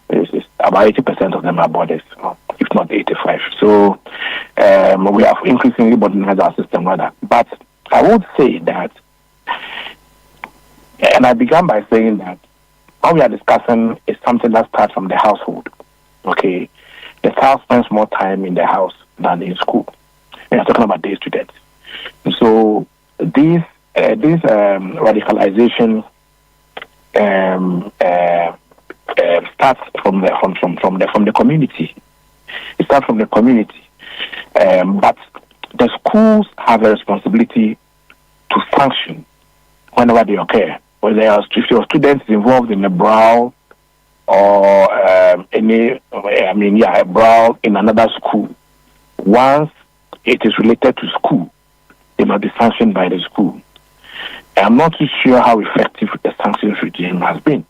it's about 80% of them are boarders, if not 85. So we have increasingly modernized our system rather. But I would say that, and I began by saying that what we are discussing is something that starts from the household. Okay, the child spends more time in the house than in school. We are talking about day students. So this radicalization starts from the community. It starts from the community, but the schools have a responsibility to sanction whenever they occur. Whether if your students involved in a brawl or a brawl in another school, once it is related to school, they must be sanctioned by the school. I'm not too sure how effective the sanctions regime has been,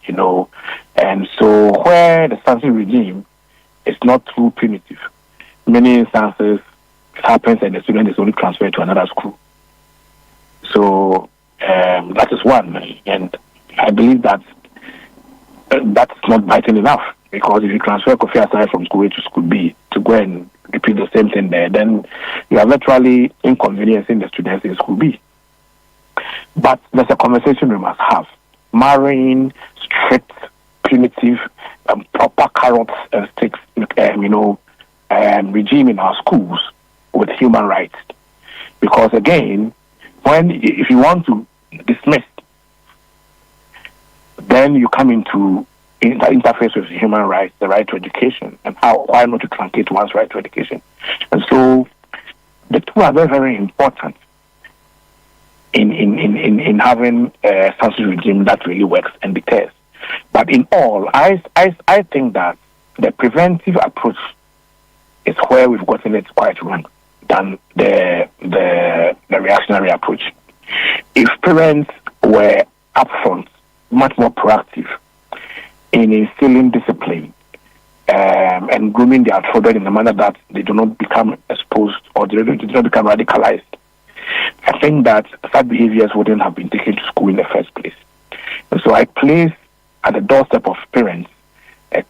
and so where the sanction regime is not too punitive, many instances it happens and the student is only transferred to another school. So that is one, and I believe that that's not biting enough, because if you transfer Kofi Asai from school A to school B to go and repeat the same thing there, then you are virtually inconveniencing the students in school B. But there's a conversation we must have. Marrying strict, punitive, proper carrots and sticks, regime in our schools with human rights. Because again, if you want to dismiss, then you come into interface with human rights, the right to education, and why not to truncate one's right to education. And so the two are very, very important in having a sanction regime that really works and deters. But in all, I think that the preventive approach is where we've gotten it quite wrong than the reactionary approach. If parents were upfront, much more proactive in instilling discipline and grooming their children in a manner that they do not become exposed or they do not become radicalized, I think that such behaviors wouldn't have been taken to school in the first place. And so I place at the doorstep of parents a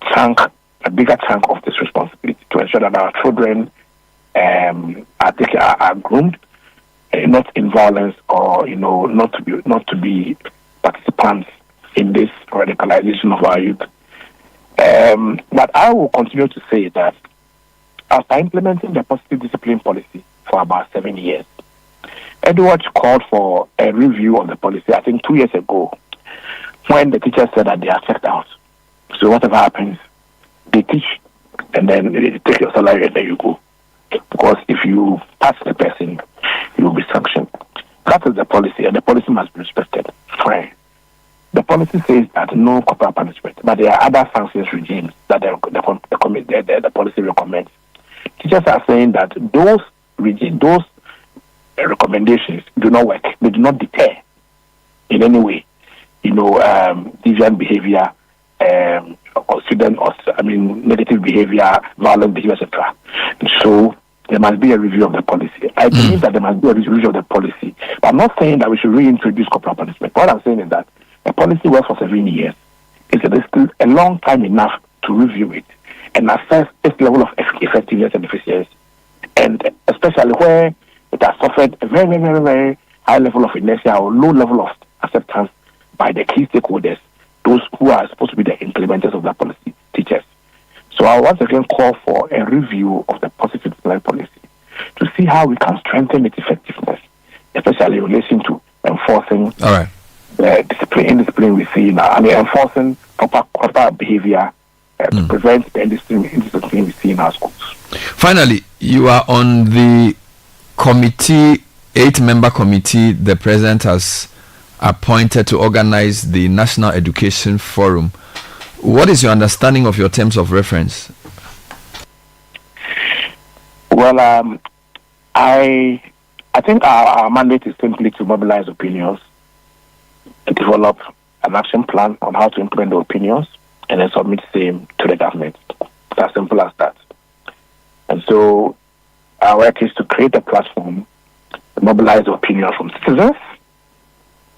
bigger chunk of this responsibility to ensure that our children are groomed, not in violence or not to be participants in this radicalization of our youth. But I will continue to say that after implementing the positive discipline policy for about 7 years, Edward called for a review of the policy, I think 2 years ago, when the teachers said that they are checked out. So whatever happens, they teach and then they take your salary and then you go. Because if you touch the person, you will be sanctioned. That is the policy, and the policy must be respected. Fine. The policy says that no corporal punishment, but there are other sanctions regimes that the policy recommends. Teachers are saying that those recommendations do not work. They do not deter in any way, deviant behavior, or negative behavior, violent behavior, etc. So there must be a review of the policy. I believe that there must be a review of the policy. But I'm not saying that we should reintroduce corporal punishment. What I'm saying is that the policy works for 7 years. It's a long time enough to review it and assess its level of effectiveness and efficiency. And especially where it has suffered a very, very, very high level of inertia or low level of acceptance by the key stakeholders, those who are supposed to be the implementers of that policy, teachers. So I once again call for a review of the positive discipline policy to see how we can strengthen its effectiveness, especially in relation to enforcing the indiscipline we see now. Enforcing proper behavior to prevent the indiscipline we see in our schools. Finally, you are on the committee, 8-member committee the president has appointed to organize the National Education Forum. What is your understanding of your terms of reference? Well, I think our mandate is simply to mobilize opinions, develop an action plan on how to implement the opinions, and then submit same to the government. It's as simple as that. And so our work is to create a platform, mobilize opinions from citizens,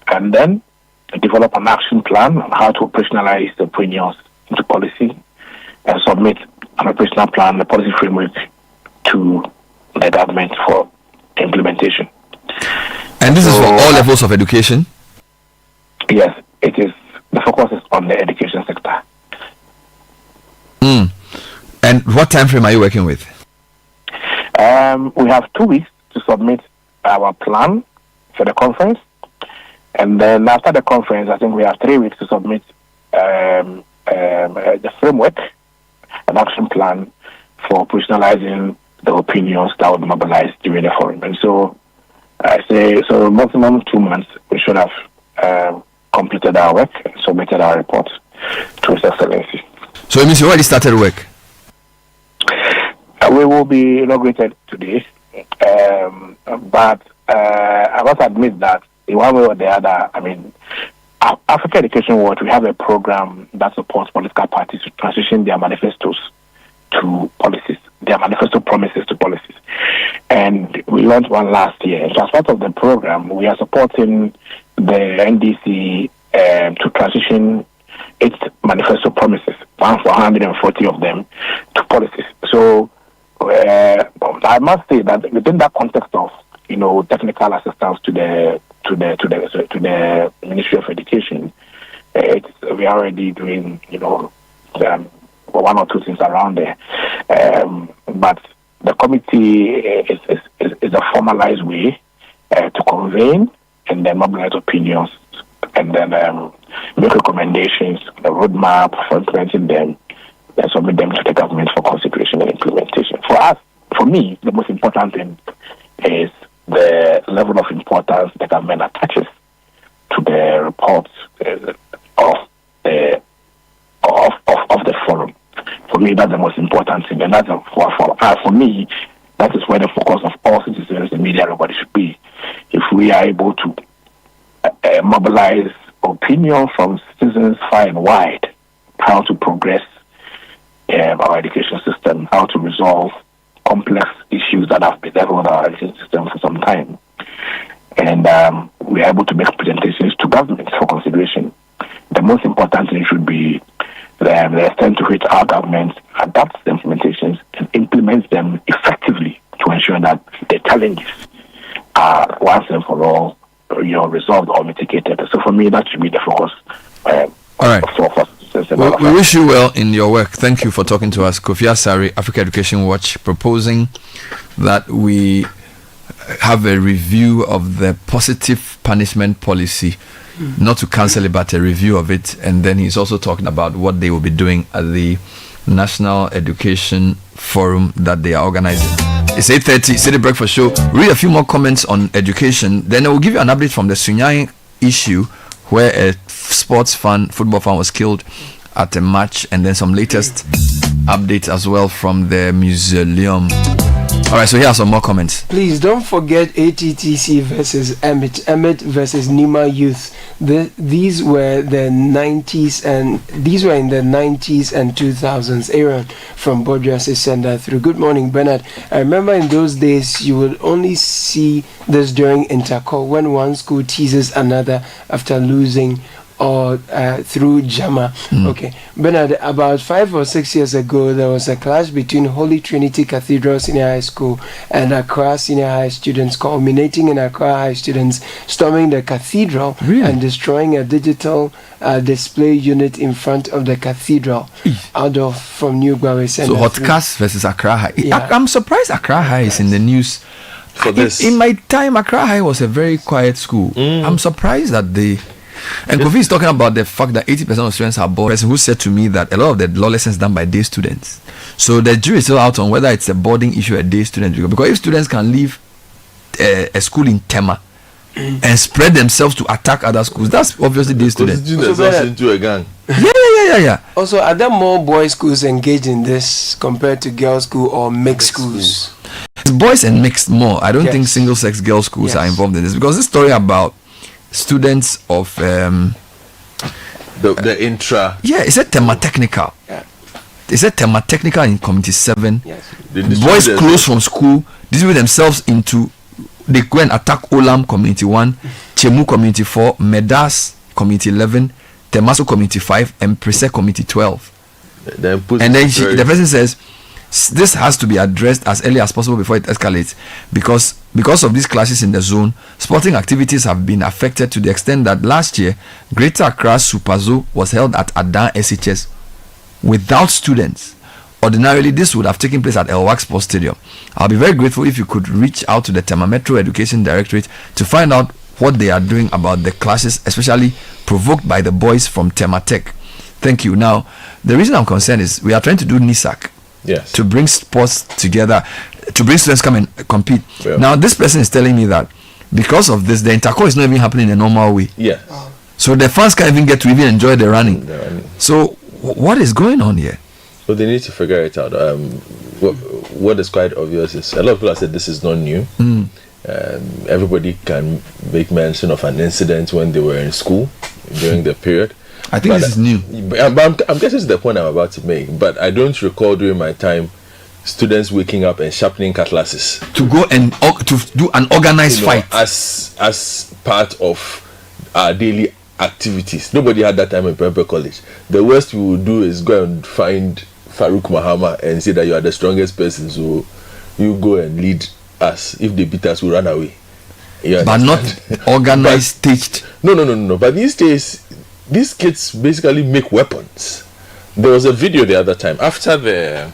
and then develop an action plan on how to operationalize the opinions into policy, and submit an operational plan, a policy framework to the government for implementation. And this is for all levels of education? Yes, it is. The focus is on the education sector. And what time frame are you working with? We have 2 weeks to submit our plan for the conference. And then after the conference, I think we have 3 weeks to submit the framework, an action plan for operationalizing the opinions that will be mobilized during the forum. And so I say, so maximum 2 months, we should have completed our work and submitted our report to His Excellency. So it means you already started work? We will be inaugurated today. But I must admit that in one way or the other, I mean, Africa Education Watch, we have a program that supports political parties to transition their manifestos to policies, their manifesto promises to policies. And we launched one last year. So as part of the program, we are supporting the NDC to transition its manifesto promises, 140 of them, to policies. So I must say that within that context of, technical assistance to the Ministry of Education, we are already doing, one or two things around there. But the committee is a formalized way to convene and then mobilize opinions and then make recommendations, a roadmap for implementing them, and submit them to the government for consideration and implementation. For us, for me, the most important thing is the level of importance the government attaches to the reports of the forum. For me, that's the most important thing, and that's for me, that is where the focus of all citizens and media, everybody should be. If we are able to mobilize opinion from citizens far and wide, how to progress our education system, how to resolve complex issues that have bedeviled our education system for some time, and we are able to make presentations to governments for consideration. The most important thing should be the extent to which our government adapts the implementations and implements them effectively to ensure that the challenges are once and for all resolved or mitigated. So for me, that should be the focus. All right. We wish you well in your work. Thank you for talking to us. Kofi Asare, Africa Education Watch, proposing that we have a review of the positive punishment policy, not to cancel it, but a review of it. And then he's also talking about what they will be doing at the National Education Forum that they are organizing. It's 8:30, Citi Breakfast Show. Read a few more comments on education. Then I will give you an update from the Sunyai issue, where a football fan was killed at a match, and then some latest updates as well from the museum. All right, so here are some more comments. Please don't forget ATTC versus Emmet versus Nima Youth. These were the 90s, and these were in the 90s and 2000s. Aaron from Bodras is sent that through. Good morning, Bernard. I remember in those days you would only see this during intercall, when one school teases another after losing, or through JAMA. Okay, Bernard, about 5 or 6 years ago, there was a clash between Holy Trinity Cathedral Senior High School and Accra Senior High students, culminating in Accra High students storming the cathedral and destroying a digital display unit in front of the cathedral from New Gwawe Center. So Hotcast versus Accra High. Yeah. I'm surprised Accra High is in the news for this. In my time, Accra High was a very quiet school. I'm surprised that they... And Kofi is talking about the fact that 80% of students are boarding. Person who said to me that a lot of the law lessons done by day students. So the jury is still out on whether it's a boarding issue or a day student. Because if students can leave a school in Tema and spread themselves to attack other schools, that's obviously day students. Into a gang. Yeah. Also, are there more boys schools engaged in this compared to girls school or mixed schools? It's boys and mixed more. I don't think single-sex girls schools are involved in this, because this story about students of the intra. Yeah, it's a tema technical. Yeah. It's a tema technical in Community 7. Yes. Boys close from school, distribute themselves into. They go and attack Olam Community 1, Chemu Community 4, Medas Community 11, Temaso Community 5, and Prese Community 12. Then the person says this has to be addressed as early as possible before it escalates, because of these clashes in the zone, sporting activities have been affected to the extent that last year Greater Accra Super Zoo was held at Adan SHS without students. Ordinarily, this would have taken place at Elwak Sports Stadium. I'll be very grateful if you could reach out to the Tema Metro Education Directorate to find out what they are doing about the clashes, especially provoked by the boys from Tema Tech. Thank you. Now, the reason I'm concerned is we are trying to do NISAC to bring sports together, to bring students come and compete. Yeah. Now, this person is telling me that because of this, the intercourse is not even happening in a normal way. Yeah. So the fans can't even get to even enjoy the running. So what is going on here? So they need to figure it out. What is quite obvious is a lot of people have said this is not new. Everybody can make mention of an incident when they were in school during the period. I think this is new. But I'm guessing it's the point I'm about to make. But I don't recall during my time students waking up and sharpening cutlasses to go and to do an organized fight as part of our daily activities. Nobody had that time in Parental College. The worst we would do is go and find Farouk Mahama and say that you are the strongest person, so you go and lead us. If they beat us, we run away. But not organized, staged. No. But these days, these kids basically make weapons. There was a video the other time after the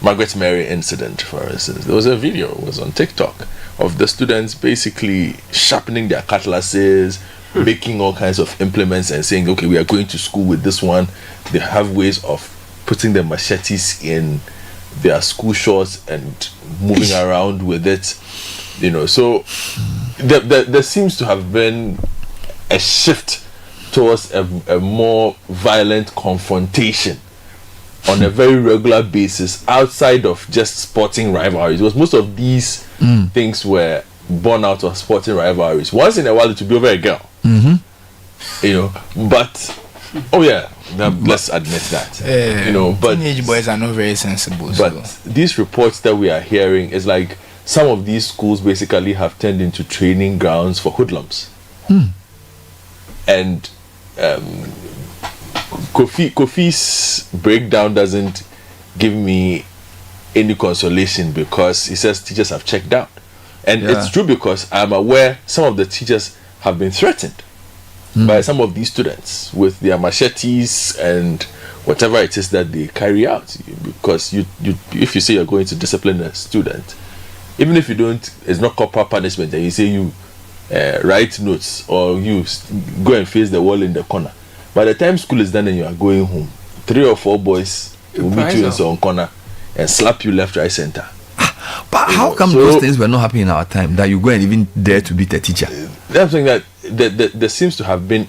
Margaret Mary incident, for instance. There was a video, it was on TikTok, of the students basically sharpening their cutlasses, making all kinds of implements and saying, okay, we are going to school with this one. They have ways of putting the machetes in their school shorts and moving around with it. So there seems to have been a shift towards a more violent confrontation on a very regular basis outside of just sporting rivalries, because most of these things were born out of sporting rivalries. Once in a while it will be over a girl, but let's admit that but teenage boys are not very sensible. But these reports that we are hearing is like some of these schools basically have turned into training grounds for hoodlums. And Kofi's breakdown doesn't give me any consolation, because he says teachers have checked out, and it's true, because I'm aware some of the teachers have been threatened by some of these students with their machetes and whatever it is that they carry out. Because you if you say you're going to discipline a student, even if you don't, it's not corporal punishment, and you say you write notes or you go and face the wall in the corner, by the time school is done and you are going home, 3 or 4 boys will meet you in some corner and slap you left, right, center. But how come those things were not happening in our time, that you go and even dare to beat a teacher? I'm saying that there seems to have been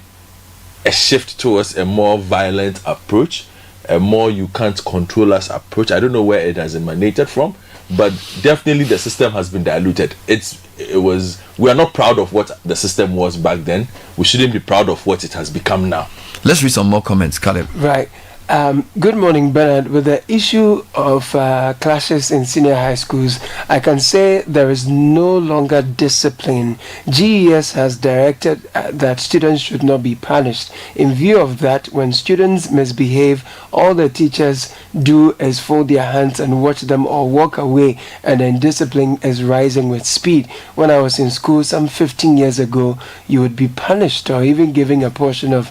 a shift towards a more violent approach, a more you can't control us approach. I don't know where it has emanated from, but definitely the system has been diluted. We are not proud of what the system was back then. We shouldn't be proud of what it has become now. Let's read some more comments, Caleb. Right. Good morning, Bernard. With the issue of clashes in senior high schools, I can say there is no longer discipline. GES has directed that students should not be punished. In view of that, when students misbehave, all the teachers do is fold their hands and watch them or walk away, and then discipline is rising with speed. When I was in school some 15 years ago, you would be punished or even given a portion of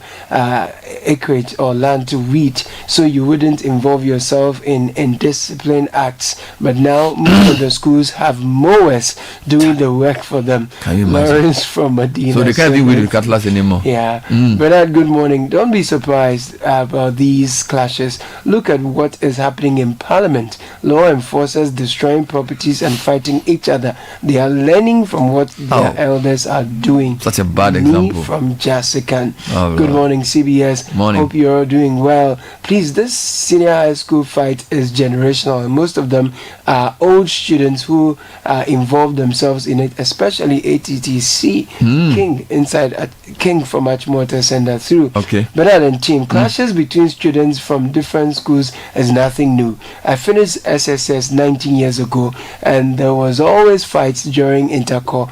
acreage or land to weed, so you wouldn't involve yourself in indiscipline acts. But now most of the schools have mowers doing the work for them. Can you imagine? Lawrence from Medina. So they can't be with cutlass anymore. Yeah. Bernard, good morning. Don't be surprised about these clashes. Look at what is happening in Parliament. Law enforcers destroying properties and fighting each other. They are learning from what their elders are doing. Such a bad example. From Jessica. Oh, good morning, CBS. Morning. Hope you're doing well. please, this senior high school fight is generational, and most of them are old students who involve themselves in it, especially ATTC King inside King from Achimota Sender through. Okay. Better than team clashes between students from different schools is nothing new. I finished SSS 19 years ago, and there was always fights during intercore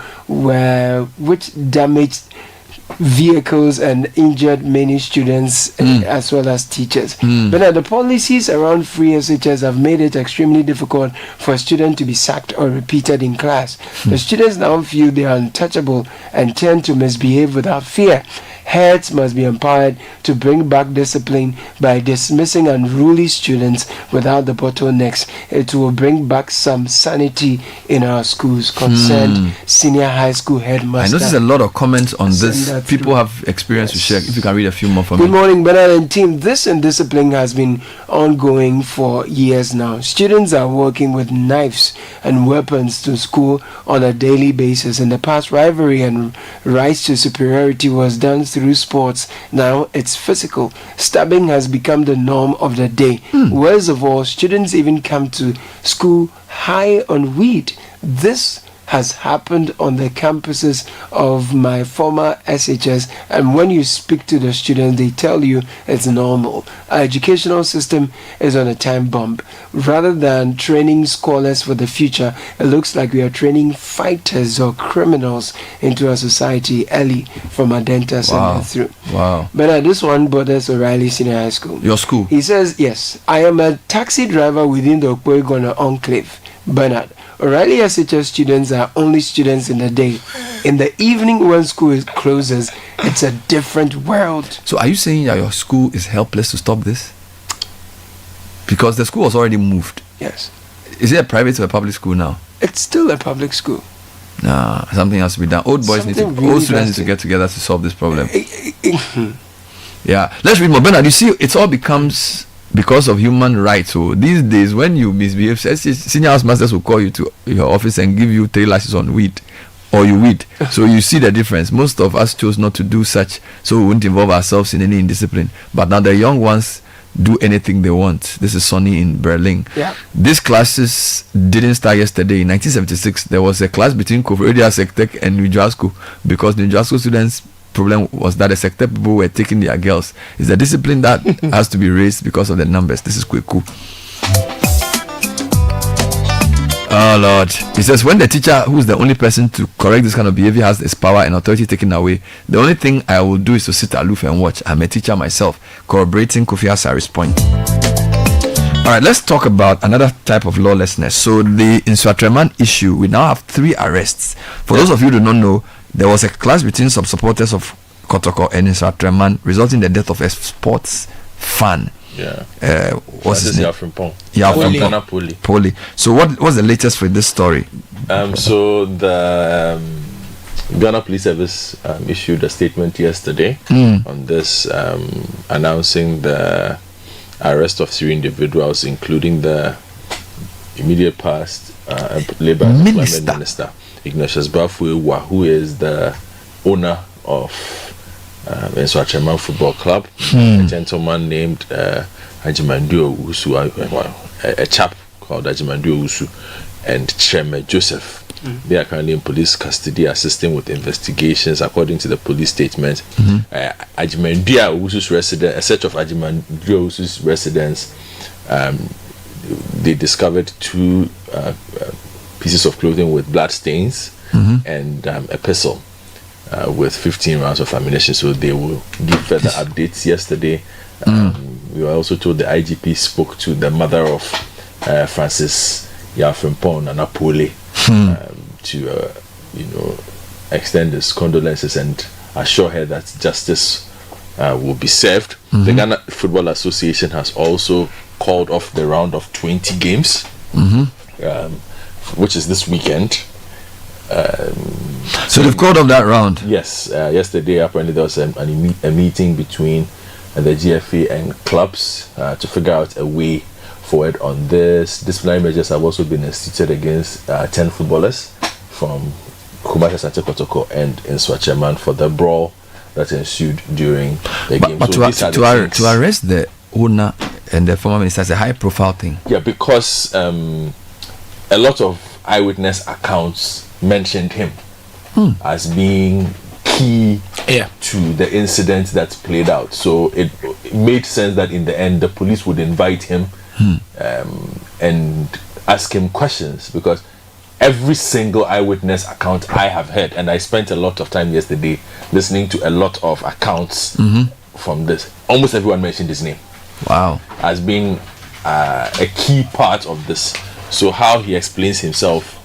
which damaged vehicles and injured many students as well as teachers. But the policies around free SHS have made it extremely difficult for a student to be sacked or repeated in class. The students now feel they are untouchable and tend to misbehave without fear. Heads must be empowered to bring back discipline by dismissing unruly students without the bottlenecks. It will bring back some sanity in our schools. Concerned senior high school headmaster. I noticed a lot of comments on this. People have experience to share. If you can read a few more for me. Good morning, Bernard and team. This indiscipline has been ongoing for years now. Students are working with knives and weapons to school on a daily basis. In the past, rivalry and rise to superiority was done through sports. Now it's physical. Stabbing has become the norm of the day. Worst of all, students even come to school high on weed. This has happened on the campuses of my former SHS, and when you speak to the students, they tell you it's normal. Our educational system is on a time bomb. Rather than training scholars for the future, it looks like we are training fighters or criminals into our society. Ellie from Adenta Center through. Wow. But this one borders O'Reilly Senior High School. Your school? He says, yes, I am a taxi driver within the Okweghana enclave. Bernard, O'Reilly SHS students are only students in the day. In the evening when school closes, it's a different world. So are you saying that your school is helpless to stop this? Because the school was already moved. Yes. Is it a private or a public school now? It's still a public school. Nah, something has to be done. Old students need to get together to solve this problem. Yeah. Let's read more. Bernard, you see, it all becomes because of human rights. So these days, when you misbehave, senior house masters will call you to your office and give you 3 lashes on weed, or you weed. So you see the difference. Most of us chose not to do such, so we wouldn't involve ourselves in any indiscipline. But now the young ones do anything they want. This is Sonny in Berlin. Yeah. These classes didn't start yesterday. In 1976, there was a class between Koforidua Sectec and New Jasco, because New Jasco students' problem was that the sector people were taking their girls. It's the discipline that has to be raised because of the numbers. This is Kweku. Oh Lord. He says, when the teacher, who is the only person to correct this kind of behavior, has his power and authority taken away, the only thing I will do is to sit aloof and watch. I'm a teacher myself. Corroborating Kofi Asari's point. Alright, let's talk about another type of lawlessness. So the Nswatreman issue, we now have 3 arrests. For those of you who do not know, there was a clash between some supporters of Kotoko and Nswatreman, resulting in the death of a sports fan. Yeah. What's his name? Poli. So what's the latest for this story? So the Ghana Police Service issued a statement yesterday on this, announcing the arrest of 3 individuals, including the immediate past Labour and Employment Minister Ignatius Bafuewa, who is the owner of Nswatreman Football Club, a gentleman named Ajimandu Usu, a chap called Ajimandu Usu, and Cheme Joseph. They are currently in police custody, assisting with investigations. According to the police statement, Ajimandu Usu's residence, a search of Ajimandu Usu's residence, they discovered 2 pieces of clothing with blood stains and a pistol with 15 rounds of ammunition. So they will give further updates. Yesterday, we were also told the IGP spoke to the mother of Francis Yafrimpong and Apole to extend his condolences and assure her that justice will be served. The Ghana Football Association has also called off the round of 20 games, which is this weekend. So they've called off that round? Yes. Yesterday, apparently, there was a meeting between the GFA and clubs to figure out a way forward on this. Disciplinary measures have also been instituted against 10 footballers from Kumasi Asante Kotoko and Nswatreman for the brawl that ensued during the game. But to arrest the owner and the former minister is a high-profile thing. Yeah, because a lot of eyewitness accounts mentioned him as being key to the incident that played out. So it made sense that in the end the police would invite him and ask him questions, because every single eyewitness account I have heard, and I spent a lot of time yesterday listening to a lot of accounts from this, almost everyone mentioned his name. Wow. As being a key part of this. So how he explains himself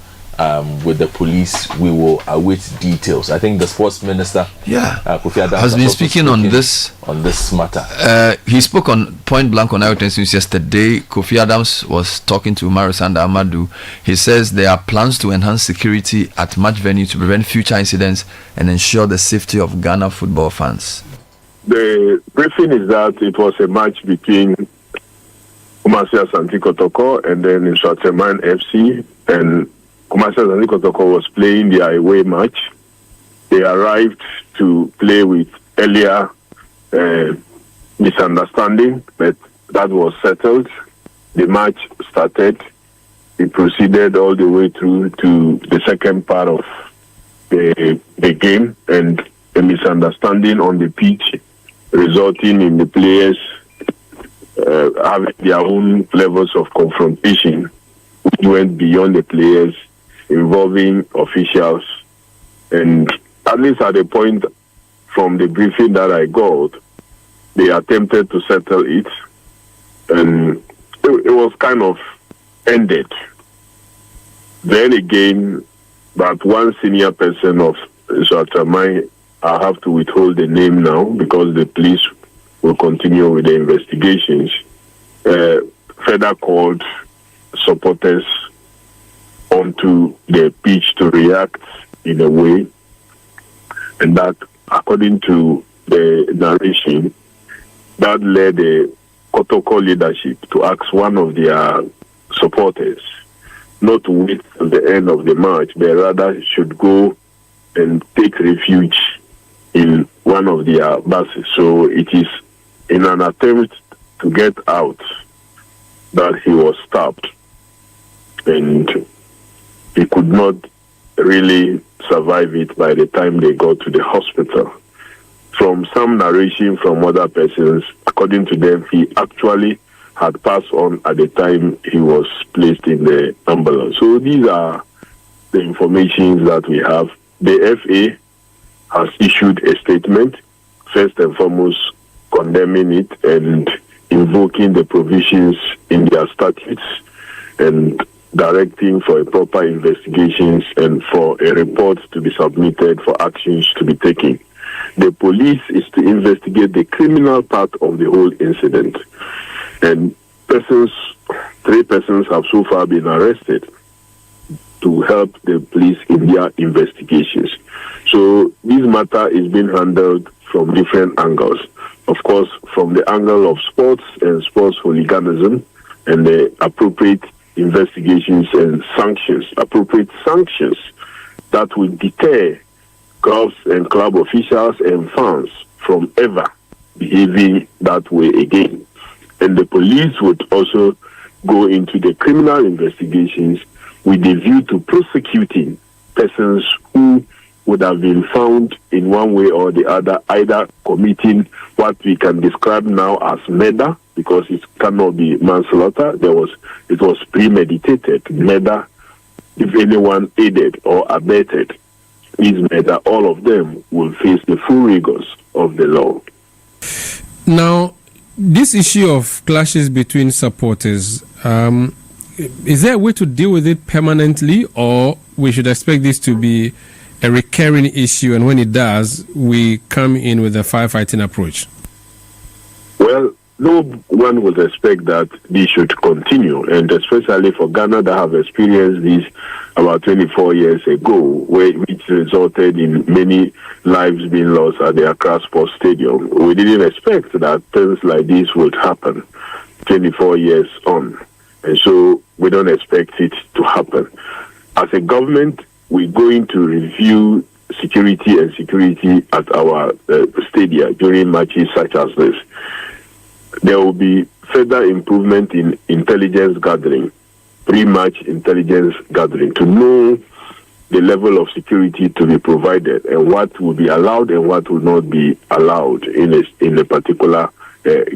with the police, we will await details. I think the sports minister Kofi Adams has been speaking on this matter. He spoke on point blank on Eyewitness News yesterday. Kofi Adams was talking to Marisanda Amadou. He says there are plans to enhance security at match venue to prevent future incidents and ensure the safety of Ghana football fans. The briefing is that it was a match between Kumasi Asante Kotoko and then Nkrumah FC, and Kumasi Asante Kotoko was playing their away match. They arrived to play with earlier misunderstanding, but that was settled. The match started. It proceeded all the way through to the second part of the game, and a misunderstanding on the pitch resulting in the players having their own levels of confrontation, which went beyond the players, involving officials. And at least at the point from the briefing that I got, they attempted to settle it, and it was kind of ended. Then again, but one senior person of Nkrumah, I have to withhold the name now because the police will continue with the investigations, further called supporters onto the pitch to react in a way, and that, according to the narration, that led the Kotoko leadership to ask one of their supporters not to wait till the end of the match, but rather should go and take refuge in one of their buses. So it is in an attempt to get out that he was stopped, and he could not really survive it by the time they got to the hospital. From some narration from other persons, according to them, he actually had passed on at the time he was placed in the ambulance. So these are the information that we have. The FA has issued a statement, first and foremost condemning it and invoking the provisions in their statutes and directing for a proper investigations and for a report to be submitted for actions to be taken. The police is to investigate the criminal part of the whole incident, and 3 persons have so far been arrested to help the police in their investigations. So this matter is being handled from different angles. Of course, from the angle of sports and sports hooliganism and the appropriate investigations and sanctions, appropriate sanctions that will deter clubs and club officials and fans from ever behaving that way again. And the police would also go into the criminal investigations with the view to prosecuting persons who would have been found in one way or the other, either committing what we can describe now as murder, because it cannot be manslaughter. It was premeditated murder. If anyone aided or abetted is murder, all of them will face the full rigors of the law. Now, this issue of clashes between supporters, is there a way to deal with it permanently, or we should expect this to be a recurring issue, and when it does, we come in with a firefighting approach? Well, no one would expect that this should continue, and especially for Ghana that have experienced this about 24 years ago, which resulted in many lives being lost at the Accra Sports Stadium. We didn't expect that things like this would happen 24 years on, and so we don't expect it to happen. As a government, we're going to review security at our stadia during matches such as this. there will be further improvement in intelligence gathering, pre-match intelligence gathering, to know the level of security to be provided and what will be allowed and what will not be allowed in a particular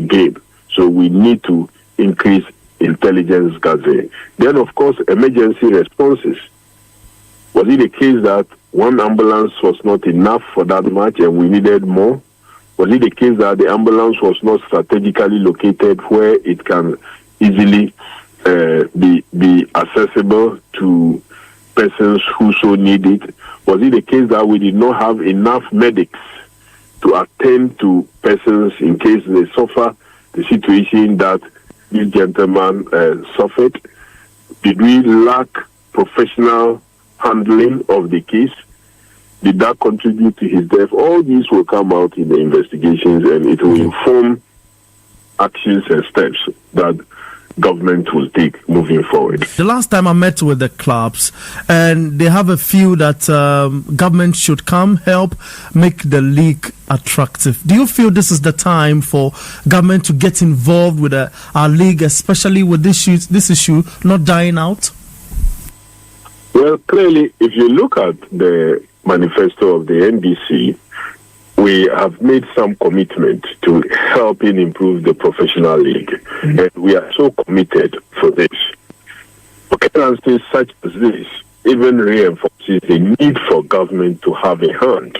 game. So we need to increase intelligence gathering. Then, of course, emergency responses. Was it the case that one ambulance was not enough for that match and we needed more? Was it the case that the ambulance was not strategically located where it can easily be accessible to persons who so need it? Was it the case that we did not have enough medics to attend to persons in case they suffer the situation that this gentleman suffered? Did we lack professional handling of the case? Did that contribute to his death? All these will come out in the investigations and it will inform actions and steps that government will take moving forward. The last time I met with the clubs, and they have a few that government should come help make the league attractive. Do you feel this is the time for government to get involved with our league, especially with this issue not dying out? Well, clearly, if you look at the manifesto of the NDC, we have made some commitment to helping improve the professional league, and we are so committed for this. Occurrences such as this even reinforces the need for government to have a hand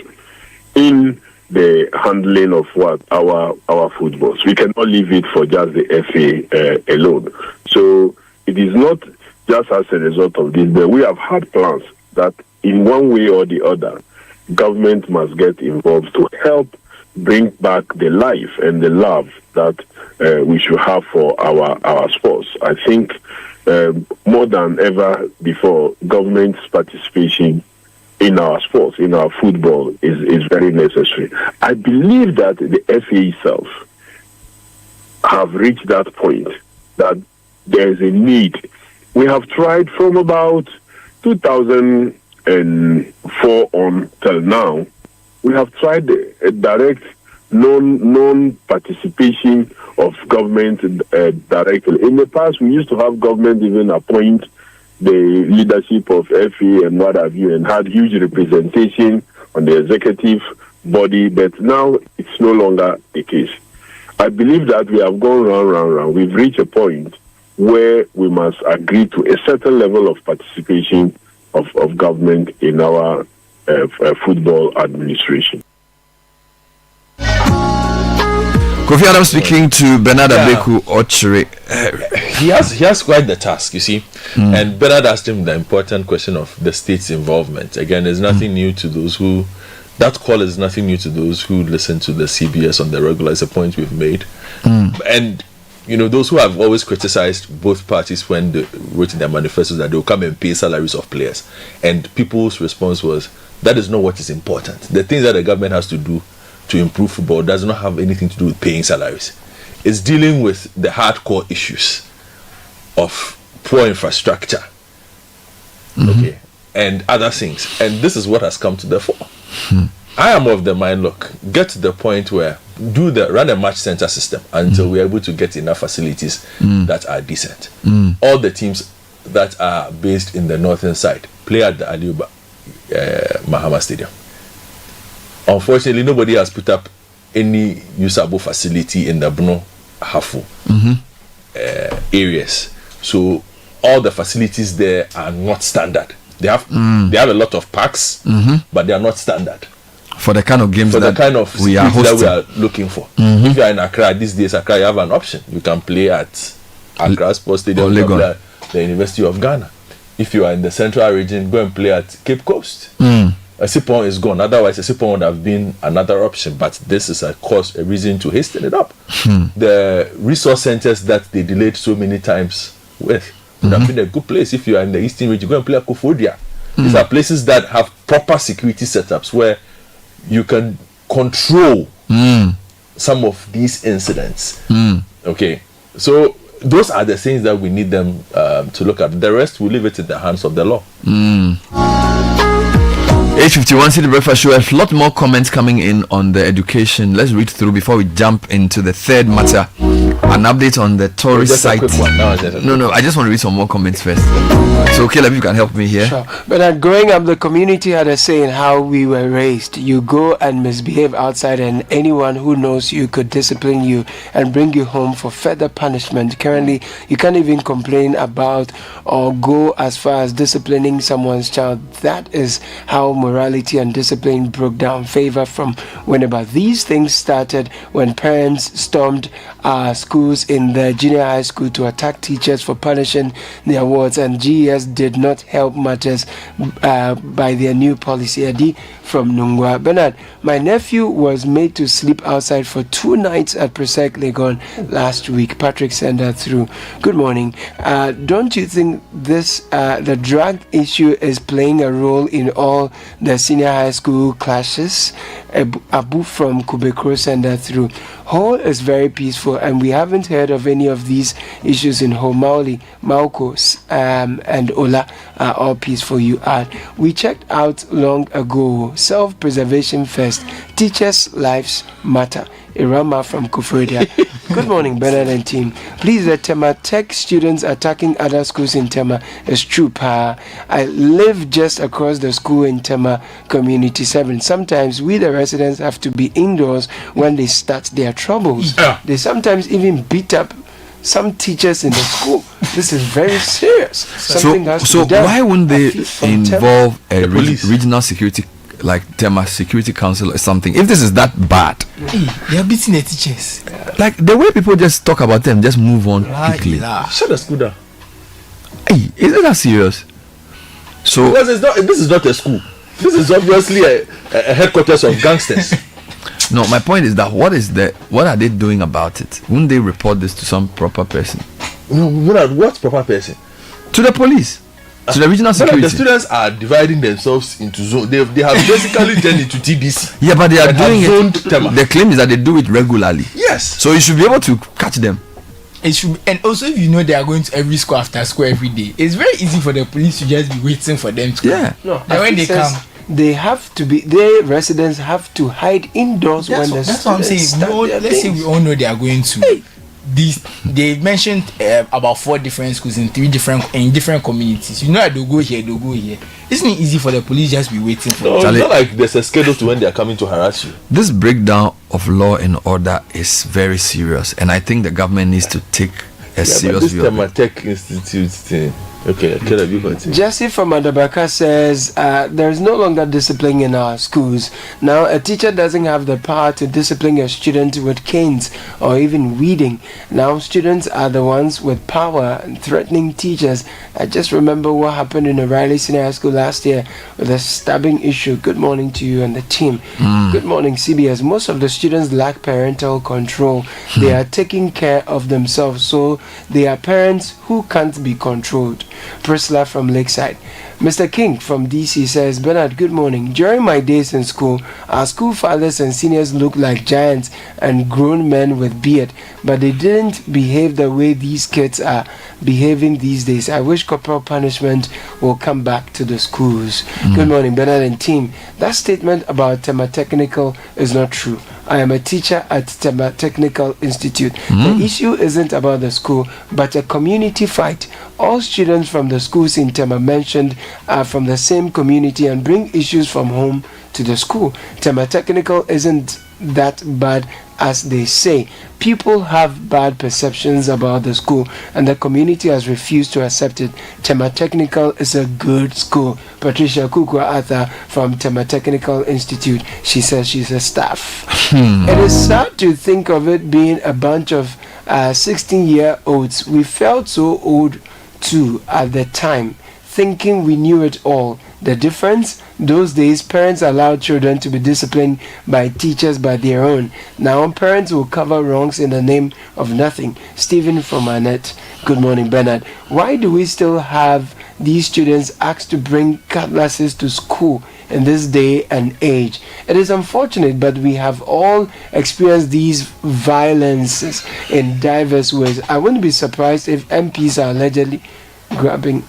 in the handling of our footballs. We cannot leave it for just the FA alone. So it is not just as a result of this, but we have had plans that in one way or the other, government must get involved to help bring back the life and the love that we should have for our sports. I think more than ever before, government's participation in our sports, in our football, is very necessary. I believe that the FA itself have reached that point that there is a need. We have tried from about 2004 on till now. We have tried a direct non-participation of government directly. In the past, we used to have government even appoint the leadership of FA and what have you, and had huge representation on the executive body, but now it's no longer the case. I believe that we have gone round. We've reached a point where we must agree to a certain level of participation of government in our football administration. Kofi Adam speaking to Bernard Abeku Ochre. He has quite the task, you see. And Bernard asked him the important question of the state's involvement. Again, there's nothing new to those who... That call is nothing new to those who listen to the CBS on the regular. It's a point we've made. And, you know, those who have always criticized both parties when they wrote in their manifestos that they'll come and pay salaries of players. And people's response was, that is not what is important. The things that the government has to do to improve football does not have anything to do with paying salaries. It's dealing with the hardcore issues of poor infrastructure, okay, and other things. And this is what has come to the fore. I am of the mind, look, get to the point where run a match center system until we're able to get enough facilities that are decent. All the teams that are based in the northern side play at the Aliuba Mahama Stadium. Unfortunately, nobody has put up any usable facility in the Bruno Hafu areas. So all the facilities there are not standard. They have a lot of parks, but they are not standard for the kind of games for that the kind of we are hosting. That we are looking for. If you are in Accra these days, Accra, you have an option. You can play at Accra Sports Stadium, you can play at the University of Ghana. If you are in the central region, go and play at Cape Coast. Sipon is gone. Otherwise, Sipon would have been another option. But this is a reason to hasten it up. The resource centers that they delayed so many times with would have been a good place. If you are in the eastern region, go and play at Kofodia. These are places that have proper security setups where you can control some of these incidents. Okay, so those are the things that we need them to look at. The rest, we leave it in the hands of the law. 8:51 Citi Breakfast Show. A lot more comments coming in on the education. Let's read through before we jump into the third matter an update on the tourist site. No, I just want to read some more comments first. So Caleb, you can help me here. Sure. But growing up, the community had a say in how we were raised. You go and misbehave outside, and anyone who knows you could discipline you and bring you home for further punishment. Currently, you can't even complain about or go as far as disciplining someone's child. That is how morality and discipline broke down. Favor from whenever these things started, when parents stormed schools in the junior high school to attack teachers for punishing their wards, and GES did not help matters by their new policy. Adi from Nkrumah. Bernard, my nephew was made to sleep outside for 2 nights at Presec Legon last week. Patrick sent that through. Good morning. Don't you think this the drug issue is playing a role in all the senior high school clashes? Abu from Kubekro sent that through. Hall is very peaceful, and we haven't heard of any of these issues in Hall. Mauli, Maukos, and Ola are all peaceful. You are. We checked out long ago. Self-preservation first. Teachers' lives matter. Irama from Kufredia. Good morning, Bernard and team. Please, the Tema Tech students attacking other schools in Tema is true, pa. I live just across the school in Tema Community 7. Sometimes we, the residents, have to be indoors when they start their troubles. Yeah. They sometimes even beat up some teachers in the school. This is very serious. Something has to be done. Why wouldn't they involve a regional security, like Tema Security Council or something, if this is that bad? They are beating the teachers. Like the way people just talk about them, just move on quickly. Shut the school down. Hey, is it that serious? So because this is not a school. This is obviously a headquarters of gangsters. No, my point is that what are they doing about it? Wouldn't they report this to some proper person? No, what proper person? To the police. To the regional security. The students are dividing themselves into zones. They have basically turned into TBC. Yeah, but they are doing it. The claim is that they do it regularly. Yes. So you should be able to catch them. It should, and also if you know they are going to every school after school every day, it's very easy for the police to just be waiting for them to come. No, and when they come, they have to be. Their residents have to hide indoors when the that's what I'm saying. Let's say we all know they are going to. Hey. They mentioned about 4 different schools in different communities. You know that they'll go here. Isn't it easy for the police just be waiting for them? It's not like there's a schedule to when they are coming to harass you. This breakdown of law and order is very serious, and I think the government needs to take a serious view of it. This Tech Institute thing. Okay, you continue. Jesse from Adabaka says there is no longer discipline in our schools. Now, a teacher doesn't have the power to discipline a student with canes or even weeding. Now, students are the ones with power and threatening teachers. I just remember what happened in O'Reilly Senior High School last year with a stabbing issue. Good morning to you and the team. Good morning, CBS. Most of the students lack parental control. They are taking care of themselves, so they are parents who can't be controlled. Priscilla from Lakeside. Mr. King from DC says, Bernard, good morning. During my days in school, our school fathers and seniors looked like giants and grown men with beard, but they didn't behave the way these kids are behaving these days. I wish corporal punishment will come back to the schools. Good morning, Bernard and team. That statement about Tema Technical is not true. I am a teacher at Tema Technical Institute. The issue isn't about the school, but a community fight. All students from the schools in Tema mentioned are from the same community and bring issues from home to the school. Tema Technical isn't that bad as they say. People have bad perceptions about the school, and the community has refused to accept it. Tema Technical is a good school. Patricia Kukwa Arthur from Tema Technical Institute. She says she's a staff. It is sad to think of it being a bunch of 16-year-olds. We felt so old too at the time, thinking we knew it all. The difference? Those days, parents allowed children to be disciplined by teachers by their own. Now, parents will cover wrongs in the name of nothing. Stephen from Annette. Good morning, Bernard. Why do we still have these students asked to bring cutlasses to school in this day and age? It is unfortunate, but we have all experienced these violences in diverse ways. I wouldn't be surprised if MPs are allegedly grabbing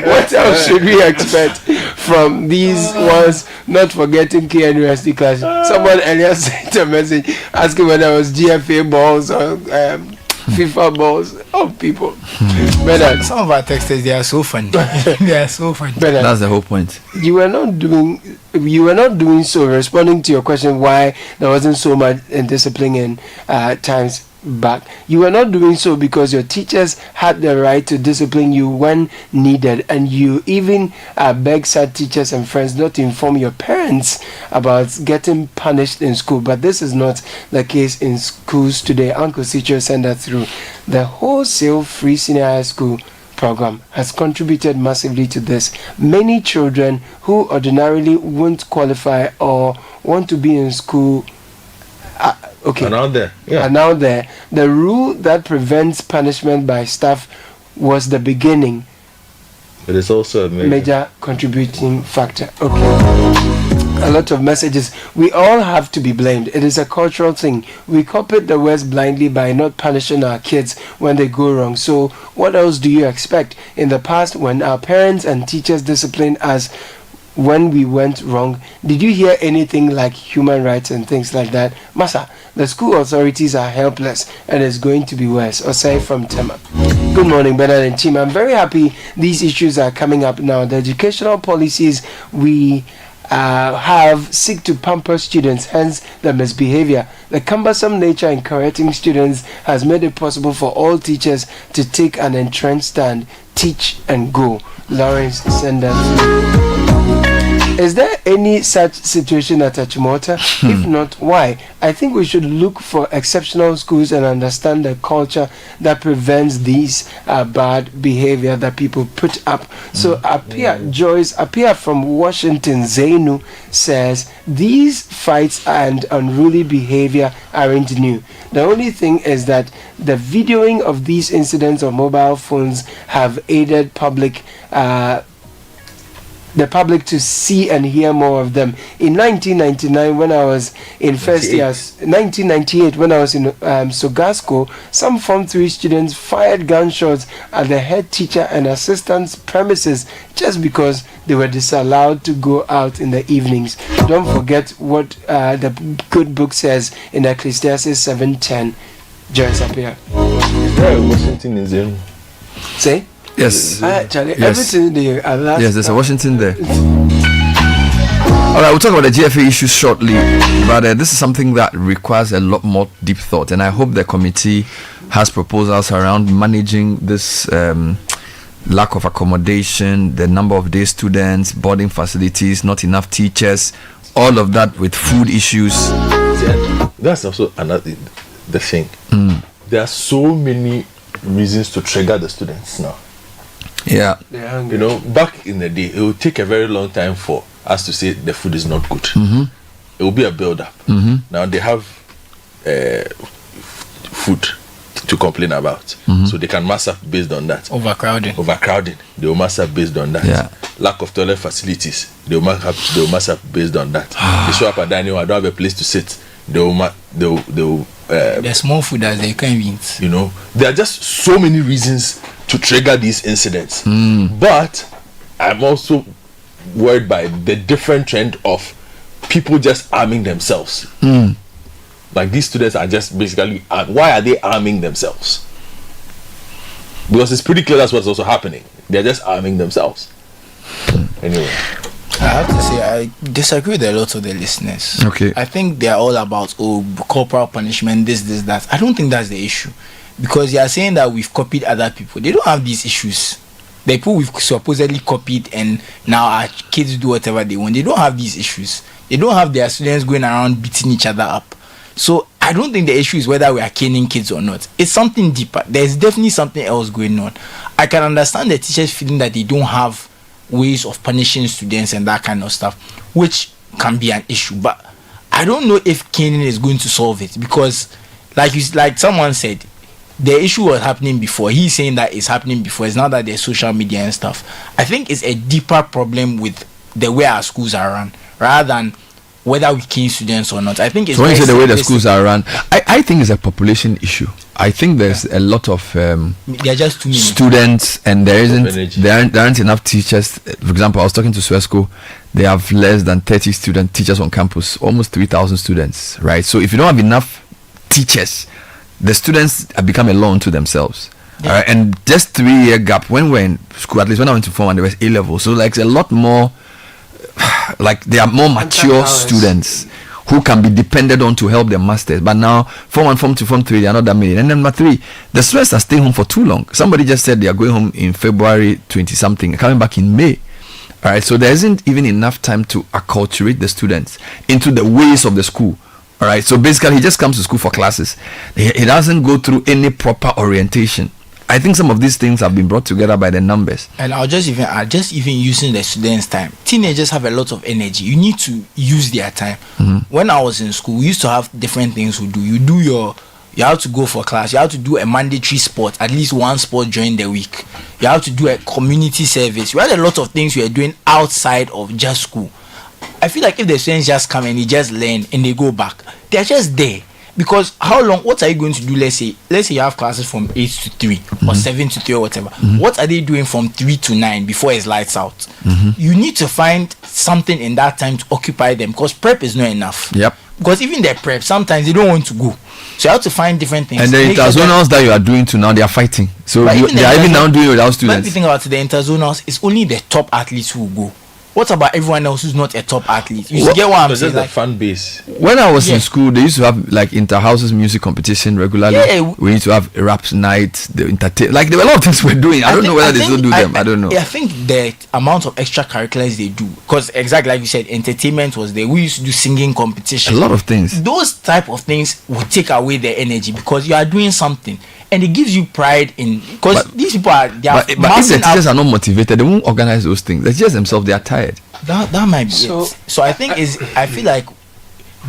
what else should we expect from these ones not forgetting KNUST class. Someone earlier sent a message asking whether it was GFA balls or FIFA balls. Oh, people. Bernard, some of our texters, they are so funny. They are so funny. Bernard, that's the whole point. You were not doing so, responding to your question why there wasn't so much indiscipline in times back. You were not doing so because your teachers had the right to discipline you when needed, and you even begged such teachers and friends not to inform your parents about getting punished in school. But this is not the case in schools today. Uncle Cicho sent that through. The wholesale free senior high school program has contributed massively to this. Many children who ordinarily won't qualify or want to be in school are now there. The rule that prevents punishment by staff was the beginning. It is also a major contributing factor. A lot of messages. We all have to be blamed. It is a cultural thing. We copied the West blindly by not punishing our kids when they go wrong. So what else do you expect? In the past, when our parents and teachers disciplined us when we went wrong, did you hear anything like human rights and things like that? Masa, the school authorities are helpless and it's going to be worse. Osei from Tema. Good morning, Bernard and team. I'm very happy these issues are coming up now. The educational policies we have seek to pamper students, hence the misbehavior. The cumbersome nature in correcting students has made it possible for all teachers to take an entrenched stand, teach and go. Lawrence Sanders. Is there any such situation at Achimota? If not, why? I think we should look for exceptional schools and understand the culture that prevents these bad behavior that people put up. So Joyce Apia from Washington, Zainu, says these fights and unruly behavior aren't new. The only thing is that the videoing of these incidents on mobile phones have aided the public to see and hear more of them. In 1999, when I was in first year, 1998, when I was in Sogasco, some Form 3 students fired gunshots at the head teacher and assistant's premises just because they were disallowed to go out in the evenings. Don't forget what the good book says in Ecclesiastes 7:10. Joyce Apia. Washington is in. Say? Yes. Charlie, everything there. Yes, there's a Washington there. All right, we'll talk about the GFA issues shortly, but this is something that requires a lot more deep thought, and I hope the committee has proposals around managing this lack of accommodation, the number of day students, boarding facilities, not enough teachers, all of that with food issues. That's also another the thing. There are so many reasons to trigger the students now. Yeah. You know, back in the day, it would take a very long time for us to say the food is not good. It will be a build-up. Now they have food to complain about, so they can mass up based on that. Overcrowding. They will mass up based on that. Yeah. Lack of toilet facilities. They will mass up based on that. They show up at dining. I don't have a place to sit. They will. There's more food as they can eat. You know, there are just so many reasons to trigger these incidents. But I'm also worried by the different trend of people just arming themselves. Like these students are just basically, why are they arming themselves? Because it's pretty clear that's what's also happening. They're just arming themselves. Anyway. I have to say, I disagree with a lot of the listeners. Okay. I think they're all about corporal punishment, this, that. I don't think that's the issue. Because you are saying that we've copied other people. They don't have these issues. The people we've supposedly copied and now our kids do whatever they want. They don't have these issues. They don't have their students going around beating each other up. So I don't think the issue is whether we are caning kids or not. It's something deeper. There's definitely something else going on. I can understand the teachers feeling that they don't have ways of punishing students and that kind of stuff, which can be an issue. But I don't know if caning is going to solve it, because like someone said, the issue was happening before. He's saying that it's happening before. It's not that there's social media and stuff. I think it's a deeper problem with the way our schools are run, rather than whether we cane students or not. I think it's so when you say the way the schools are run, I think it's a population issue. I think there's a lot of there are just too many students, and there aren't enough teachers. For example, I was talking to Swesco. They have less than 30 teachers on campus, almost 3,000 students, right? So if you don't have enough teachers, the students have become alone to themselves. Yeah. All right? And just 3-year gap, when we're in school, at least when I went to Form 1, there was A level. So like a lot more, like they are more mature students who can be depended on to help their masters. But now, Form 1, Form 2, Form 3, they are not that many. And then number 3, the students are staying home for too long. Somebody just said they are going home in February 20-something, coming back in May. All right, so there isn't even enough time to acculturate the students into the ways of the school. All right, so basically he just comes to school for classes. He doesn't go through any proper orientation. I think some of these things have been brought together by the numbers. And I'll just even using the students' time. Teenagers have a lot of energy. You need to use their time. When I was in school, we used to have different things we do. You have to go for class. You have to do a mandatory sport, at least one sport during the week. You have to do a community service. You had a lot of things you are doing outside of just school. I feel like if the students just come and they just learn and they go back, they are just there. Because how long, what are you going to do? Let's say you have classes from 8 to 3 or 7 to 3 or whatever. What are they doing from 3 to 9 before it's lights out? You need to find something in that time to occupy them, because prep is not enough. Yep. Because even their prep, sometimes they don't want to go. So you have to find different things. And the interzonals that you are doing to now, they are fighting. So they are even now doing it without students. But if you think about it, the interzonals, it's only the top athletes who will go. What about everyone else who's not a top athlete? You get what I'm saying? Just the fan base. When I was in school, they used to have like inter-houses music competition regularly. Yeah. We used to have a rap night, the entertain. Like there were a lot of things we're doing. I don't know whether they still do them. I don't know. I think the amount of extracurriculars they do, because exactly like you said, entertainment was there. We used to do singing competition. A lot of things. Those type of things will take away their energy because you are doing something. And it gives you pride in, because these people are but if the teachers are not motivated, they won't organize those things. The teachers themselves, they are tired. That might be it. So I think I feel like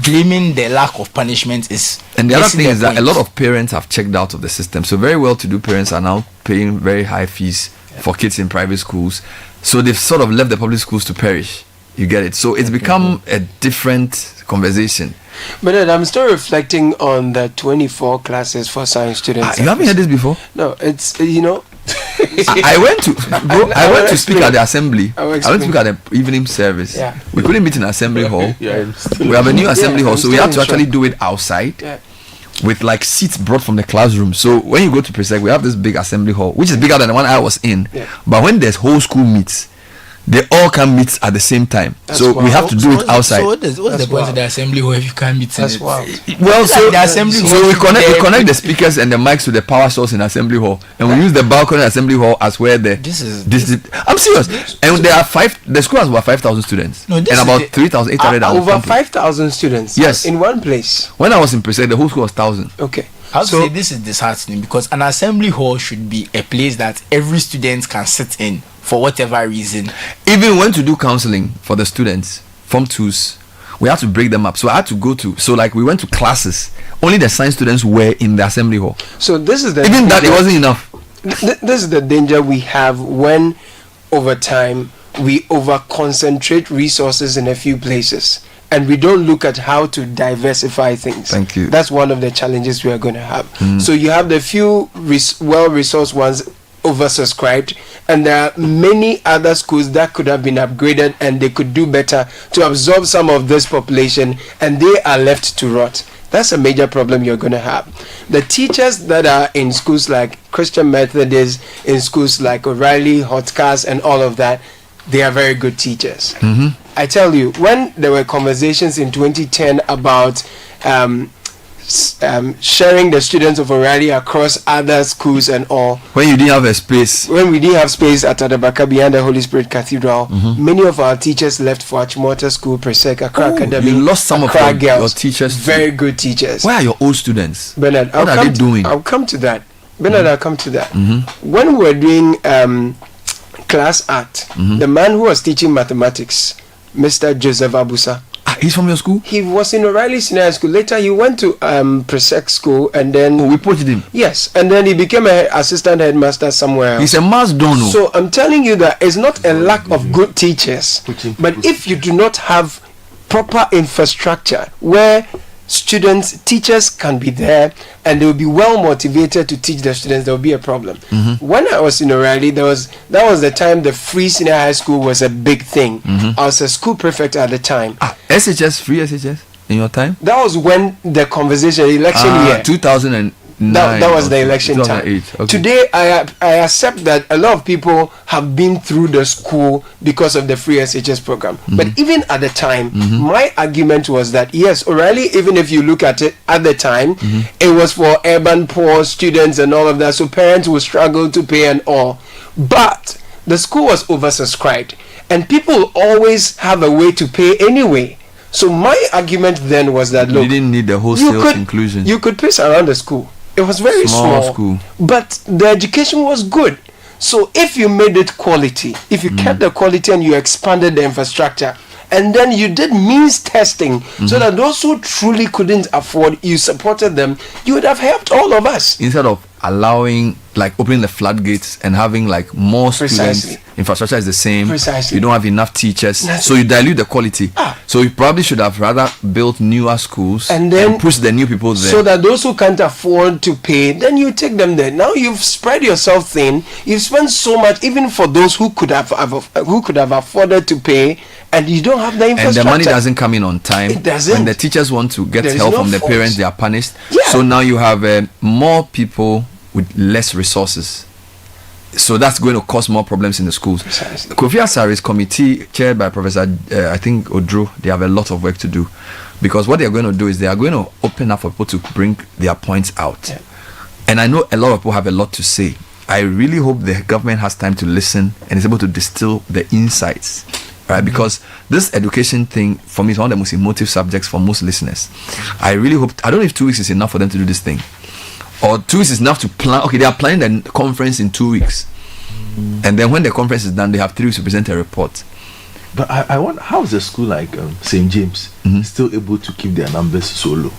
blaming the lack of punishment is. And the other thing is that a lot of parents have checked out of the system. So very well-to-do parents are now paying very high fees for kids in private schools. So they've sort of left the public schools to perish. You get it? So it's become a different conversation. But I'm still reflecting on the 24 classes for science students. You haven't heard this before? No, it's I went to speak at the assembly. I went to speak at the evening service. Yeah. We couldn't meet in assembly hall. We have a new assembly hall, so we have to actually do it outside. Yeah. With like seats brought from the classroom. So when you go to Presec, we have this big assembly hall, which is bigger than the one I was in. Yeah. But when there's whole school meets, they all can meet at the same time. So we have to do it outside. So what's the point of the assembly hall if you can't meet in it? Well, so the assembly hall, we connect the speakers and the mics to the power source in assembly hall, and we use the balcony assembly hall as where the I'm serious. And there are the school has about 5,000 students and about 3,800 over 5,000 students. Yes, in one place. When I was in Presec, the whole school was 1,000. Okay. I would say this is disheartening because an assembly hall should be a place that every student can sit in for whatever reason. Even when to do counseling for the students, Form 2s, we had to break them up. So I had to go to, we went to classes. Only the science students were in the assembly hall. So this is the even that it wasn't enough. This is the danger we have when over time we over concentrate resources in a few places. And we don't look at how to diversify things. Thank you. That's one of the challenges we are going to have. So you have the few well-resourced ones oversubscribed, and there are many other schools that could have been upgraded and they could do better to absorb some of this population, and they are left to rot. That's a major problem you're going to have. The teachers that are in schools like Christian Methodist, in schools like O'Reilly, Hotcast, and all of that, they are very good teachers. I tell you, when there were conversations in 2010 about sharing the students of O'Reilly across other schools and all. When you didn't have a space. When we didn't have space at Adabaka behind the Holy Spirit Cathedral, many of our teachers left for Achimota School, Presec, Accra Academy. You lost some of your teachers. Very good teachers. Where are your old students? Bernard, what are they doing? I'll come to that. Bernard, I'll come to that. When we were doing class art, the man who was teaching mathematics, Mr. Joseph Abusa. He's from your school? He was in O'Reilly Senior School. Later, he went to Presec School, and then we poached him. Yes, and then he became an assistant headmaster somewhere else. He's a mass donor. So I'm telling you that it's not a lack of good teachers, but if you do not have proper infrastructure where teachers can be there and they will be well motivated to teach the students, there will be a problem. When I was in O'Reilly, that was the time the free senior high school was a big thing. I was a school prefect at the time. SHS, free SHS in your time? That was when the election year. 2009. That was the election time. Okay. Today, I accept that a lot of people have been through the school because of the free SHS program. But even at the time, my argument was that yes, O'Reilly, even if you look at it at the time, it was for urban poor students and all of that, so parents would struggle to pay and all. But the school was oversubscribed, and people always have a way to pay anyway. So my argument then was that look, you didn't need the wholesale inclusion. You could pace around the school. It was very small school, but the education was good. So if you made it quality, if you kept the quality and you expanded the infrastructure, and then you did means testing so that those who truly couldn't afford, you supported them, you would have helped all of us. Instead of allowing, like opening the floodgates and having like more students, infrastructure is the same. You don't have enough teachers, so you dilute the quality. So you probably should have rather built newer schools and then push the new people there, so that those who can't afford to pay, then you take them there. Now you've spread yourself thin. You've spent so much, even for those who could have afforded to pay, and you don't have the infrastructure. And the money doesn't come in on time. It doesn't. When the teachers want to get help from the parents, they are punished. So now you have more people with less resources. So that's going to cause more problems in the schools. Kofi Asari's committee, chaired by Professor I think Odro, they have a lot of work to do, because what they are going to do is they are going to open up for people to bring their points out. And I know a lot of people have a lot to say. I really hope the government has time to listen and is able to distill the insights, right? Because this education thing for me is one of the most emotive subjects for most listeners. I really hope, I don't know if 2 weeks is enough for them to do this thing, or 2 weeks is enough to plan. Okay, they are planning the conference in 2 weeks, and then when the conference is done, they have 3 weeks to present a report. But I wonder, how is a school like St. James still able to keep their numbers so low?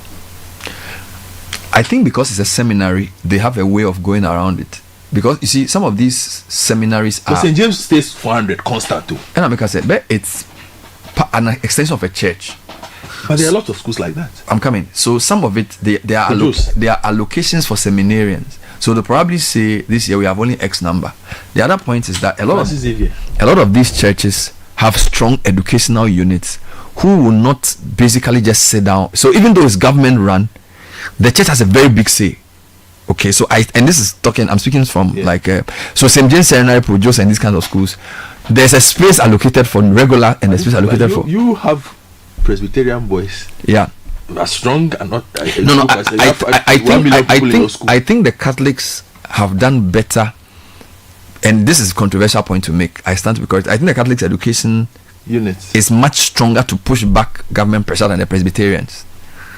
I think because it's a seminary, they have a way of going around it. Because you see, some of these seminaries are. St. James stays 400 constant too. And I said, but it's an extension of a church. But there are a lot of schools like that. I'm coming. So some of it, there are allocations for seminarians. So they probably say this year we have only X number. The other point is that a lot of these churches have strong educational units who will not basically just sit down. So even though it's government run, the church has a very big say. Okay, so I'm speaking from so St. James Seminary, Projos, and these kinds of schools. There's a space allocated for regular and a space allocated for. You have Presbyterian boys. Yeah. Are strong and not. I think the Catholics have done better, and this is a controversial point to make. I stand to be correct. I think the Catholics' education unit is much stronger to push back government pressure than the Presbyterians.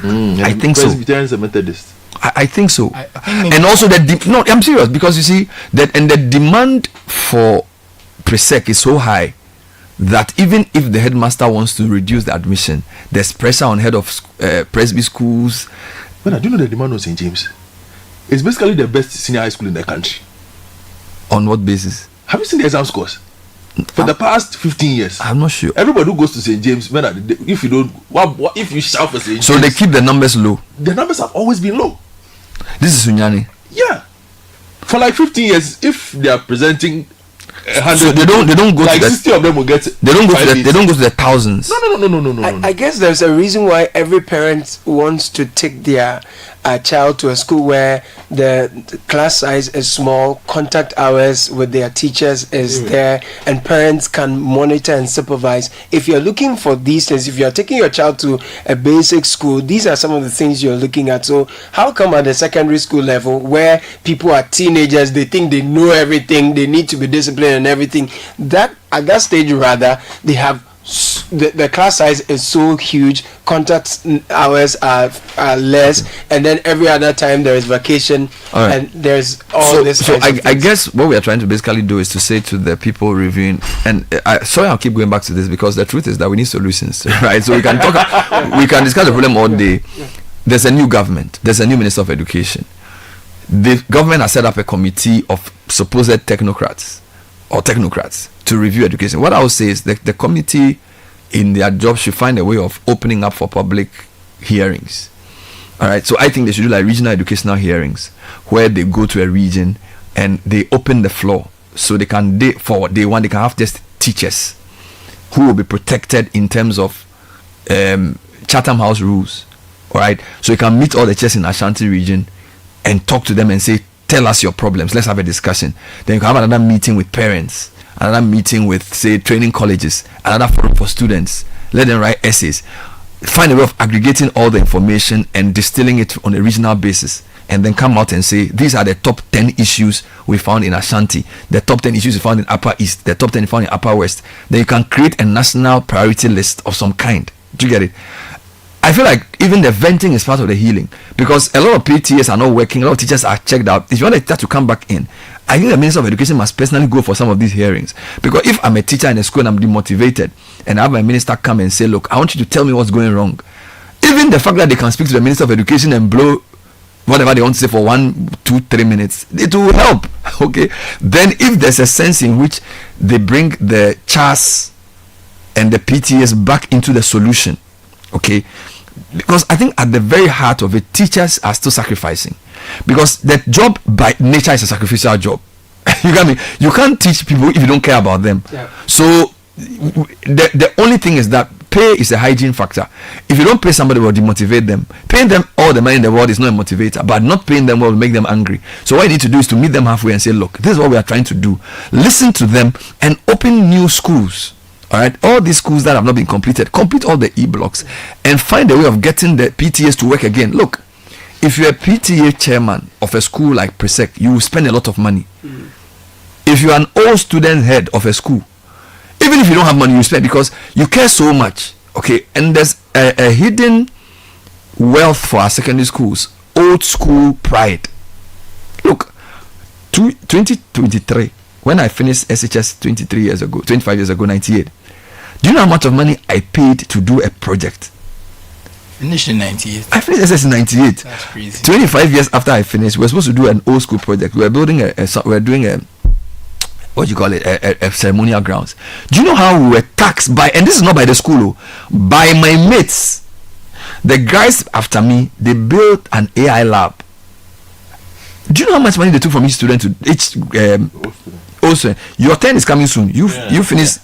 I think so. Presbyterians are Methodists. I think so. And also I'm serious, because you see that, and the demand for Presec is so high that even if the headmaster wants to reduce the admission, there's pressure on head of Presby schools. But I do know the demand on St. James. It's basically the best senior high school in the country. On what basis? Have you seen the exam scores? For the past 15 years, I'm not sure. Everybody who goes to St. James, if you don't, if you shout for St. James, so they keep the numbers low. The numbers have always been low. This is Sunyani. Yeah, for like 15 years, if they are presenting 100, so they don't go like to the 60 of them will get. They don't go to the thousands. No. I guess there's a reason why every parent wants to take their child to a school where the class size is small, contact hours with their teachers is there, and parents can monitor and supervise. If you're looking for these things, if you're taking your child to a basic school, these are some of the things you're looking at. So how come at the secondary school level, where people are teenagers, they think they know everything, they need to be disciplined and everything, that at that stage rather they have the class size is so huge, contact hours are less, and then every other time there is vacation, and there's all this. So I guess what we are trying to basically do is to say to the people reviewing, and sorry I'll keep going back to this, because the truth is that we need solutions, right? So we can talk, we can discuss the problem all day. There's a new government, there's a new Minister of Education. The government has set up a committee of supposed technocrats to review education. What I would say is that the committee in their job should find a way of opening up for public hearings. All right, so I think they should do like regional educational hearings, where they go to a region and they open the floor, so they can for day one they can have just teachers who will be protected in terms of Chatham House rules. All right, so you can meet all the teachers in Ashanti region and talk to them and say, tell us your problems, let's have a discussion. Then you can have another meeting with parents, another meeting with, say, training colleges, another forum for students. Let them write essays. Find a way of aggregating all the information and distilling it on a regional basis, and then come out and say, these are the top 10 issues we found in Ashanti, the top 10 issues we found in Upper East, the top 10 we found in Upper West. Then you can create a national priority list of some kind. Do you get it? I feel like even the venting is part of the healing, because a lot of PTAs are not working, a lot of teachers are checked out. If you want a teacher to come back in, I think the Minister of Education must personally go for some of these hearings. Because if I'm a teacher in a school and I'm demotivated, and I have my minister come and say, look, I want you to tell me what's going wrong. Even the fact that they can speak to the Minister of Education and blow whatever they want to say for 1, 2, 3 minutes, it will help. Okay. Then if there's a sense in which they bring the CHAS and the PTAs back into the solution, okay, because I think at the very heart of it, teachers are still sacrificing, because the job by nature is a sacrificial job. You got me? You can't teach people if you don't care about them. Yeah. So the only thing is that pay is a hygiene factor. If you don't pay somebody, will demotivate them. Paying them all the money in the world is not a motivator, but not paying them will make them angry. So what you need to do is to meet them halfway and say, look, this is what we are trying to do. Listen to them and open new schools. All right, all these schools that have not been completed, complete all the e-blocks and find a way of getting the PTAs to work again. Look, if you're a PTA chairman of a school like Presec, you will spend a lot of money. If you're an old student head of a school, even if you don't have money, you spend, because you care so much. Okay, and there's a hidden wealth for our secondary schools, old school pride. Look, 2023, when I finished SHS 25 years ago, 98, do you know how much of money I paid to do a project? Finished in 98. I finished SHS in 98. That's crazy. 25 years after I finished, we were supposed to do an old school project. We were building a ceremonial grounds. Do you know how we were taxed by, and this is not by the school, by my mates, the guys after me, they built an AI lab. Do you know how much money they took from each student to each also? Your turn is coming soon. You finish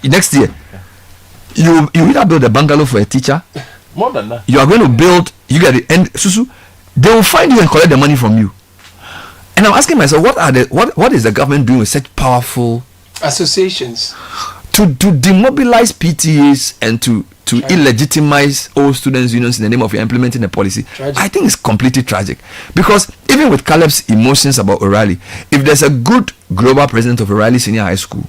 next year. You either build a bungalow for a teacher, more than that. You are going to build, you get it, and Susu, they will find you and collect the money from you. And I'm asking myself, what is the government doing with such powerful associations to demobilize PTAs and to illegitimize all students' unions in the name of implementing a policy? Tragic. I think it's completely tragic, because even with Caleb's emotions about O'Reilly, if there's a good global president of O'Reilly Senior High School,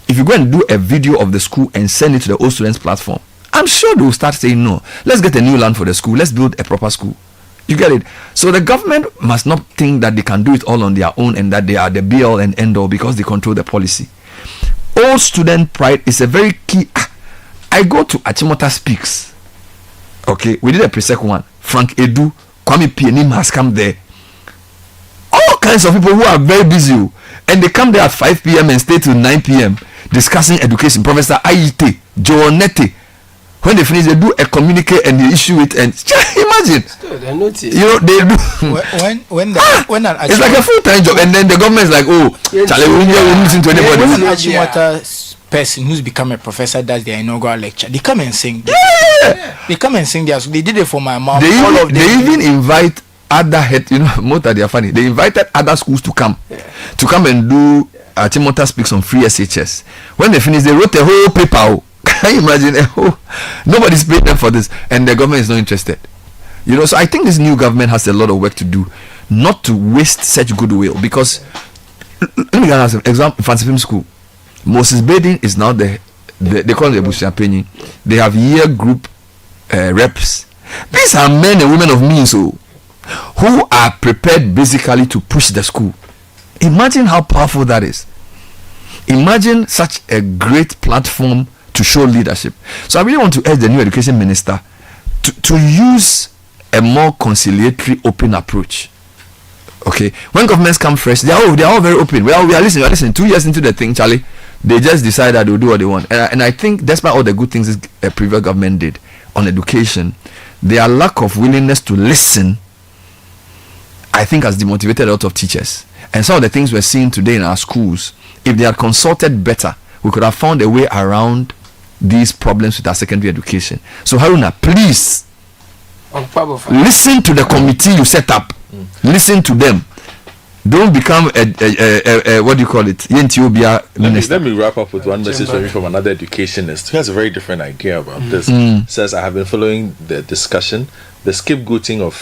if you go and do a video of the school and send it to the old students platform, I'm sure they will start saying, no, let's get a new land for the school, let's build a proper school. You get it? So the government must not think that they can do it all on their own and that they are the be all and end all because they control the policy. All student pride is a very key. I go to Achimota Speaks. Okay, we did a Presec one. Frank Edu, Kwame Pianim has come there. All kinds of people who are very busy, and they come there at 5 p.m. and stay till 9 p.m. discussing education. Professor Ayite, Joanette. When they finish, they do a communique and they issue it, and imagine. You know, they do. When it's like a full-time job, and then the government is like, oh, Charlie, we don't listen to anybody. When an Achimota person who's become a professor does their inaugural lecture, they come and sing. They come and sing their. They did it for my mom. They even invite other head. You know, most of they are funny. They invited other schools to come and do Achimota Speaks on free SHS. When they finish, they wrote a whole paper. Can you imagine? Nobody's paid them for this, and the government is not interested. You know, so I think this new government has a lot of work to do, not to waste such goodwill. Because let me give an example. Fancy Film School, Moses Baden is now they call it the Bushapenyi. They have year group reps. These are men and women of means, who are prepared basically to push the school. Imagine how powerful that is. Imagine such a great platform to show leadership. So I really want to urge the new education minister to use a more conciliatory, open approach. Okay, when governments come fresh, they are all very open. We are listening. 2 years into the thing, Charlie. They just decide that they'll do what they want. And I think despite all the good things the previous government did on education, their lack of willingness to listen, I think, has demotivated a lot of teachers. And some of the things we're seeing today in our schools, if they had consulted better, we could have found a way around these problems with our secondary education. So Haruna, please listen to the committee you set up. Listen to them. Don't become a what do you call it? Let me wrap up with one message from another educationist who has a very different idea about this. Says, I have been following the discussion. The scapegoating of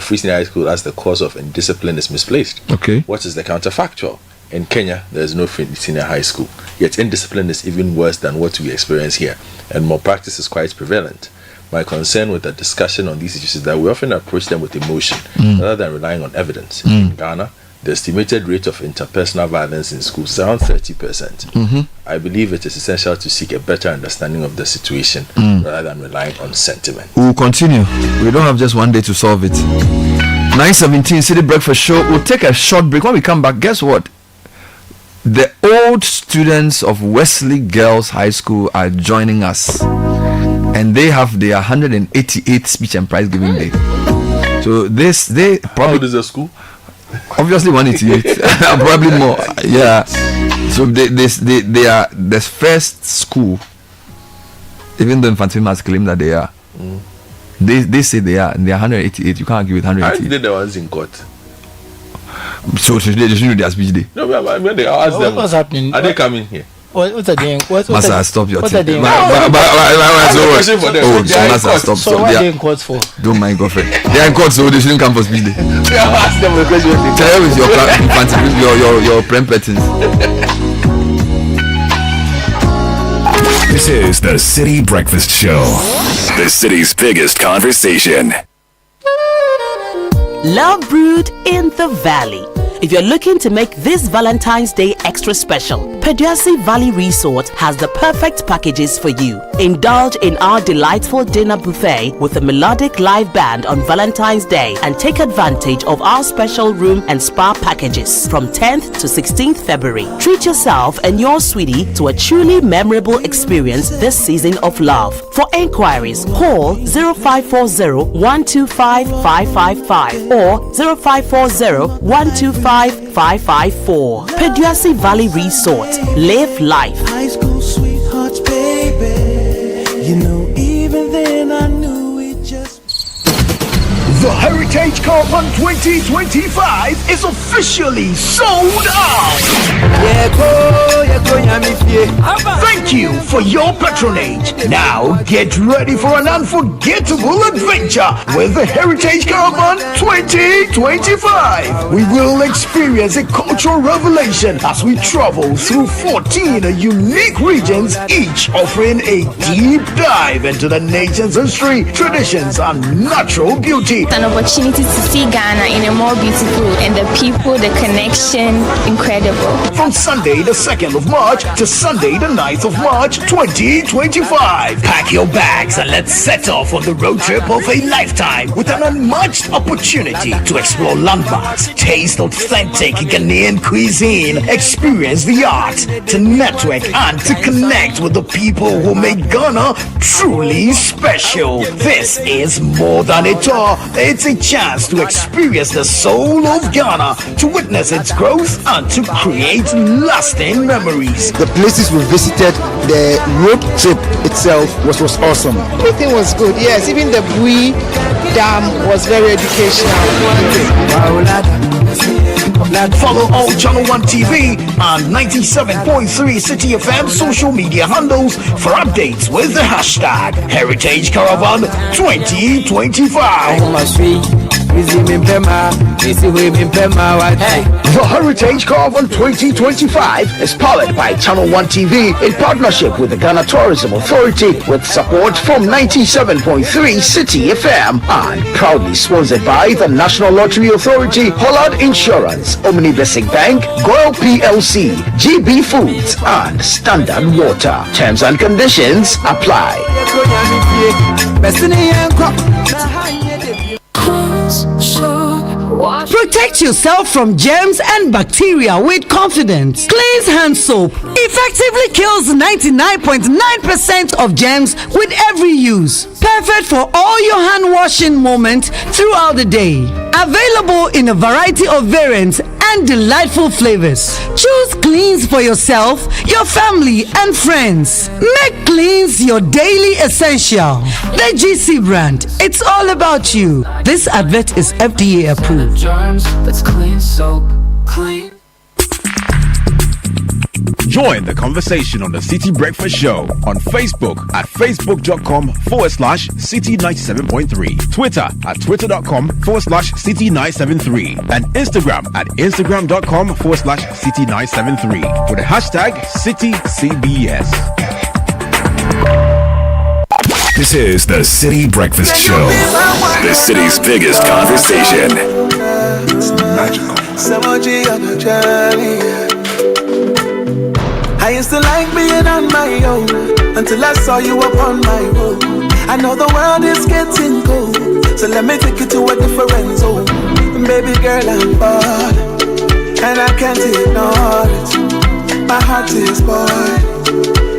Free Senior High School as the cause of indiscipline is misplaced. Okay. What is the counterfactual? In Kenya, there is no Free Senior High School. Yet indiscipline is even worse than what we experience here, and more practice is quite prevalent. My concern with the discussion on these issues is that we often approach them with emotion rather than relying on evidence. In Ghana, the estimated rate of interpersonal violence in schools is around 30%. I believe it is essential to seek a better understanding of the situation rather than relying on sentiment. We'll continue. We don't have just one day to solve it. 9:17 Citi Breakfast Show. We'll take a short break. When we come back, guess what? The old students of Wesley Girls High School are joining us, and they have their 188th speech and prize giving day. So they probably. How old is the school? Obviously 188. Probably more. Yeah. So they are the first school, even though Infantil has claimed that they are. They say they are, and they are 188. You can't argue with 188. Aren't they the ones in court? So they shouldn't do their speech day. No, but when they ask them, what's happening? Are they coming here? What's the thing? Massa, stop your thing. thing. Stop. So what are they in court for? Don't mind girlfriend. They are in court, so they shouldn't come for speech day. Ask them the question. Tell with your prem patterns. This is the Citi Breakfast Show, the city's biggest conversation. Love brewed in the valley. If you're looking to make this Valentine's Day extra special, Peduasi Valley Resort has the perfect packages for you. Indulge in our delightful dinner buffet with a melodic live band on Valentine's Day and take advantage of our special room and spa packages from 10th to 16th February. Treat yourself and your sweetie to a truly memorable experience this season of love. For enquiries, call 0540-125-555 or 0540-125-554. Peduasi Valley Resort. Live life. High school sweethearts, baby. You know, even then I knew it just. The Heritage Caravan 2025 is officially sold out. Thank you for your patronage. Now get ready for an unforgettable adventure with the Heritage Caravan 2025. We will experience a cultural revelation as we travel through 14 unique regions, each offering a deep dive into the nation's history, traditions, and natural beauty. An opportunity to see Ghana in a more beautiful, and the people, the connection, incredible. From Sunday the 2nd of March to Sunday the 9th of March 2025. Pack your bags and let's set off on the road trip of a lifetime with an unmatched opportunity to explore landmarks, taste authentic Ghanaian cuisine, experience the art, to network and to connect with the people who make Ghana truly special. This is more than a tour. It's a chance to experience the soul of Ghana, to witness its growth and to create lasting memories. The places we visited, the road trip itself was awesome. Everything was good, yes. Even the Bui Dam was very educational. Follow all Channel 1 TV and 97.3 Citi FM social media handles for updates with the hashtag Heritage Caravan 2025. The Heritage Caravan 2025 is powered by Channel 1 TV in partnership with the Ghana Tourism Authority, with support from 97.3 Citi FM, and proudly sponsored by the National Lottery Authority, Hollard Insurance, Omni Basic Bank, Goyle PLC, GB Foods, and Standard Water. Terms and conditions apply. Protect yourself from germs and bacteria with confidence. Cleanse hand soap effectively kills 99.9% of germs with every use. Perfect for all your hand washing moments throughout the day. Available in a variety of variants and delightful flavors. Choose Cleanse for yourself, your family, and friends. Make Cleanse your daily essential. The GC brand. It's all about you. This advert is FDA approved. Let's clean soap, clean. Join the conversation on the Citi Breakfast Show on Facebook at facebook.com/Citi97.3, Twitter at twitter.com/Citi973, and Instagram at instagram.com/Citi973 with the hashtag CitiCBS. This is the Citi Breakfast Show, the city's biggest conversation. It's magical. I used to like being on my own until I saw you upon my road. I know the world is getting cold, so let me take you to a different zone. Baby girl, I'm bored, and I can't ignore it. My heart is bored,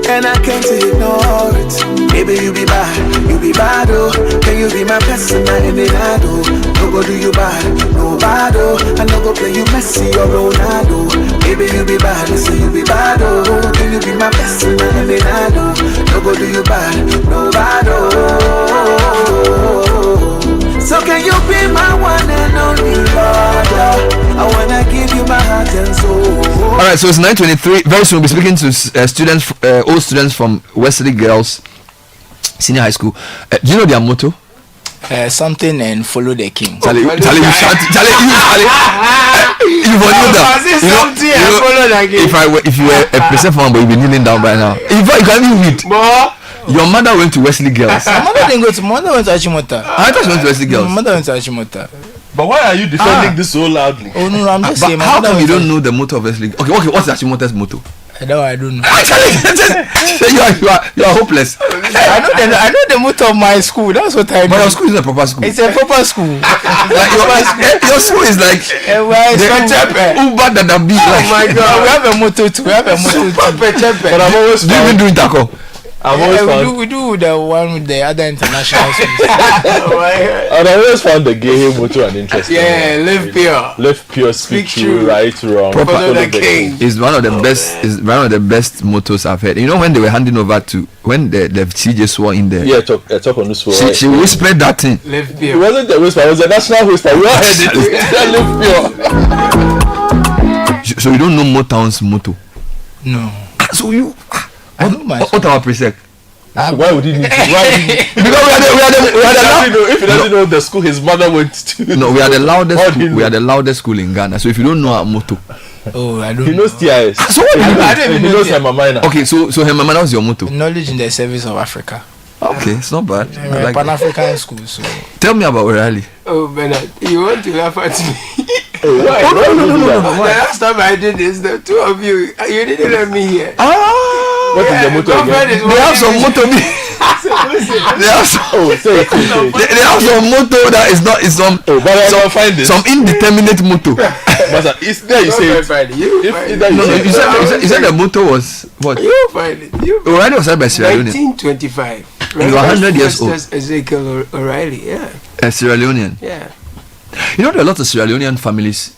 and I can't ignore it. Baby, you be bad, oh. Can you be my person, my enemy, no go do you bad, no bad, oh. I no go play you Messi or Ronaldo. Baby, you be bad, listen, you be bad, oh. Can you be my person, my enemy, no go do you bad, no bad, oh. So can you be my one and only Lord? I wanna give you my heart and soul. Alright, so it's 9:23. Very soon we'll be speaking to students, old students from Wesley Girls Senior High School. Do you know their motto? Something and follow the king. Charlie, you shout, Charlie, you follow that. If you were a president for but you'd be kneeling down by now. In fact, you can't even read. Your mother went to Wesley Girls. My mother didn't go to. Mother went to Achimota. I thought she went to Wesley Girls. Mother went to Achimota. But why are you defending this so loudly? Oh no, I'm just saying. How come you don't know the motto of Wesley? Okay, what's Achimota's motto? I don't know. You are hopeless. I know the motto of my school. That's what I know. But your school is a proper school. It's a proper school. Your school is like Uber that the beat. Oh my God, we have a motto too. But I'm always do you even do it, Taco? We do the one with the other international schools. And I always found the gay motto and interesting. Yeah, live pure, speak true, right, wrong. Proper the king. Is one of the best. Is one of the best mottos I've heard. You know when they were handing over to when the CJ swore in there. Yeah, talk on this one. She whispered that thing. Live pure. It wasn't the whisper. It was a national whisper. We all heard it. Live pure. So you don't know Motown's motto? No. So you. What our preset? Why would he need to? Because we are if he doesn't know the school his mother went to. No, we are the loudest school. We are the loudest school in Ghana. So if you don't know our motto. Oh, I don't know. He knows TIS. So what do you know? I don't even know. He knows Hemamina. Okay, so Hemamina was your motto. Knowledge in the service of Africa. Okay, it's not bad. We're like Pan-African school, so. Tell me about O'Reilly. Oh, Bernard, you want to laugh at me? Why? No. The last time I did this, the two of you didn't let me hear. What is the motto again? They have some motto. They have some motto that is not some. Some indeterminate motto. But it's there. You say it. You said the motto was what? You find it. O'Reilly was said by Sierra Leone. 1925. You are 100 years old. Ezekiel O'Reilly, yeah. A Sierra Leonean. Yeah. You know there are a lot of Sierra Leonean families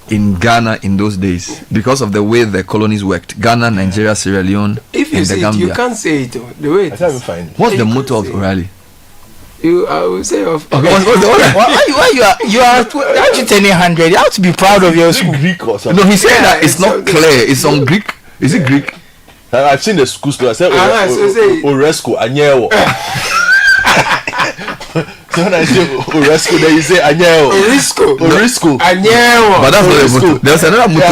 in Ghana in those days because of the way the colonies worked. Ghana, Nigeria, Sierra Leone, if you and the Gambia. You can't say it the way it is. What's the motto of O'Reilly? I will say of. Okay, what's the order? You are 100. You have to be proud of your school. Greek or something. No, he said that it's not clear. It's on Greek. Is it Greek? I've seen the school store. I said Oresco Anyewo. So when I say Oresco, then you say Anyewo. Orisco. Anyewo. But that's not the motto. There's another motto.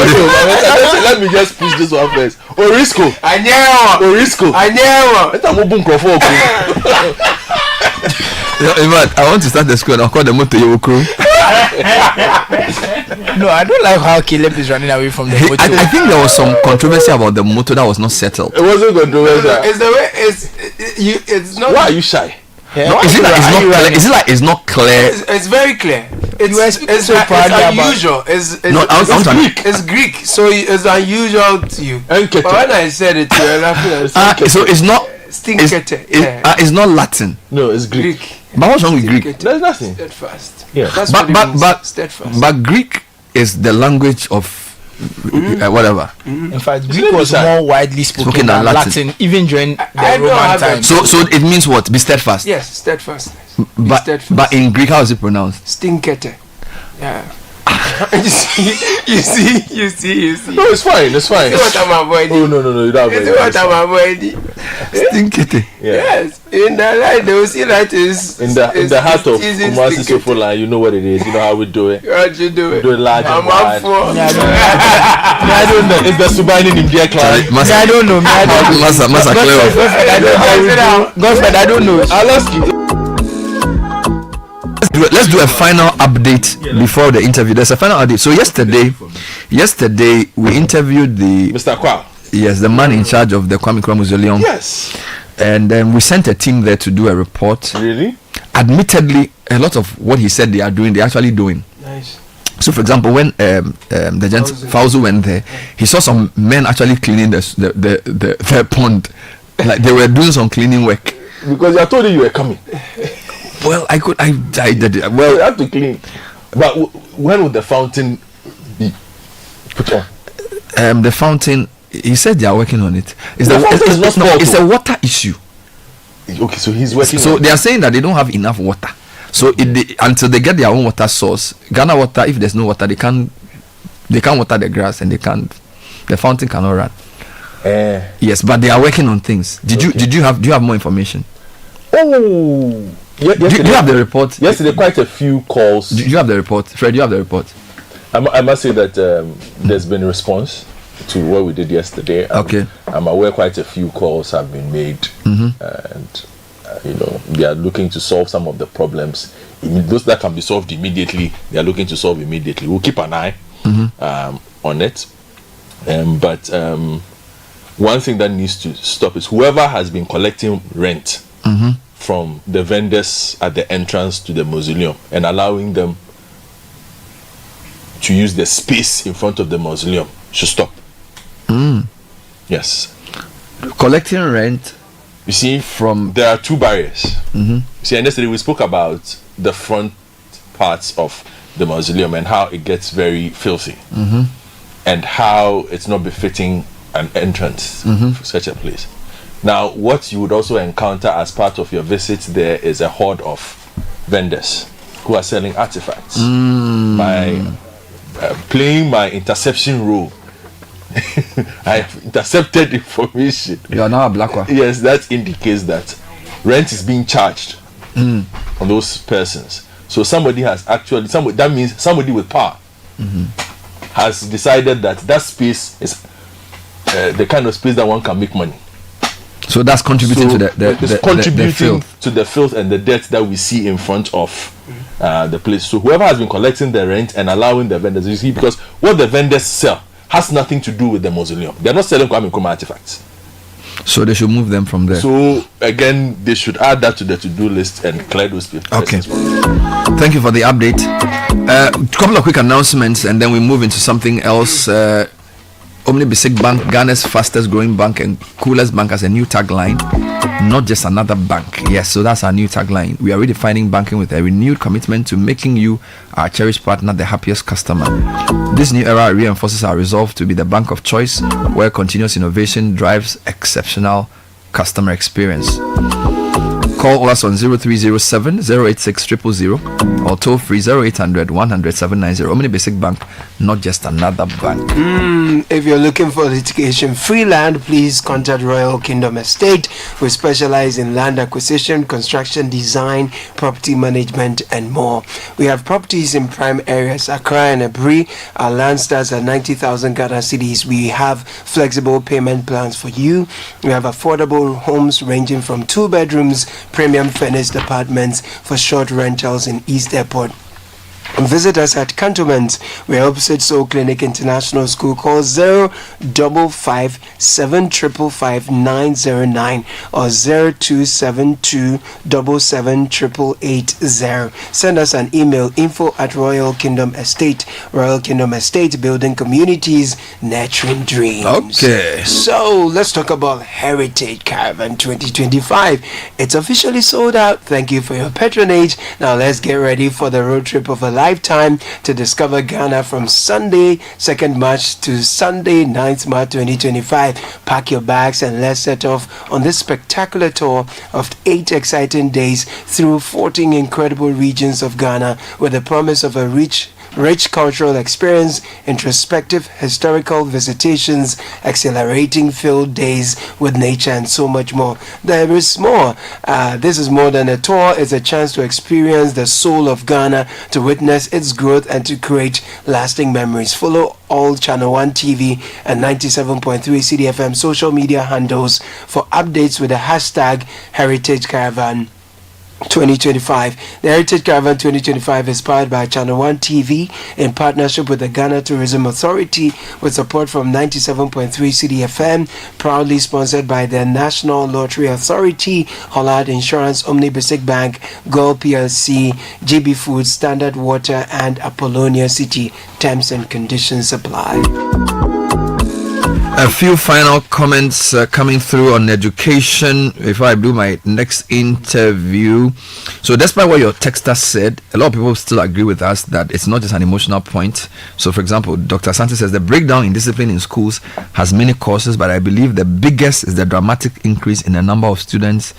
Let me just push this one first. Orisco. Anyewo. Orisco. Anyewo. I want to start the school and I'll call the motto Yewokro. No, I don't like how Caleb is running away from the motto. I think there was some controversy about the motto that was not settled. It wasn't controversial. It's the way it's not. Why are you shy? Yeah. No, is it like it's not clear? It's very clear. it's unusual. It's Greek. It's Greek, so it's unusual to you. But when I said it, you're laughing. So it's not. Stinkete. It's not Latin. No, it's Greek. But what's wrong with Greek? There's nothing. Steadfast. Yeah. But Greek is the language of whatever. In fact, Greek was more widely spoken than Latin, even during the Roman times. So it means what? Be steadfast. Yes, steadfast. But in Greek, how is it pronounced? Stinkete. Yeah. you see. No, it's fine. You see what I'm avoiding? Oh, no. You don't avoid it. You see what I'm avoiding? Stinkete. Yes. In the line, they will see that is in the heart of Kumasi Sofola. You know what it is. You know how we do it. How'd you do it? Do it large and wide. I don't know. It's the Subani in India class. I don't know. Godfrey, I don't know. I'll ask you. Let's do a final update before the interview. There's a final update. So yesterday we interviewed the Mr. Kwa. Yes, the man in charge of the Kwame Nkrumah Mausoleum. Yes. And we sent a team there to do a report. Really? Admittedly, a lot of what he said they are doing, they're actually doing. Nice. So, for example, when the gent Fauzu went there, he saw some men actually cleaning the pond, like they were doing some cleaning work. Because I told you were coming. Well, I did it. Well, you have to clean. But when would the fountain be put on? The fountain, he said they are working on it. It's a water issue. Okay, so he's working. So they are saying that they don't have enough water. So until they get their own water source, Ghana Water, if there's no water, they can't water the grass, and the fountain cannot run. Yes, but they are working on things. Do you have more information? Oh. Do you have the report? Yesterday, quite a few calls. Do you have the report? Fred, do you have the report? I must say that there's been a response to what we did yesterday. Okay. I'm aware quite a few calls have been made, and they are looking to solve some of the problems. Those that can be solved immediately, they are looking to solve immediately. We'll keep an eye on it. But one thing that needs to stop is whoever has been collecting rent from the vendors at the entrance to the mausoleum and allowing them to use the space in front of the mausoleum should stop. Yes. Collecting rent. You see, there are two barriers. You see, and yesterday we spoke about the front parts of the mausoleum and how it gets very filthy and how it's not befitting an entrance for such a place. Now, what you would also encounter as part of your visit there is a horde of vendors who are selling artifacts. By playing my interception role, I have intercepted information. You are now a black one. Yes, that indicates that rent is being charged on those persons. So somebody has actually, that means somebody with power has decided that space is the kind of space that one can make money. So that's contributing to the filth. To the filth and the dirt that we see in front of the place. So whoever has been collecting the rent and allowing the vendors, you see, because what the vendors sell has nothing to do with the mausoleum. They're not selling Kwame Nkrumah artifacts. So they should move them from there. So again, they should add that to the to-do list and clear those people. Okay. Thank you for the update. A couple of quick announcements, and then we move into something else. Omni Basic Bank, Ghana's fastest growing bank and coolest bank, has a new tagline. Not just another bank. Yes, so that's our new tagline. We are redefining banking with a renewed commitment to making you, our cherished partner, the happiest customer. This new era reinforces our resolve to be the bank of choice, where continuous innovation drives exceptional customer experience. Call us on 0307 086 000 or toll free 0800 100 790. Omni Basic Bank, not just another bank. If you're looking for litigation free land, please contact Royal Kingdom Estate. We specialize in land acquisition, construction, design, property management, and more. We have properties in prime areas, Accra and Abri. Our land starts at 90,000 Ghana cedis. We have flexible payment plans for you. We have affordable homes ranging from 2 bedrooms, premium furnished apartments for short rentals in East Airport Visit us at Cantonment. We're opposite Soul Clinic International School. Call 0557 555 909 or 0272 778880. Send us an email, info@Royal Kingdom Estate. Royal Kingdom Estate, building communities, nurturing dreams. Okay. So let's talk about Heritage Caravan 2025. It's officially sold out. Thank you for your patronage. Now let's get ready for the road trip of a lifetime to discover Ghana from Sunday 2nd March to Sunday 9th March 2025. Pack your bags and let's set off on this spectacular tour of 8 exciting days through 14 incredible regions of Ghana with the promise of a rich cultural experience, introspective historical visitations, exhilarating field days with nature, and so much more. There is more. This is more than a tour. It's a chance to experience the soul of Ghana, to witness its growth, and to create lasting memories. Follow all Channel 1 TV and 97.3 Citi FM social media handles for updates with the hashtag Heritage Caravan 2025. The Heritage Caravan 2025 is powered by Channel 1 TV in partnership with the Ghana Tourism Authority with support from 97.3 Citi FM, proudly sponsored by the National Lottery Authority, Hollard Insurance, Omnibasic Bank, Gold PLC, GB Foods, Standard Water, and Apollonia City. Terms and conditions apply. A few final comments coming through on education before I do my next interview. So despite what your texter said, a lot of people still agree with us that it's not just an emotional point. So for example, Dr. Santos says the breakdown in discipline in schools has many causes, but I believe the biggest is the dramatic increase in the number of students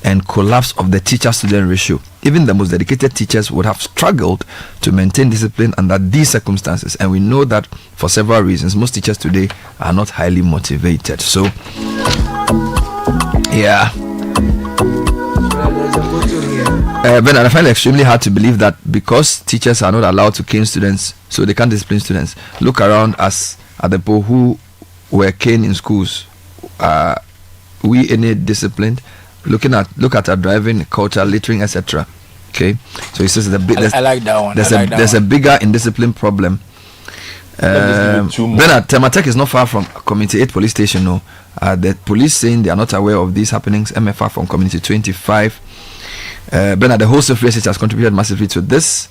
and collapse of the teacher-student ratio. Even the most dedicated teachers would have struggled to maintain discipline under these circumstances, and we know that for several reasons. Most teachers today are not highly motivated. So, yeah. But I find it extremely hard to believe that because teachers are not allowed to cane students, so they can't discipline students. Look around us at the people who were caned in schools. We any disciplined? Look at our driving culture, littering, etc. Okay, so he says I like that one. There's a bigger indiscipline problem. Bernard, Tematek is not far from Community 8 police station. No, the police saying they are not aware of these happenings. MFR from Community 25. Bernard, the wholesale free has contributed massively to this.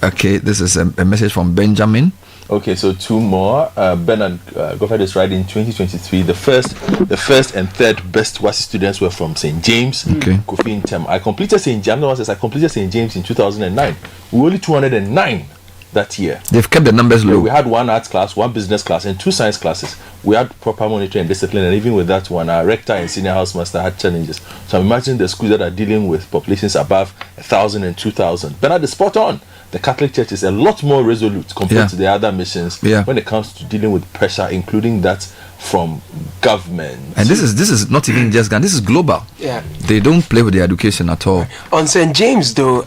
Okay, this is a message from Benjamin. Okay, so two more. Bernard Goffard is right. In 2023, the first and third best WASI students were from St. James. Okay. Kofi in Tem. I completed St. James. I completed St. James in 2009. We were only 209 that year. They've kept the numbers low. We had one arts class, one business class, and 2 science classes. We had proper monitoring and discipline, and even with that one, our rector and senior housemaster had challenges. So I'm imagining the schools that are dealing with populations above 1,000 and 2,000. Bernard is spot on. The Catholic Church is a lot more resolute compared to the other missions when it comes to dealing with pressure, including that from government. And this is not even just Ghana, this is global. Yeah. They don't play with the education at all. On St. James though,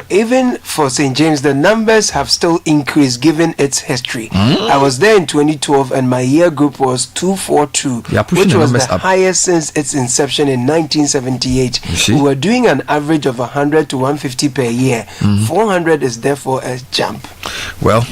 even for St. James, the numbers have still increased given its history. I was there in 2012 and my year group was 242, which was the highest since its inception in 1978. We were doing an average of 100 to 150 per year. 400 is therefore a jump. Well,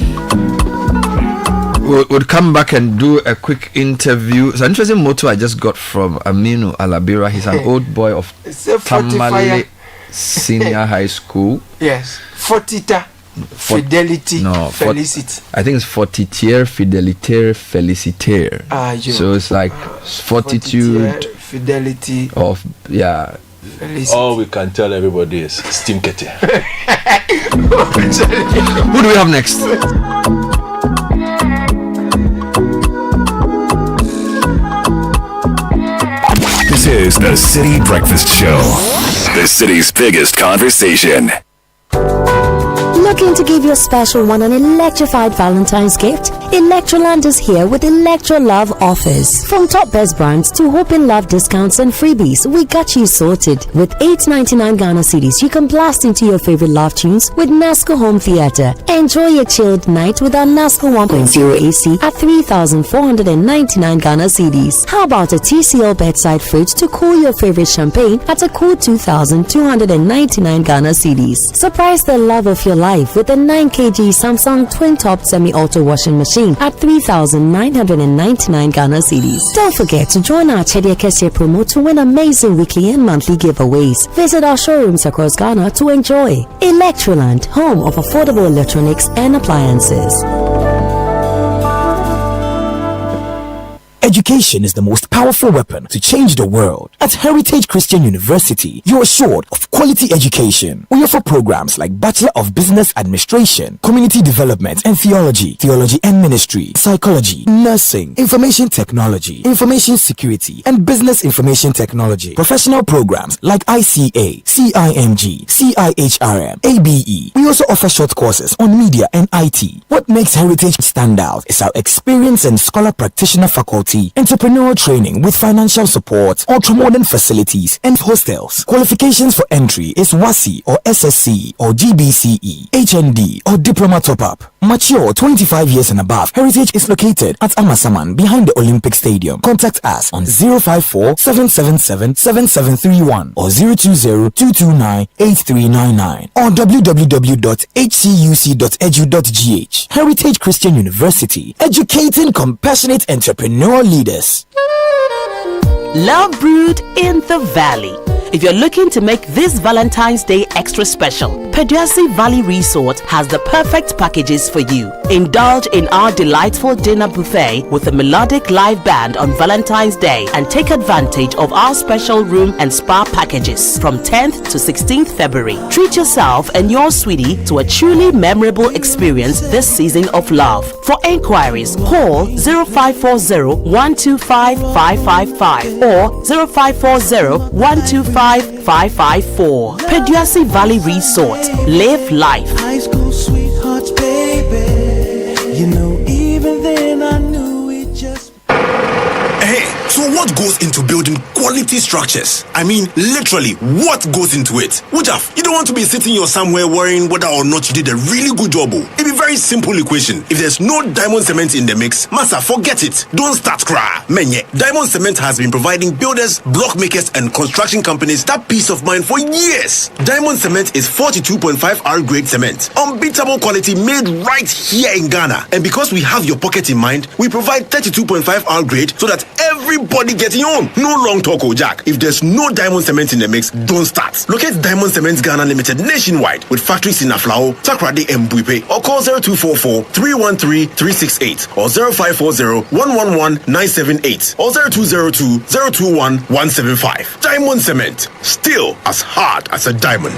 we'll come back and do a quick interview. It's an interesting motto I just got from Aminu Alabira. He's an old boy of Tamale Senior High School. Yes, Fortita Fidelity Felicite. I think it's Fortitier Fidelitaire Felicitaire. So it's like fortitude, fidelity of Felicity. All we can tell everybody is Steam Kete. Who do we have next? This is the Citi Breakfast Show, the city's biggest conversation. Looking to give your special one an electrified Valentine's gift? Electroland is here with Electro Love offers. From top best brands to Hope in Love discounts and freebies, we got you sorted. With $8.99 Ghana cedis, you can blast into your favorite love tunes with Nasco Home Theater. Enjoy a chilled night with our Nasco 1.0 AC at 3,499 Ghana cedis. How about a TCL bedside fridge to cool your favorite champagne at a cool 2,299 Ghana cedis? Surprise the love of your life with a 9 kg Samsung twin-top semi-auto washing machine at 3,999 Ghana cedis. Don't forget to join our Chedia Kesia promo to win amazing weekly and monthly giveaways. Visit our showrooms across Ghana to enjoy. Electroland, home of affordable electronics and appliances. Education is the most powerful weapon to change the world. At Heritage Christian University, you're assured of quality education. We offer programs like Bachelor of Business Administration, Community Development and Theology, Theology and Ministry, Psychology, Nursing, Information Technology, Information Security, and Business Information Technology. Professional programs like ICA, CIMG, CIHRM, ABE. We also offer short courses on media and IT. What makes Heritage stand out is our experienced and scholar practitioner faculty, entrepreneurial training with financial support, ultra-modern facilities, and hostels. Qualifications for entry is WASI or SSC or GBCE, HND or Diploma Top-Up. Mature 25 years and above. Heritage is located at Amasaman behind the Olympic Stadium. Contact us on 054-777-7731 or 020-229-8399 or www.hcuc.edu.gh. Heritage Christian University, educating compassionate entrepreneurial leaders. Love brewed in the valley. If you're looking to make this Valentine's Day extra special, Paduasi Valley Resort has the perfect packages for you. Indulge in our delightful dinner buffet with a melodic live band on Valentine's Day and take advantage of our special room and spa packages from 10th to 16th February. Treat yourself and your sweetie to a truly memorable experience this season of love. For enquiries, call 0540-125-555 or 0540-125-554. Paduasi Valley Resort. Live life. High school sweethearts, baby. You know, even then I knew it just. Hey, so what goes into building quality structures? I mean, literally, what goes into it? Wujaf, you don't want to be sitting here somewhere worrying whether or not you did a really good job. It's a very simple equation. If there's no diamond cement in the mix, massa, forget it. Don't start cry. Menye, diamond cement has been providing builders, block makers, and construction companies that peace of mind for years. Diamond cement is 42.5 R grade cement, unbeatable quality made right here in Ghana. And because we have your pocket in mind, we provide 32.5 R grade so that everybody getting on. No long talk, Jack. If there's no diamond cement in the mix, don't start. Locate Diamond Cement Ghana Limited nationwide with factories in Aflao, Takrade, and Buipe, or call 0244-313-368 or 0540-111-978 or 0202-021-175. Diamond Cement, still as hard as a diamond.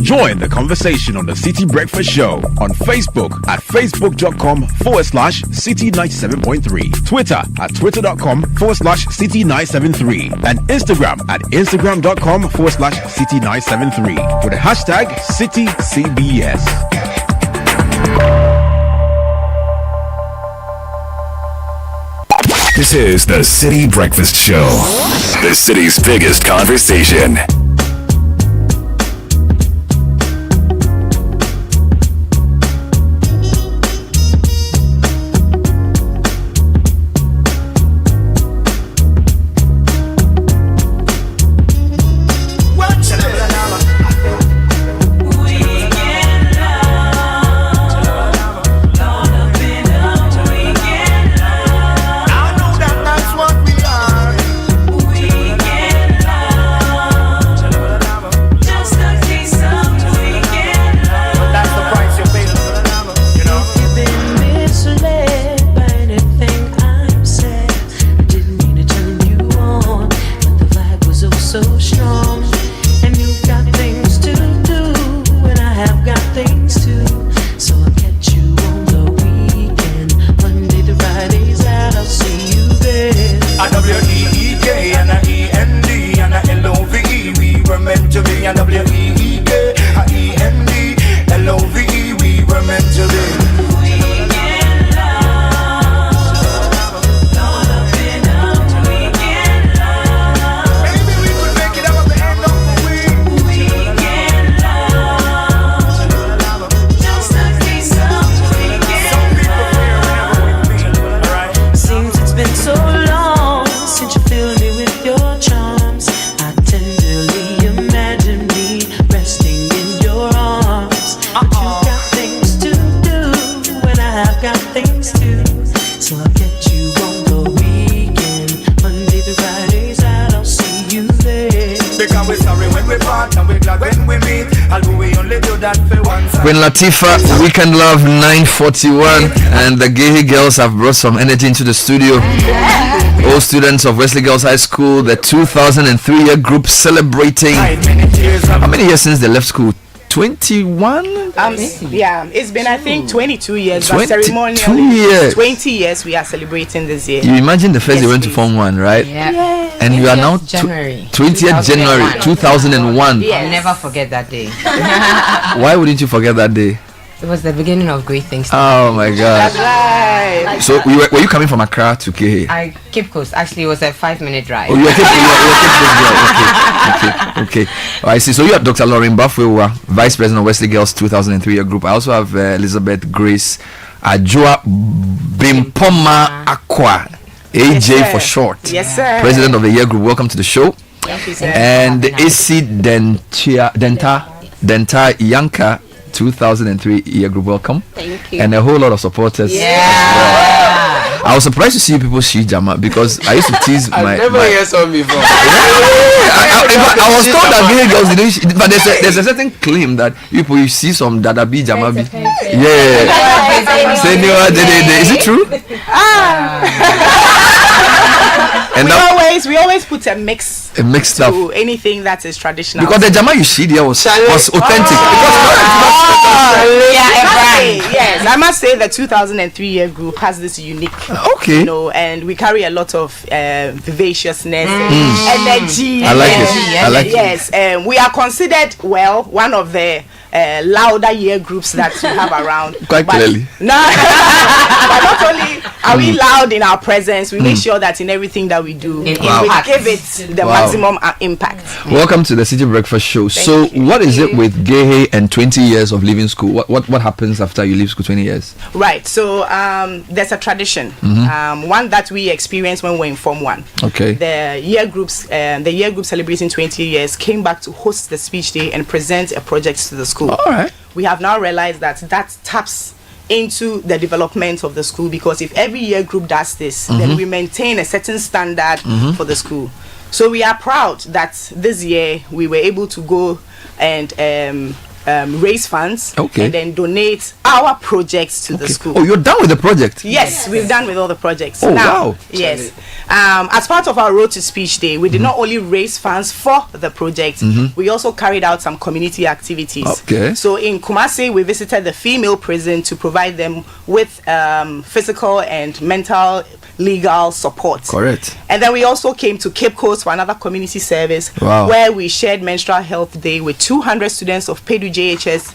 Join the conversation on the Citi Breakfast Show on Facebook at facebook.com/Citi97.3, Twitter at twitter.com/Citi973, and Instagram at instagram.com/Citi973 with the hashtag CitiCBS. This is the Citi Breakfast Show, the city's biggest conversation. Queen Latifah, Weekend Love 941, and the Wesley Girls have brought some energy into the studio. All students of Wesley Girls High School, the 2003 year group celebrating. How many years since they left school? 21? Yeah, it's been I think 22 years. 22 years. 20 years we are celebrating this year. You imagine the first you went to Form 1, right? Yeah. And you are now 20th January 2001. I'll never forget that day. Why wouldn't you forget that day? It was the beginning of great things. Oh my God. That's right. So were you coming from Accra to KH? I Cape Coast. Actually, it was a 5-minute drive. Oh, you were Cape Coast girl. Okay. Oh, I see. So you have Dr. Lauren Buffewa, Vice President of Wesley Girls 2003 year group. I also have Elizabeth Grace Ajua Bimpoma Aqua, AJ Yes, for short. Yes, sir. President of the year group. Welcome to the show. Thank you, sir. And AC Denta Yanka 2003 year group. Welcome. Thank you. And a whole lot of supporters. I was surprised to see people see Jama because I used to tease I've never heard some before. I was told that Wesley Girls didn't, but there's a certain claim that you see some Dadabi Jama. Yeah. Is it true? And we always put a mix stuff to anything that is traditional. Because the Jama you see there was authentic. Yes, I must say the 2003 year group has this unique, and we carry a lot of vivaciousness, energy. I like it. Yes, we are considered one of the louder year groups that we have around. Quite clearly. But not only are we loud in our presence, we make sure that in everything that we do, we give it the maximum impact. Welcome to the Citi Breakfast Show. So, what is it with Gehe and 20 years of leaving school? What happens after you leave school 20 years? Right. So, there's a tradition, one that we experienced when we were in Form 1. Okay. The year group celebrating 20 years came back to host the speech day and present a project to the school. All right. We have now realized that taps into the development of the school, because if every year group does this, then we maintain a certain standard for the school. So we are proud that this year we were able to go and raise funds and then donate our projects to the school. Oh, you're done with the project? Yes, we've done with all the projects. Oh, now, wow. Yes. As part of our Road to Speech Day, we did not only raise funds for the project, we also carried out some community activities. Okay. So in Kumasi, we visited the female prison to provide them with physical and mental legal support. Correct. And then we also came to Cape Coast for another community service where we shared Menstrual Health Day with 200 students of Pedu JHS,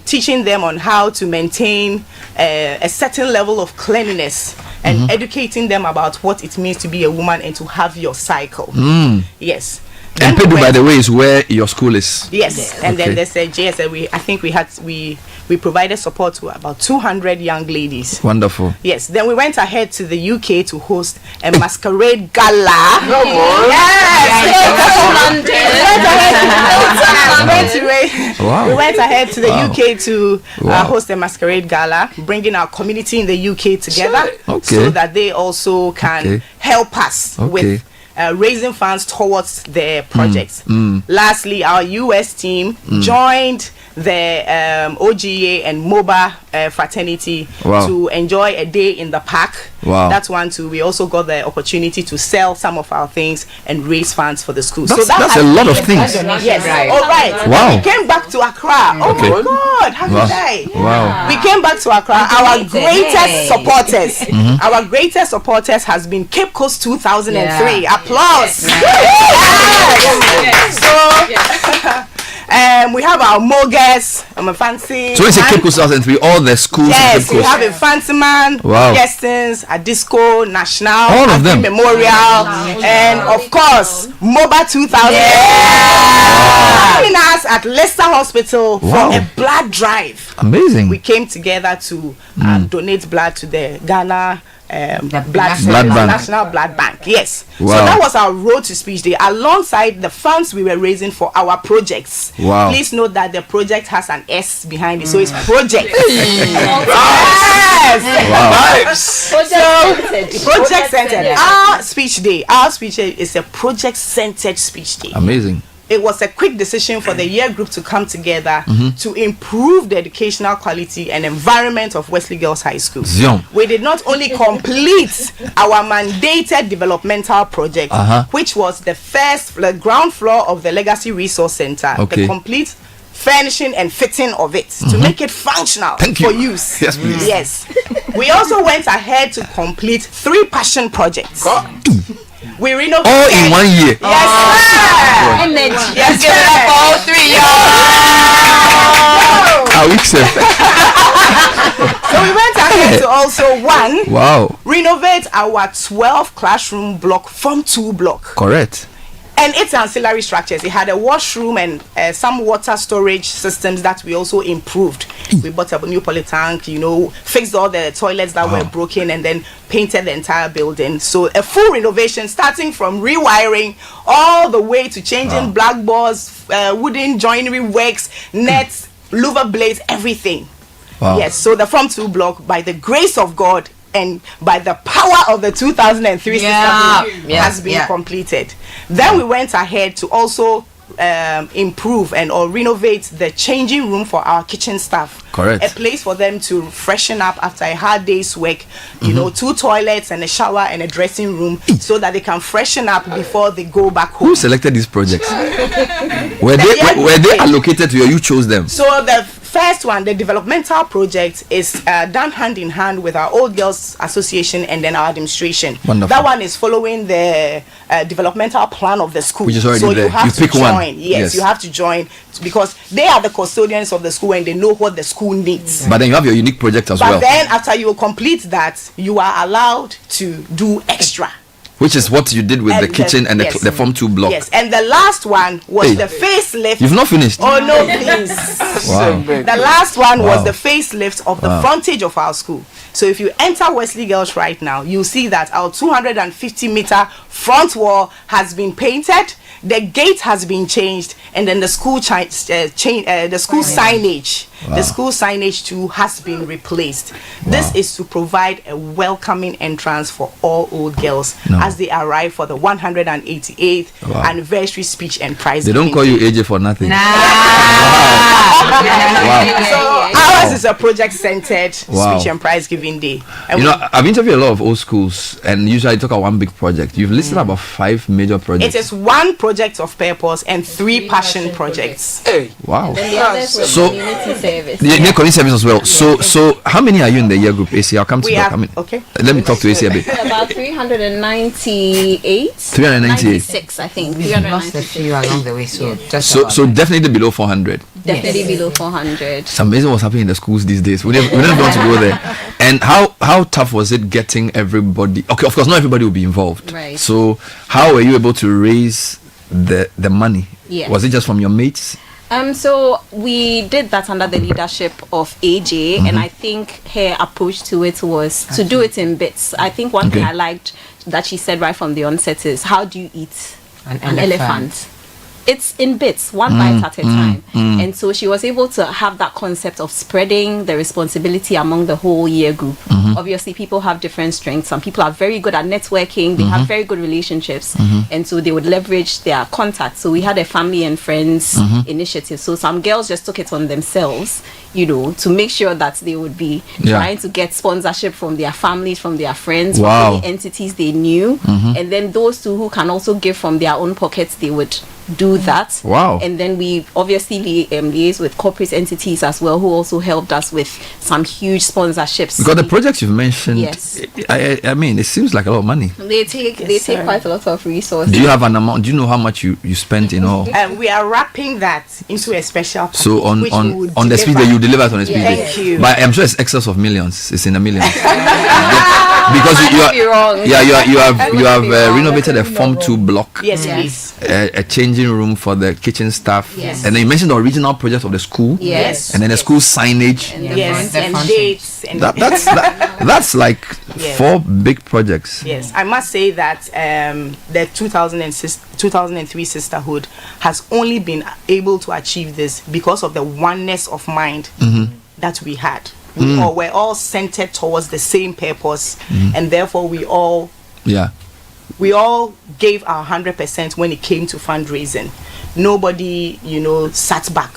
teaching them on how to maintain a certain level of cleanliness and educating them about what it means to be a woman and to have your cycle. Yes. And Pedu, by the way, is where your school is. Yes, and then there's a JSL. We provided support to about 200 young ladies. Wonderful. Yes. Then we went ahead to the UK to host a masquerade gala. We went ahead to the UK to host a masquerade gala, bringing our community in the UK together so that they also can help us with raising funds towards their projects. Lastly, our US team joined the OGA and MOBA fraternity to enjoy a day in the park. That's one too. We also got the opportunity to sell some of our things and raise funds for the school. That's a lot of things. Yes. All right. Wow. We came back to Accra. Oh my God! How did I? Wow. We came back to Accra. Our greatest supporters. Our greatest supporters has been Cape Coast 2003. Applause. We have our Mogas, fancy. So it's a Cape Coast 2003, all the schools. Yes, we have a Fancy Man, Gestons, a Disco, National, all of them. Memorial, and of course, MOBA 2000. Joining us at Leicester Hospital for a blood drive. Amazing. We came together to donate blood to the Ghana blood bank. National Blood Bank. Yes. Wow. So that was our Road to Speech Day, alongside the funds we were raising for our projects. Wow. Please note that the project has an S behind it, so it's project. Project centered. Our speech day is a project centered speech day. Amazing. it was a quick decision for the year group to come together to improve the educational quality and environment of Wesley Girls High School. We did not only complete our mandated developmental project, which was the ground floor of the Legacy Resource Center, the complete furnishing and fitting of it to make it functional for use. Yes, please. Yes. We also went ahead to complete 3 passion projects. We renovated all in 1 year. Yes, sir. Energy. Yes, give it up all 3, So we went ahead to also renovate our 12 classroom block from 2 block. Correct. And its ancillary structures. It had a washroom and some water storage systems that we also improved. We bought a new poly tank, fixed all the toilets that were broken, and then painted the entire building. So a full renovation, starting from rewiring all the way to changing blackboards, wooden joinery works, nets, louver blades, everything. Yes, so the From 2 block, by the grace of God and by the power of the 2003 system, has been completed. Then we went ahead to also improve or renovate the changing room for our kitchen staff. Correct. A place for them to freshen up after a hard day's work. 2 toilets and a shower and a dressing room, so that they can freshen up before they go back home. Who selected these projects? Were they allocated to you? You chose them. So the first one, the developmental project, is done hand in hand with our Old Girls Association and then our administration. Wonderful. That one is following the developmental plan of the school. Which is already so there. You have to pick join. One. Yes, you have to join, because they are the custodians of the school and they know what the school needs. But then you have your unique project as well. But then after you complete that, you are allowed to do extra. Which is what you did with the kitchen and the Form 2 block. Yes, and the last one was the facelift. You've not finished? Oh, no, please. Wow. The last one was the facelift of the frontage of our school. So if you enter Wesley Girls right now, you'll see that our 250-meter front wall has been painted, the gate has been changed, and then the school signage. The school signage too has been replaced. This is to provide a welcoming entrance for all old girls as they arrive for the 188th anniversary speech and prize. They don't call you AJ for nothing. So ours is a project-centered speech and prize giving day. And I've interviewed a lot of old schools, and usually I talk about one big project. You've listed about 5 major projects. It is 1 project of purpose and 3 passion projects. Wow. So the community service as well. So how many are you in the year group, AC? I'll come to that. Let me talk to AC a bit. About 398. 396, I think. We lost a few along the way, so so definitely below 400. Definitely below 400. It's amazing what's happening in the schools these days. We don't want to go there. And how tough was it getting everybody? Okay, of course, not everybody will be involved. Right. So how were you able to raise the money? Yes. Was it just from your mates? So we did that under the leadership of AJ, and I think her approach to it was to do it in bits. I think one thing I liked that she said right from the onset is, how do you eat an elephant? It's in bits, one bite at a time. And so she was able to have that concept of spreading the responsibility among the whole year group. Obviously, people have different strengths. Some people are very good at networking. They have very good relationships. And so they would leverage their contacts. So we had a family and friends initiative. So some girls just took it on themselves, to make sure that they would be trying to get sponsorship from their families, from their friends, from any entities they knew. And then those two who can also give from their own pockets, they would do that. And then we obviously liaise with corporate entities as well, who also helped us with some huge sponsorships. Because the projects you've mentioned, I mean, it seems like a lot of money. They take quite a lot of resources. Do you have an amount? Do you know how much you spent in all? We are wrapping that into a special package. So on the speed that you deliver it on a speed day. Thank you. But I'm sure it's excess of millions. It's in the millions. Because you have renovated a Form 2 block. Yes, please. A changing room for the kitchen staff. Yes. And then you mentioned the original project of the school. Yes. And then the school signage. And dates. And that's like 4 big projects. Yes, I must say that the 2003 sisterhood has only been able to achieve this because of the oneness of mind that we had. We were all centered towards the same purpose, and therefore we all gave our 100% when it came to fundraising. nobody, sat back.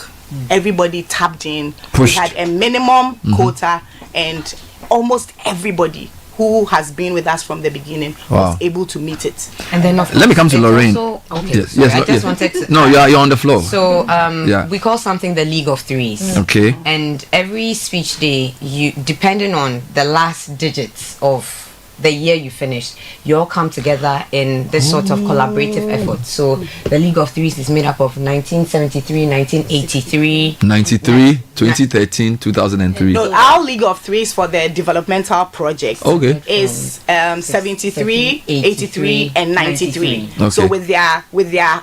Everybody tapped in. Pushed. We had a minimum quota, and almost everybody who has been with us from the beginning was able to meet it. And then let me come to Lorraine. Okay, yes, I just wanted to. No, you're on the floor. So we call something the League of Threes. Okay. And every speech day, you depending on the last digits of the year you finished, you all come together in this sort of collaborative effort. So the League of Threes is made up of 1973, 1983, 93, 2013, 2003. No, our League of Threes for the developmental project is 73, 83, and 93. Okay. So with their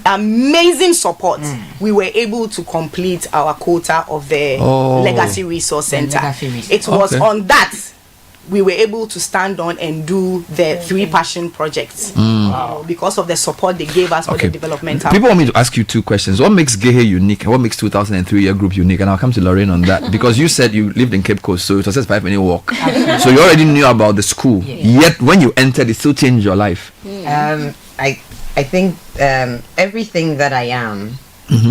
amazing support, we were able to complete our quota of the Legacy Resource Center. It was on that we were able to stand on and do the 3 passion projects because of the support they gave us for the developmental. People want me to ask you 2 questions. What makes Gehe unique? What makes 2003 year group unique? And I'll come to Lorraine on that because you said you lived in Cape Coast, so it was just 5-minute walk. So you already knew about the school. Yet when you entered, it still changed your life. I think everything that I am.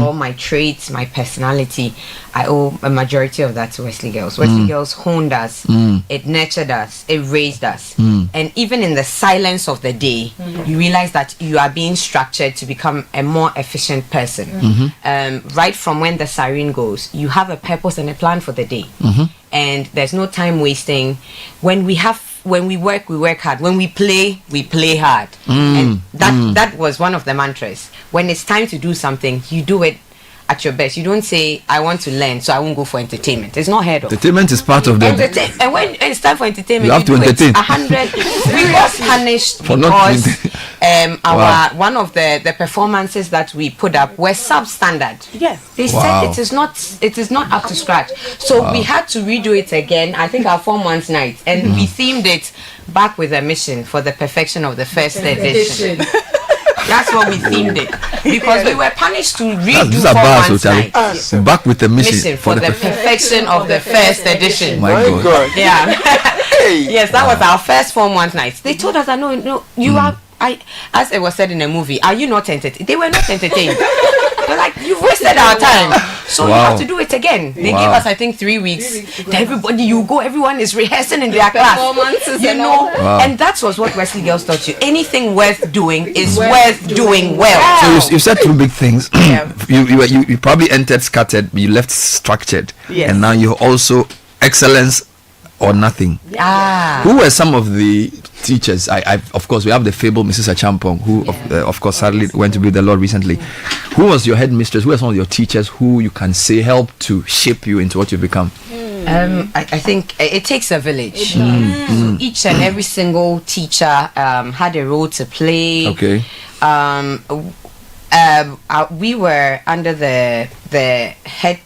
All my traits, my personality, I owe a majority of that to Wesley Girls. Wesley Girls honed us, it nurtured us, it raised us. And even in the silence of the day, you realize that you are being structured to become a more efficient person. Right from when the siren goes, you have a purpose and a plan for the day. And there's no time wasting. When we work hard. When we play hard. And that was one of the mantras. When it's time to do something, you do it at your best. You don't say, I want to learn, so I won't go for entertainment. It's not heard of. Entertainment is part of the... And when it's time for entertainment, you have to entertain. 100. We got punished for because one of the performances that we put up were substandard. Yes. They said it is not up to scratch. So we had to redo it again. I think our 4 months night, and we themed it back with a mission for the perfection of the first edition. That's what we themed it because we were punished to redo 4 months night. Back with the mission for the perfection of the first edition. My God. Yeah. Yes, that was our first 4 months night. They told us that no, you are. As it was said in a movie, are you not entertained? They were not entertained. They're like, you've wasted our time, so you have to do it again. They gave us, I think, 3 weeks. Everybody, everyone is rehearsing in their class. And that was what Wesley Girls taught you. Anything worth doing is worth doing well. So you said 2 big things. You probably entered scattered, but you left structured, and now you also excellence or nothing. Who were some of the teachers? Of course, we have the fabled Mrs. Achampong, who of course sadly went to be with the Lord recently. Who was your headmistress? Who are some of your teachers who you can say helped to shape you into what you've become? I think it takes a village. Each and every single teacher had a role to play. Okay. We were under the head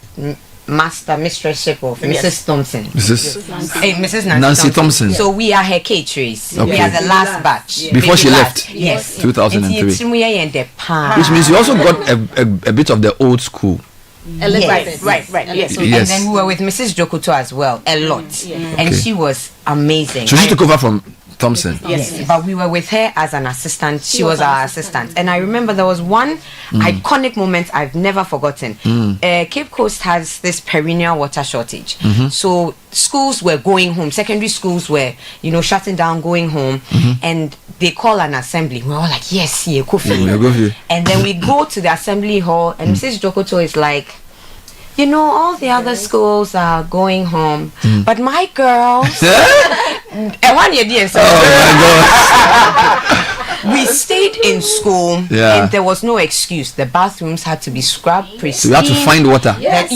mistressship of Mrs. Thompson. Mrs. Nancy Thompson. So we are her caterers. We are the last batch. Before she left? Yes. 2003. Which means you also got a bit of the old school. Yes. Right. Yes. And then we were with Mrs. Jokoto as well, a lot. And she was amazing. So she took over from Thompson. Yes, but we were with her as an assistant. She was our assistant. And I remember there was one iconic moment I've never forgotten. Cape Coast has this perennial water shortage. So schools were going home. Secondary schools were, shutting down, going home. And they call an assembly. We're all like, yes, Kofi. And then we go to the assembly hall, and Mrs. Jokoto is like, all the other schools are going home, but my girls, and 1 year didn't. We stayed in school, and there was no excuse. The bathrooms had to be scrubbed pristine. So you had to find water. Yes.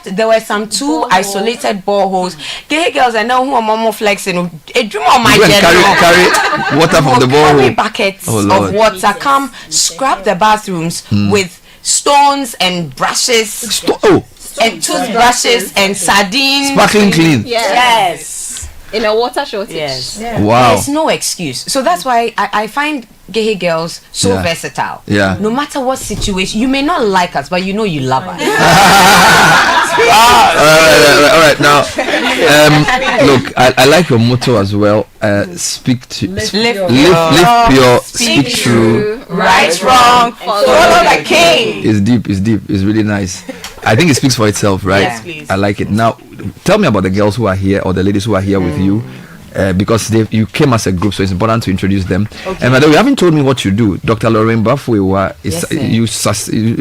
There were some 2 isolated boreholes. Gay girls, I know who are more flexing. A dream on my carry water from the borehole. Carry buckets of water. Come scrub the bathrooms with stones and brushes. And toothbrushes and sardines. Sparkling clean. Yes. in a water shortage. Yes. Yeah. Wow. There's no excuse. So that's why I find Gehe girls so versatile. Yeah. No matter what situation, you may not like us, but you know you love us. All right. Now, look, I like your motto as well. Speak to live pure, speak true, right wrong, follow the king. It's deep. It's really nice. I think it speaks for itself, right? Yes, please. I like it. Now, tell me about the girls who are here or the ladies who are here with you. Because you came as a group, so it's important to introduce them. Okay. And by the way, you haven't told me what you do. Dr. Lauren Bafwe,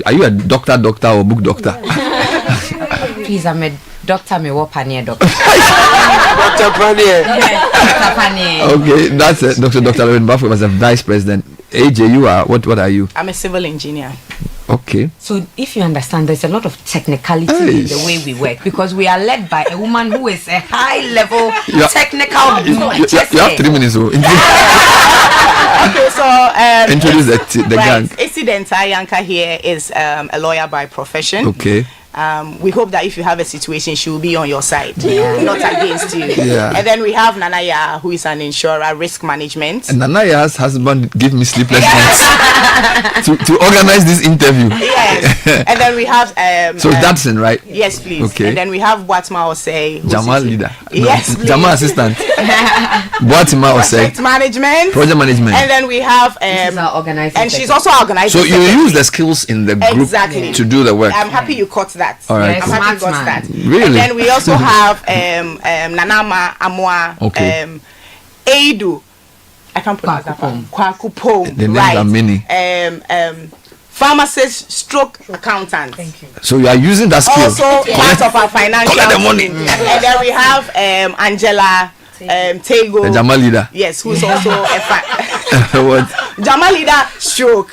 are you a doctor or book doctor? Please, I'm a doctor, me wo panier doctor. Dr. Panier. Dr. Panier. Okay, that's it. Dr. Lauren Bafwe was a vice president. AJ, you are what are you? I'm a civil engineer. Okay. So if you understand, there's a lot of technicality in the way we work because we are led by a woman who is a high level technical. You have 3 minutes. Okay, so introduce the gang. Accidental Yanka here is a lawyer by profession. Okay. We hope that if you have a situation, she will be on your side, not against you. Yeah. And then we have Nanaya, who is an insurer, risk management. And Nanaya's husband gave me sleepless nights to organize this interview. Yes. And then we have so Dadson, right? Yes, please. Okay. And then we have Watma Osei, Jamal leader. Yes, please. Jamal assistant. Watma Osei. Project management. And then we have and she's also organizing. So you use the skills in the group to do the work. I'm happy you caught that. All right. I'm happy you got that. Really? And then we also have Nanama Amwa Eidu. I can't pronounce that one. Kwakupom. The names are many. Pharmacist stroke accountant. Thank you. So you are using that skill. Also part of our financial the money. And then we have Angela Tego. The Jamal leader. Yes, who's also a what? Jamal leader stroke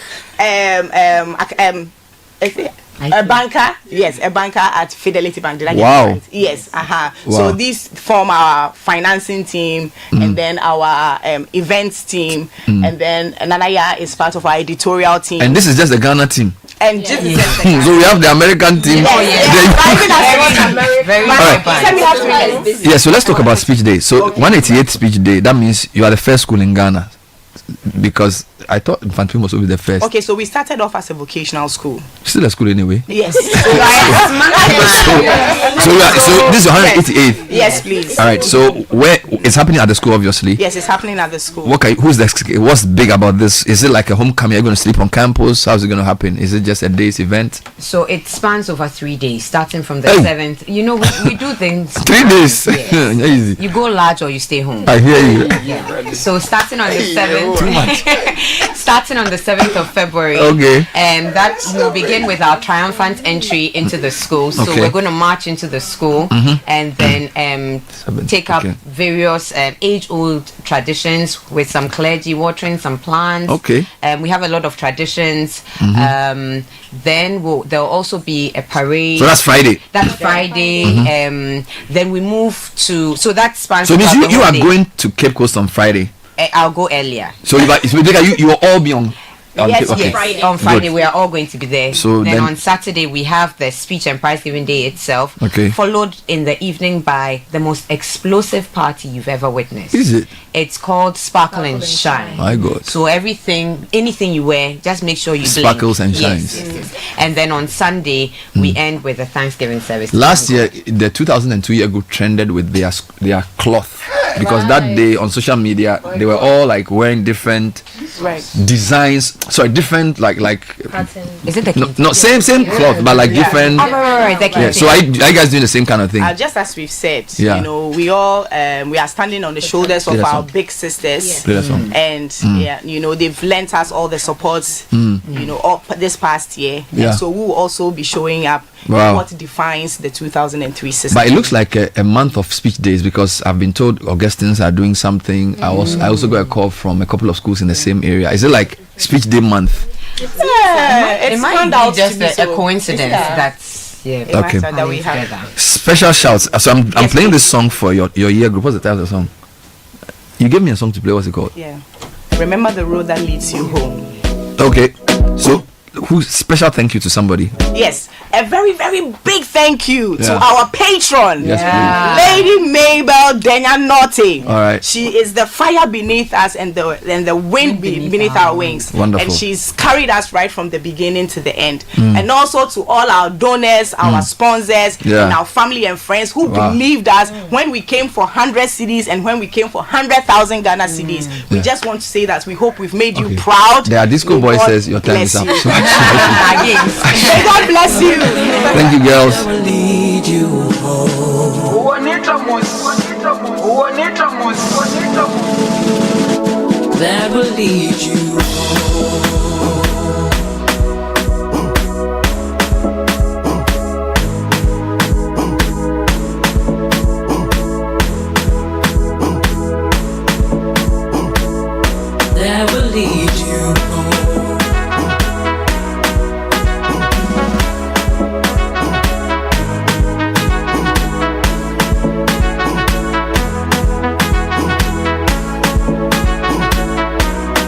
a banker, yes, a banker at Fidelity Bank. Did I get it right? Yes, Wow. So these form our financing team, and then our events team, and then Nanaya is part of our editorial team. And this is just the Ghana team. And so we have the American team. Yeah, so let's talk about speech day. So 188th speech day, that means you are the first school in Ghana. Because I thought Infantil was be the first. Okay, so we started off as a vocational school. Still a school anyway. Yes. So this is 188th. Yes, please. All right. So where it's happening at the school, obviously. Yes, it's happening at the school. What's big about this? Is it like a homecoming? Are you going to sleep on campus? How's it going to happen? Is it just a day's event? So it spans over 3 days, starting from the 7th. You know, we do things. 3 days. Easy. You go large or you stay home. I hear you. Yeah. So starting on the 7th. Too much. Starting on the 7th of February. Okay. And that will begin with our triumphant entry into the school. So we're going to march into the school and then take up various age-old traditions with some clergy watering some plants. Okay. We have a lot of traditions. Then there'll also be a parade. So that's Friday. That's Friday. Then we move to that spans. So means you are going to Cape Coast on Friday. I'll go earlier. So you will all be on. Yes. On Friday we are all going to be there. So then on Saturday we have the speech and prize giving day itself. Okay. Followed in the evening by the most explosive party you've ever witnessed. Is it? It's called Sparkle and Shine. My God. So anything you wear, just make sure you sparkles and shines. Yes. And then on Sunday we end with a Thanksgiving service. Last year, the 2002 year group trended with their cloth because that day on social media they were all like wearing different designs. Sorry, different like. Is it the same cloth, but like different. So are you guys doing the same kind of thing? Just as we've said, you know, we all we are standing on the shoulders of our big sisters, and you know, they've lent us all the supports, you know, all this past year. Yeah. So we'll also be showing up. Wow. What defines the 2003 system? But it looks like a month of speech days because I've been told Augustines are doing something. I also got a call from a couple of schools in the same area. Is it like speech day month? It might be just a coincidence that's okay. That we have. Special shouts. So I'm playing this song for your year group. What's the title of the song? You gave me a song to play. What's it called? Yeah. Remember the road that leads you home. Okay. So special thank you to somebody. Yes, a very, very big thank you to our patron, Lady Mabel Denya-Norte. All right. She is the fire beneath us and the wind beneath our wings. Wonderful. And she's carried us right from the beginning to the end. And also to all our donors, our sponsors, and our family and friends who believed us when we came for 100 cities and when we came for 100,000 Ghana cities. We just want to say that we we hope we've made you proud. The Disco Boy says your time is up. May God bless you. Thank you, girls. That will lead you that will lead you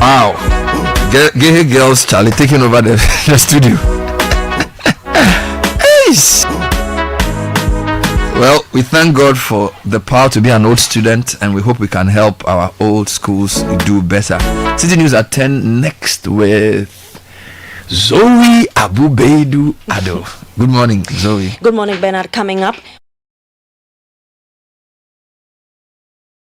Wow. Gay girls, Charlie, taking over the studio. Well, we thank God for the power to be an old student, and we hope we can help our old schools do better. City News at 10 next with Zoe Abubeidu Ado. Good morning, Zoe. Good morning, Bernard. Coming up,